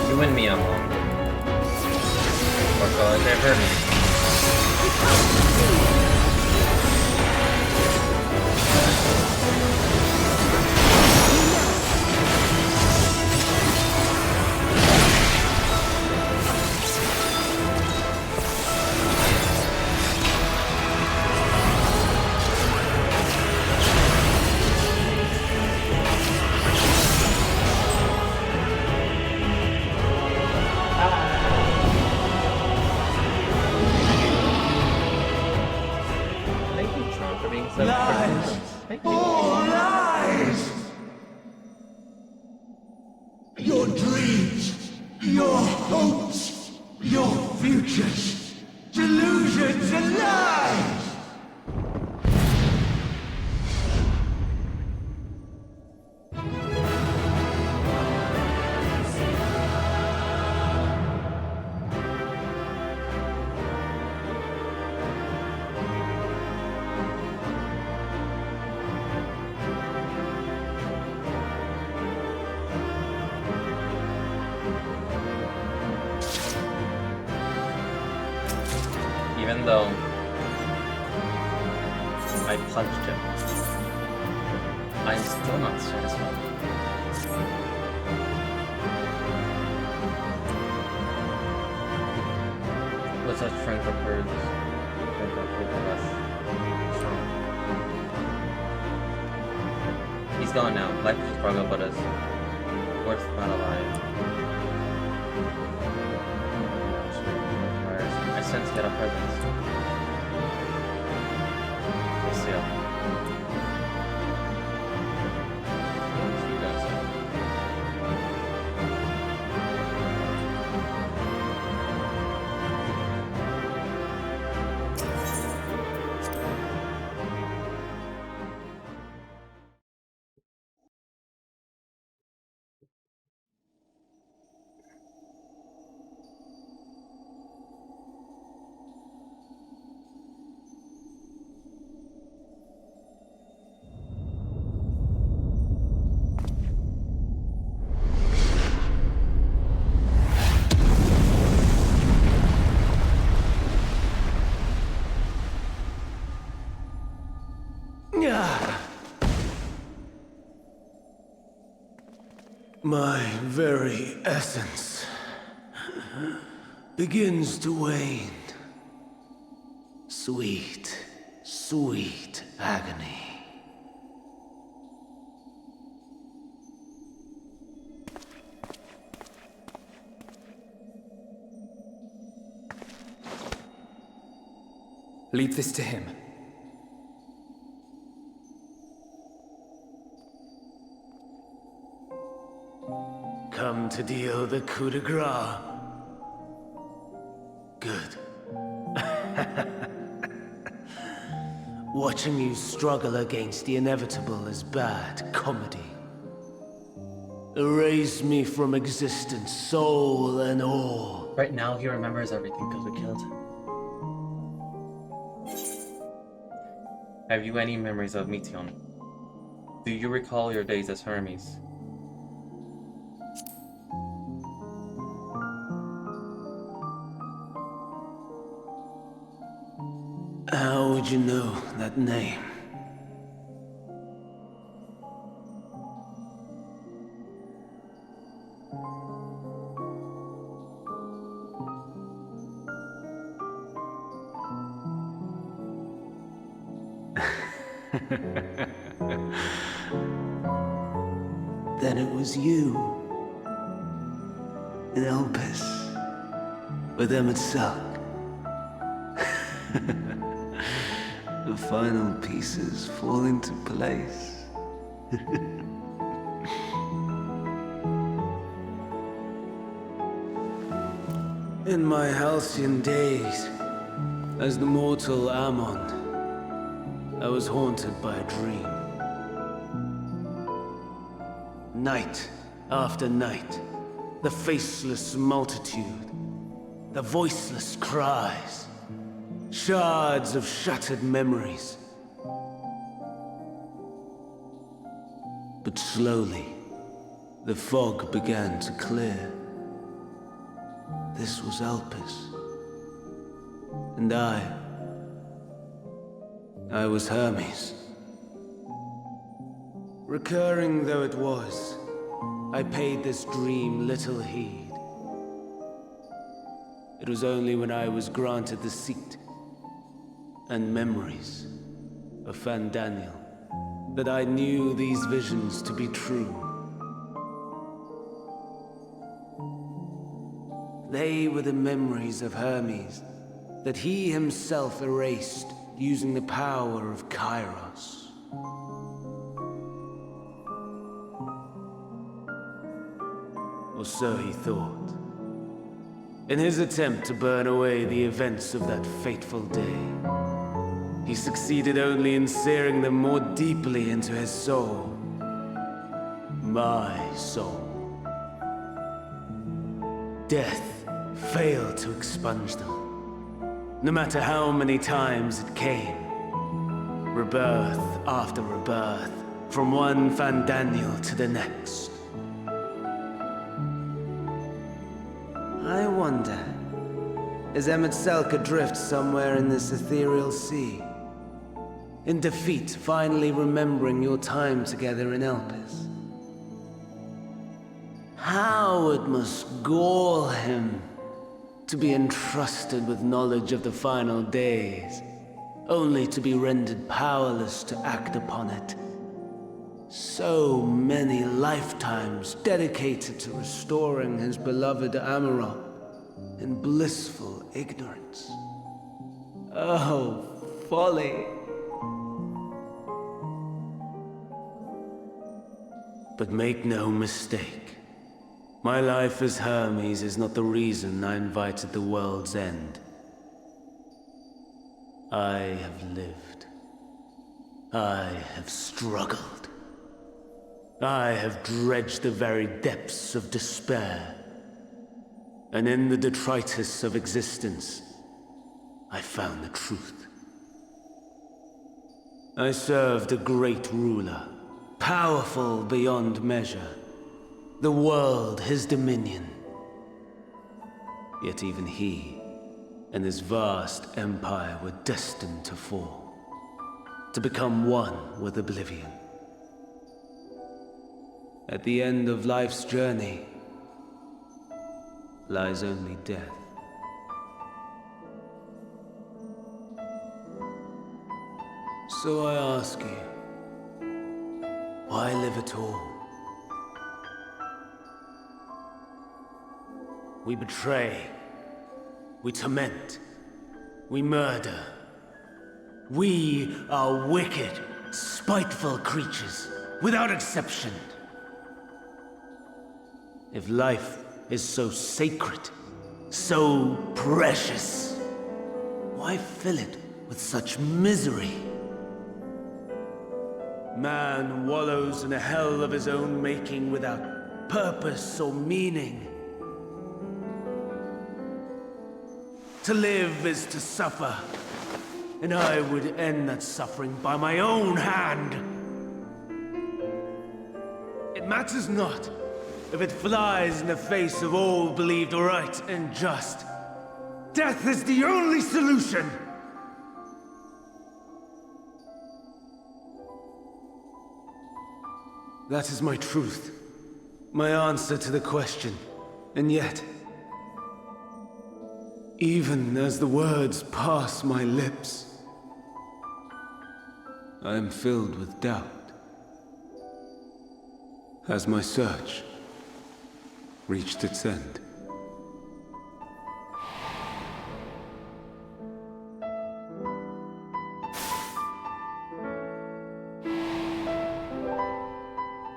You and me, I'm wrong. Or so they've heard me. Lies! All lies! Your dreams, your hopes, your futures, delusions and lies! Even though I punched him, I'm still not satisfied. With such strength of words, he's gone now. Life is a struggle, but is worth not alive. sense get a present. We'll see. See you guys. My very essence begins to wane. Sweet, sweet agony. Leave this to him. Come to deal the coup de grace. Good. Watching you struggle against the inevitable is bad comedy. Erase me from existence, soul and all. Right now, he remembers everything because we killed him. Have you any memories of Meteon? Do you recall your days as Hermes? How would you know that name? Then it was you. In Elpis. With Emmett Selk. The final pieces fall into place. In my halcyon days, as the mortal Ammon, I was haunted by a dream. Night after night, the faceless multitude, the voiceless cries, shards of shattered memories. But slowly, the fog began to clear. This was Elpis. And I was Hermes. Recurring though it was, I paid this dream little heed. It was only when I was granted the seat and memories of Fandaniel that I knew these visions to be true. They were the memories of Hermes that he himself erased using the power of Kairos. Or so he thought. In his attempt to burn away the events of that fateful day, he succeeded only in searing them more deeply into his soul. My soul. Death failed to expunge them. No matter how many times it came. Rebirth after rebirth, from one Fandaniel to the next. I wonder, is Emmett Selk adrift somewhere in this ethereal sea? In defeat, finally remembering your time together in Elpis? How it must gall him to be entrusted with knowledge of the final days, only to be rendered powerless to act upon it. So many lifetimes dedicated to restoring his beloved Amarok, in blissful ignorance. Oh, folly! But make no mistake, my life as Hermes is not the reason I invited the world's end. I have lived. I have struggled. I have dredged the very depths of despair. And in the detritus of existence, I found the truth. I served a great ruler, powerful beyond measure. The world his dominion. Yet even he and his vast empire were destined to fall, to become one with oblivion. At the end of life's journey lies only death. So I ask you, why live at all? We betray, we torment, we murder. We are wicked, spiteful creatures, without exception. If life is so sacred, so precious, why fill it with such misery? Man wallows in a hell of his own making without purpose or meaning. To live is to suffer, and I would end that suffering by my own hand. It matters not if it flies in the face of all believed right and just. Death is the only solution! That is my truth, my answer to the question. And yet, even as the words pass my lips, I am filled with doubt. Has my search reached its end?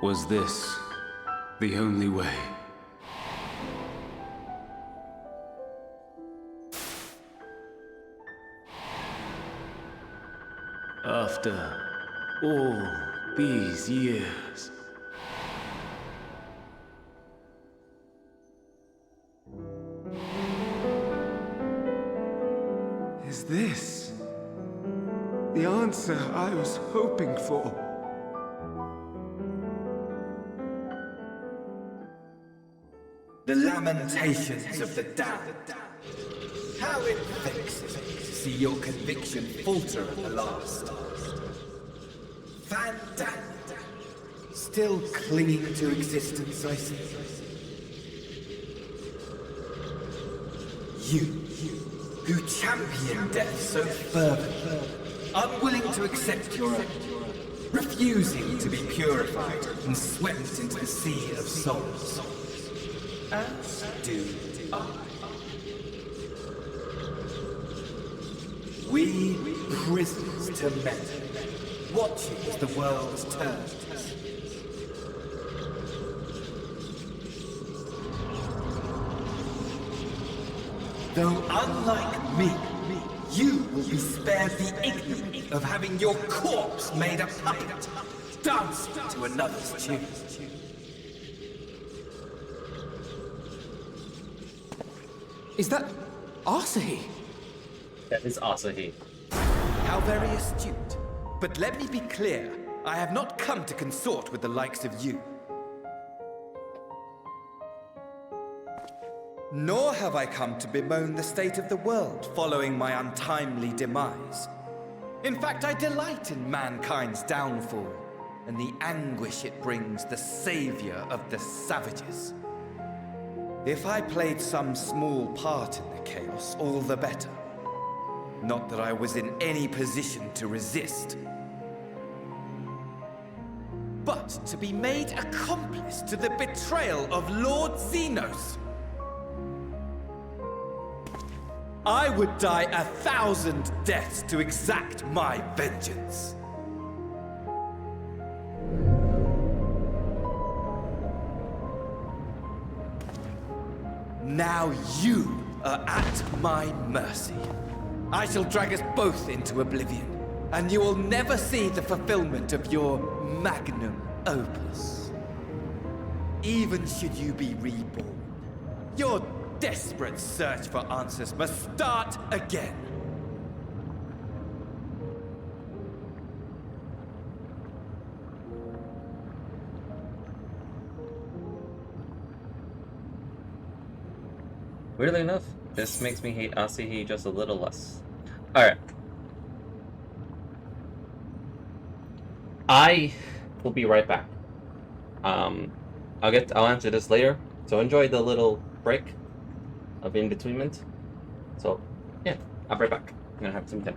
Was this the only way? After all these years, is this the answer I was hoping for? The lamentations of the damned. How it vexes me to see your conviction falter at the last. Fandango. Still clinging to existence, I see. You, who champion death so fervently, unwilling to accept your own, refusing to be purified and swept into the sea of souls. As do I. We prisoners to men, watching as the world turns. Though unlike me, you will be spared the ignominy of having your corpse made a puppet, dancing to another's tune. Is that Asahi? That is Asahi. How very astute. But let me be clear, I have not come to consort with the likes of you. Nor have I come to bemoan the state of the world following my untimely demise. In fact, I delight in mankind's downfall and the anguish it brings the savior of the savages. If I played some small part in the chaos, all the better. Not that I was in any position to resist. But to be made accomplice to the betrayal of Lord Xenos. I would die 1,000 deaths to exact my vengeance. Now you are at my mercy. I shall drag us both into oblivion, and you will never see the fulfillment of your magnum opus. Even should you be reborn, your desperate search for answers must start again. Weirdly enough, this makes me hate Asahi just a little less. Alright. I will be right back. I'll answer this later. So enjoy the little break of in-betweenment. So yeah, I'll be right back. I'm gonna have some dinner.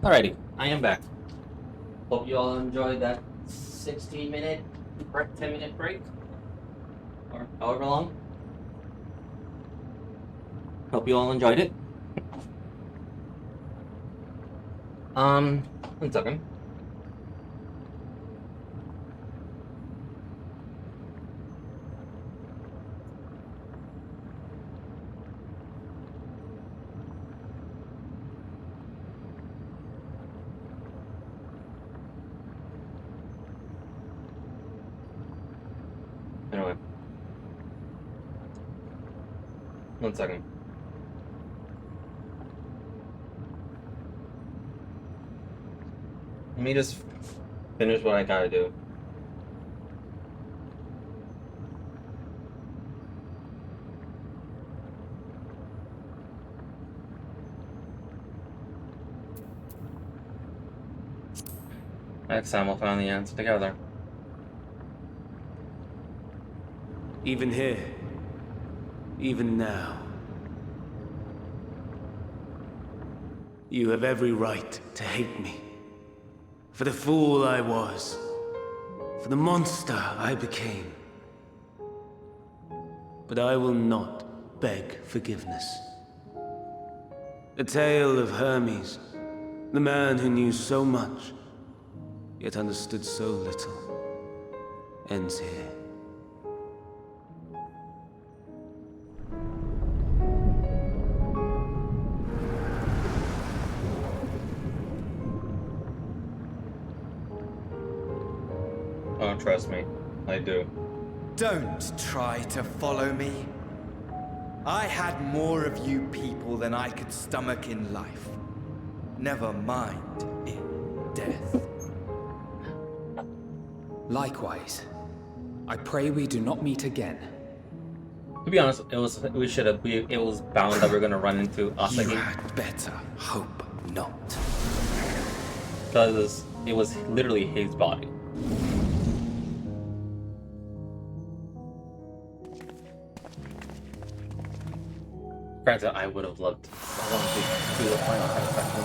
Alrighty, I am back. Hope you all enjoyed that 16-minute, 10-minute break, or however long. Hope you all enjoyed it. 1 second. Anyway. 1 second. Let me just finish what I gotta do. Next time we'll finally answer together. Even here, even now, you have every right to hate me. For the fool I was. For the monster I became. But I will not beg forgiveness. The tale of Hermes, the man who knew so much, yet understood so little, ends here. Oh, trust me, I do. Don't try to follow me. I had more of you people than I could stomach in life. Never mind in death. Likewise. I pray we do not meet again. To be honest, it was bound that we're gonna run into us You again. had better hope not. Because it was literally his body. Granted, I would have loved to do the final satisfaction.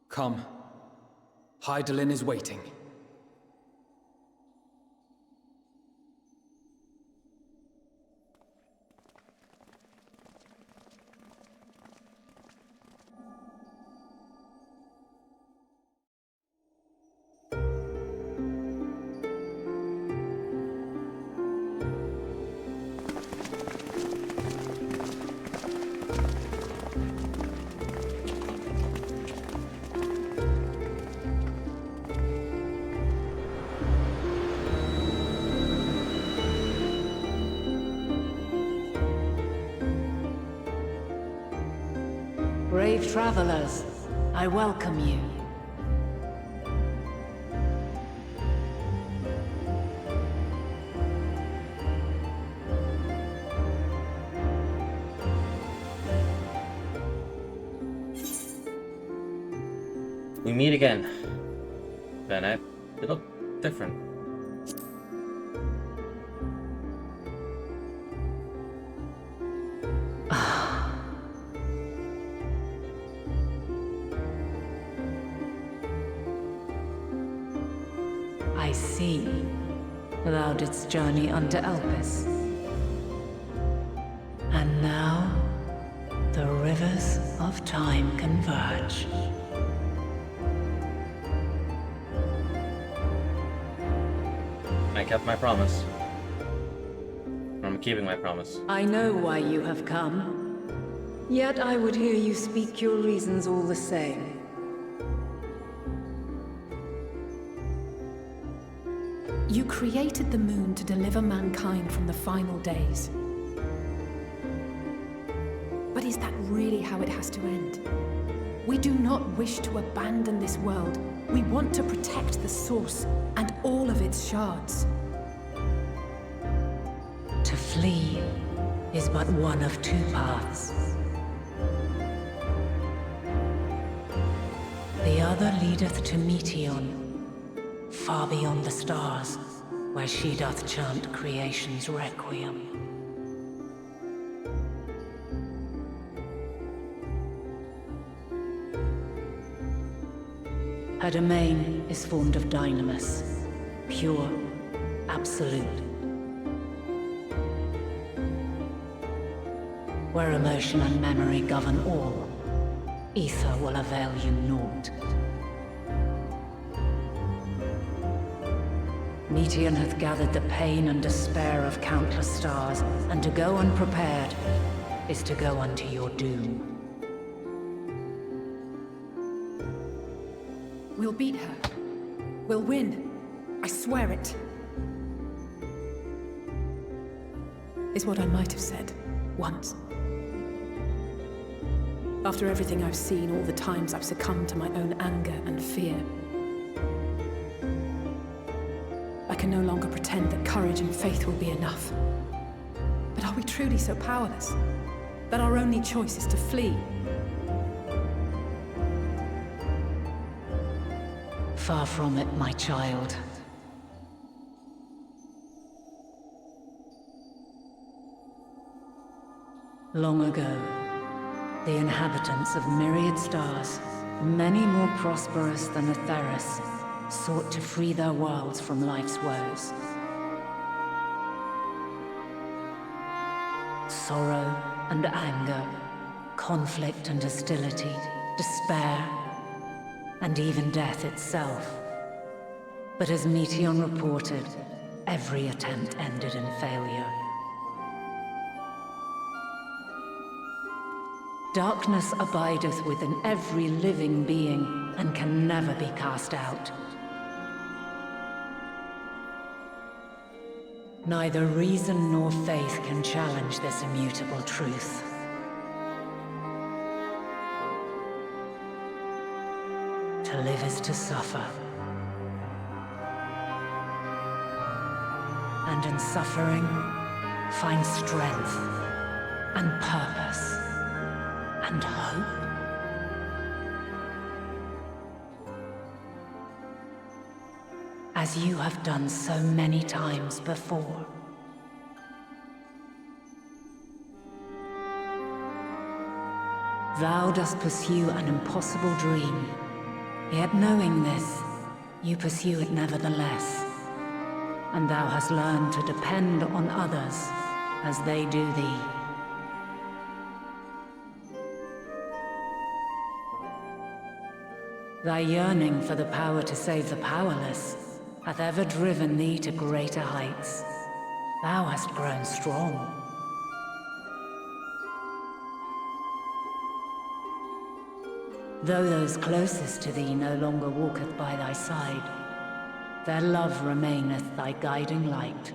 Come. Hydaelyn is waiting. Brave travelers, I welcome you. We meet again. Bennett, you look different. I see. Thou didst journey unto Elpis. And now, the rivers of time converge. I kept my promise. I'm keeping my promise. I know why you have come. Yet I would hear you speak your reasons all the same. You created the moon to deliver mankind from the final days. But is that really how it has to end? We do not wish to abandon this world. We want to protect the source and all of its shards. To flee is but one of two paths. The other leadeth to Meteon, far beyond the stars. where she doth chant creation's requiem. Her domain is formed of dynamis, pure, absolute. Where emotion and memory govern all, ether will avail you naught. Meteon hath gathered the pain and despair of countless stars, and to go unprepared is to go unto your doom. We'll beat her. We'll win. I swear it. Is what I might have said once. After everything I've seen, all the times I've succumbed to my own anger and fear. I can no longer pretend that courage and faith will be enough. But are we truly so powerless? That our only choice is to flee? Far from it, my child. Long ago, the inhabitants of myriad stars, many more prosperous than Atheris, sought to free their worlds from life's woes. Sorrow and anger, conflict and hostility, despair, and even death itself. But as Meteon reported, every attempt ended in failure. Darkness abideth within every living being and can never be cast out. Neither reason nor faith can challenge this immutable truth. To live is to suffer. And in suffering, find strength and purpose and hope. As you have done so many times before. Thou dost pursue an impossible dream. Yet knowing this, you pursue it nevertheless. And thou hast learned to depend on others as they do thee. Thy yearning for the power to save the powerless hath ever driven thee to greater heights. Thou hast grown strong. Though those closest to thee no longer walketh by thy side, their love remaineth thy guiding light.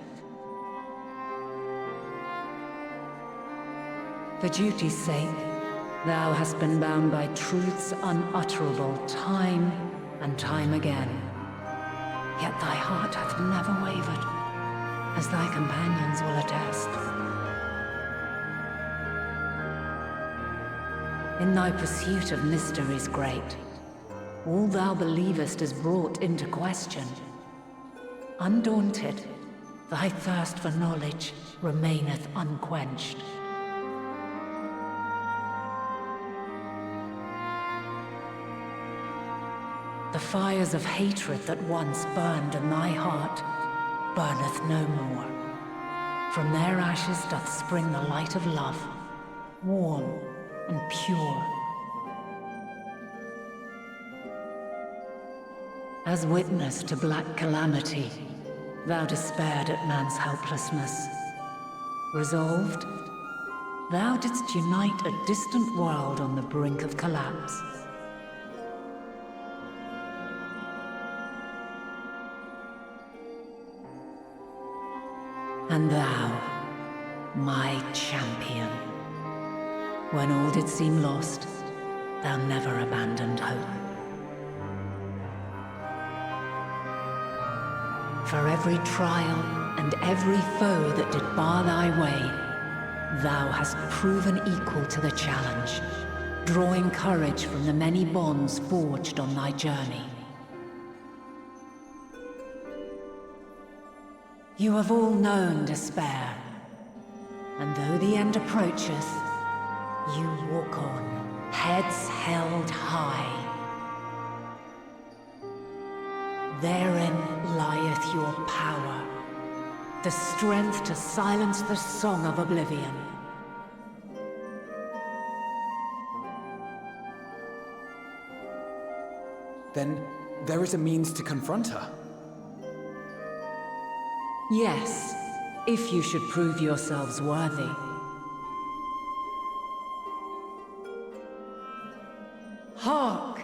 For duty's sake, thou hast been bound by truths unutterable time and time again. Yet thy heart hath never wavered, as thy companions will attest. In thy pursuit of mysteries great, all thou believest is brought into question. Undaunted, thy thirst for knowledge remaineth unquenched. The fires of hatred that once burned in thy heart burneth no more. From their ashes doth spring the light of love, warm and pure. As witness to black calamity, thou despaired at man's helplessness. Resolved, thou didst unite a distant world on the brink of collapse. And thou, my champion, when all did seem lost, thou never abandoned hope. For every trial and every foe that did bar thy way, thou hast proven equal to the challenge, drawing courage from the many bonds forged on thy journey. You have all known despair. And though the end approacheth, you walk on, heads held high. Therein lieth your power, the strength to silence the song of oblivion. Then there is a means to confront her. Yes, if you should prove yourselves worthy. Hark!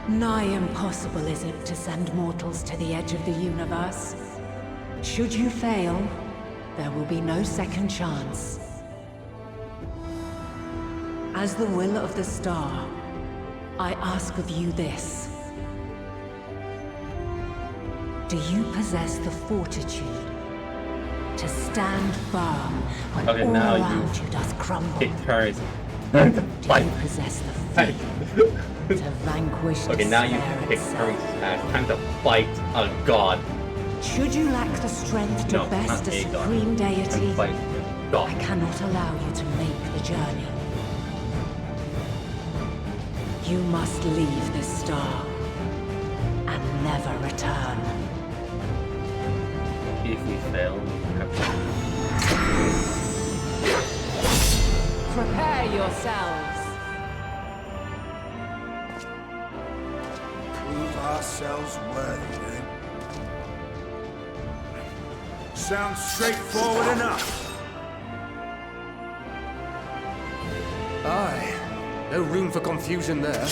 Nigh impossible is it to send mortals to the edge of the universe. Should you fail, there will be no second chance. As the will of the star, I ask of you this. Do you possess the fortitude to stand firm when Okay, all now around you does crumble? Kick turns. Do you possess the faith to vanquish Okay, now you despair kick itself? turns. Time to fight a god. Should you lack the strength to No, best not a a god. supreme deity, And fight a god. I cannot allow you to make the journey. You must leave this star and never return. If we fail, we have Prepare yourselves. Prove ourselves worthy, then. Sounds straightforward enough. Aye. No room for confusion there.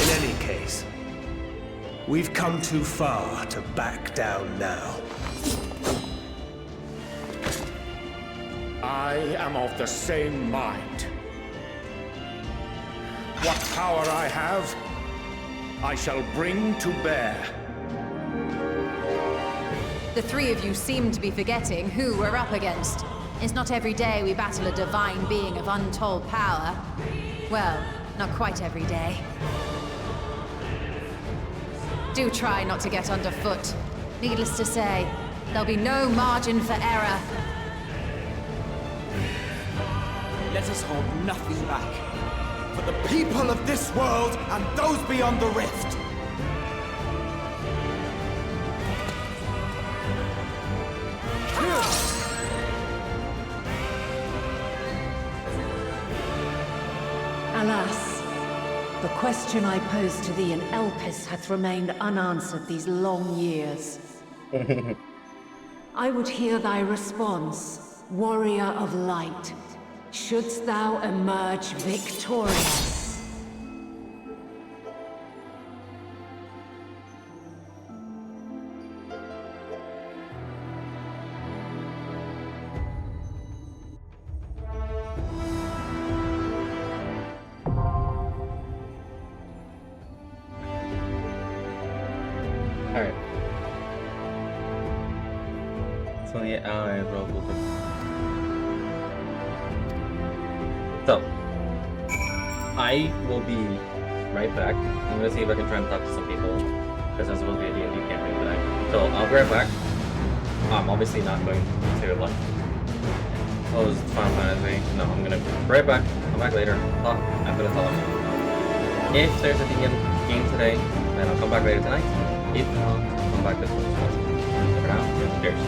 In any case, we've come too far to back down now. I am of the same mind. What power I have, I shall bring to bear. The three of you seem to be forgetting who we're up against. It's not every day we battle a divine being of untold power. Well, not quite every day. Do try not to get underfoot. Needless to say, there'll be no margin for error. Let us hold nothing back. For the people of this world and those beyond the rift. Alas, the question I posed to thee in Elpis hath remained unanswered these long years. I would hear thy response, warrior of light. Shouldst thou emerge victorious? Alright. So yeah, alright, bro. So, I will be right back. I'm gonna see if I can try and talk to some people, because there's supposed to be a D&D campaign today. So, I'll be right back. I'm obviously not going to, like, close Final Fantasy. No, I'm gonna be right back. Come back later. Talk. I'm gonna tell them. If there's a D&D game today, then I'll come back later tonight. If not, I'll come back this one. For now, cheers.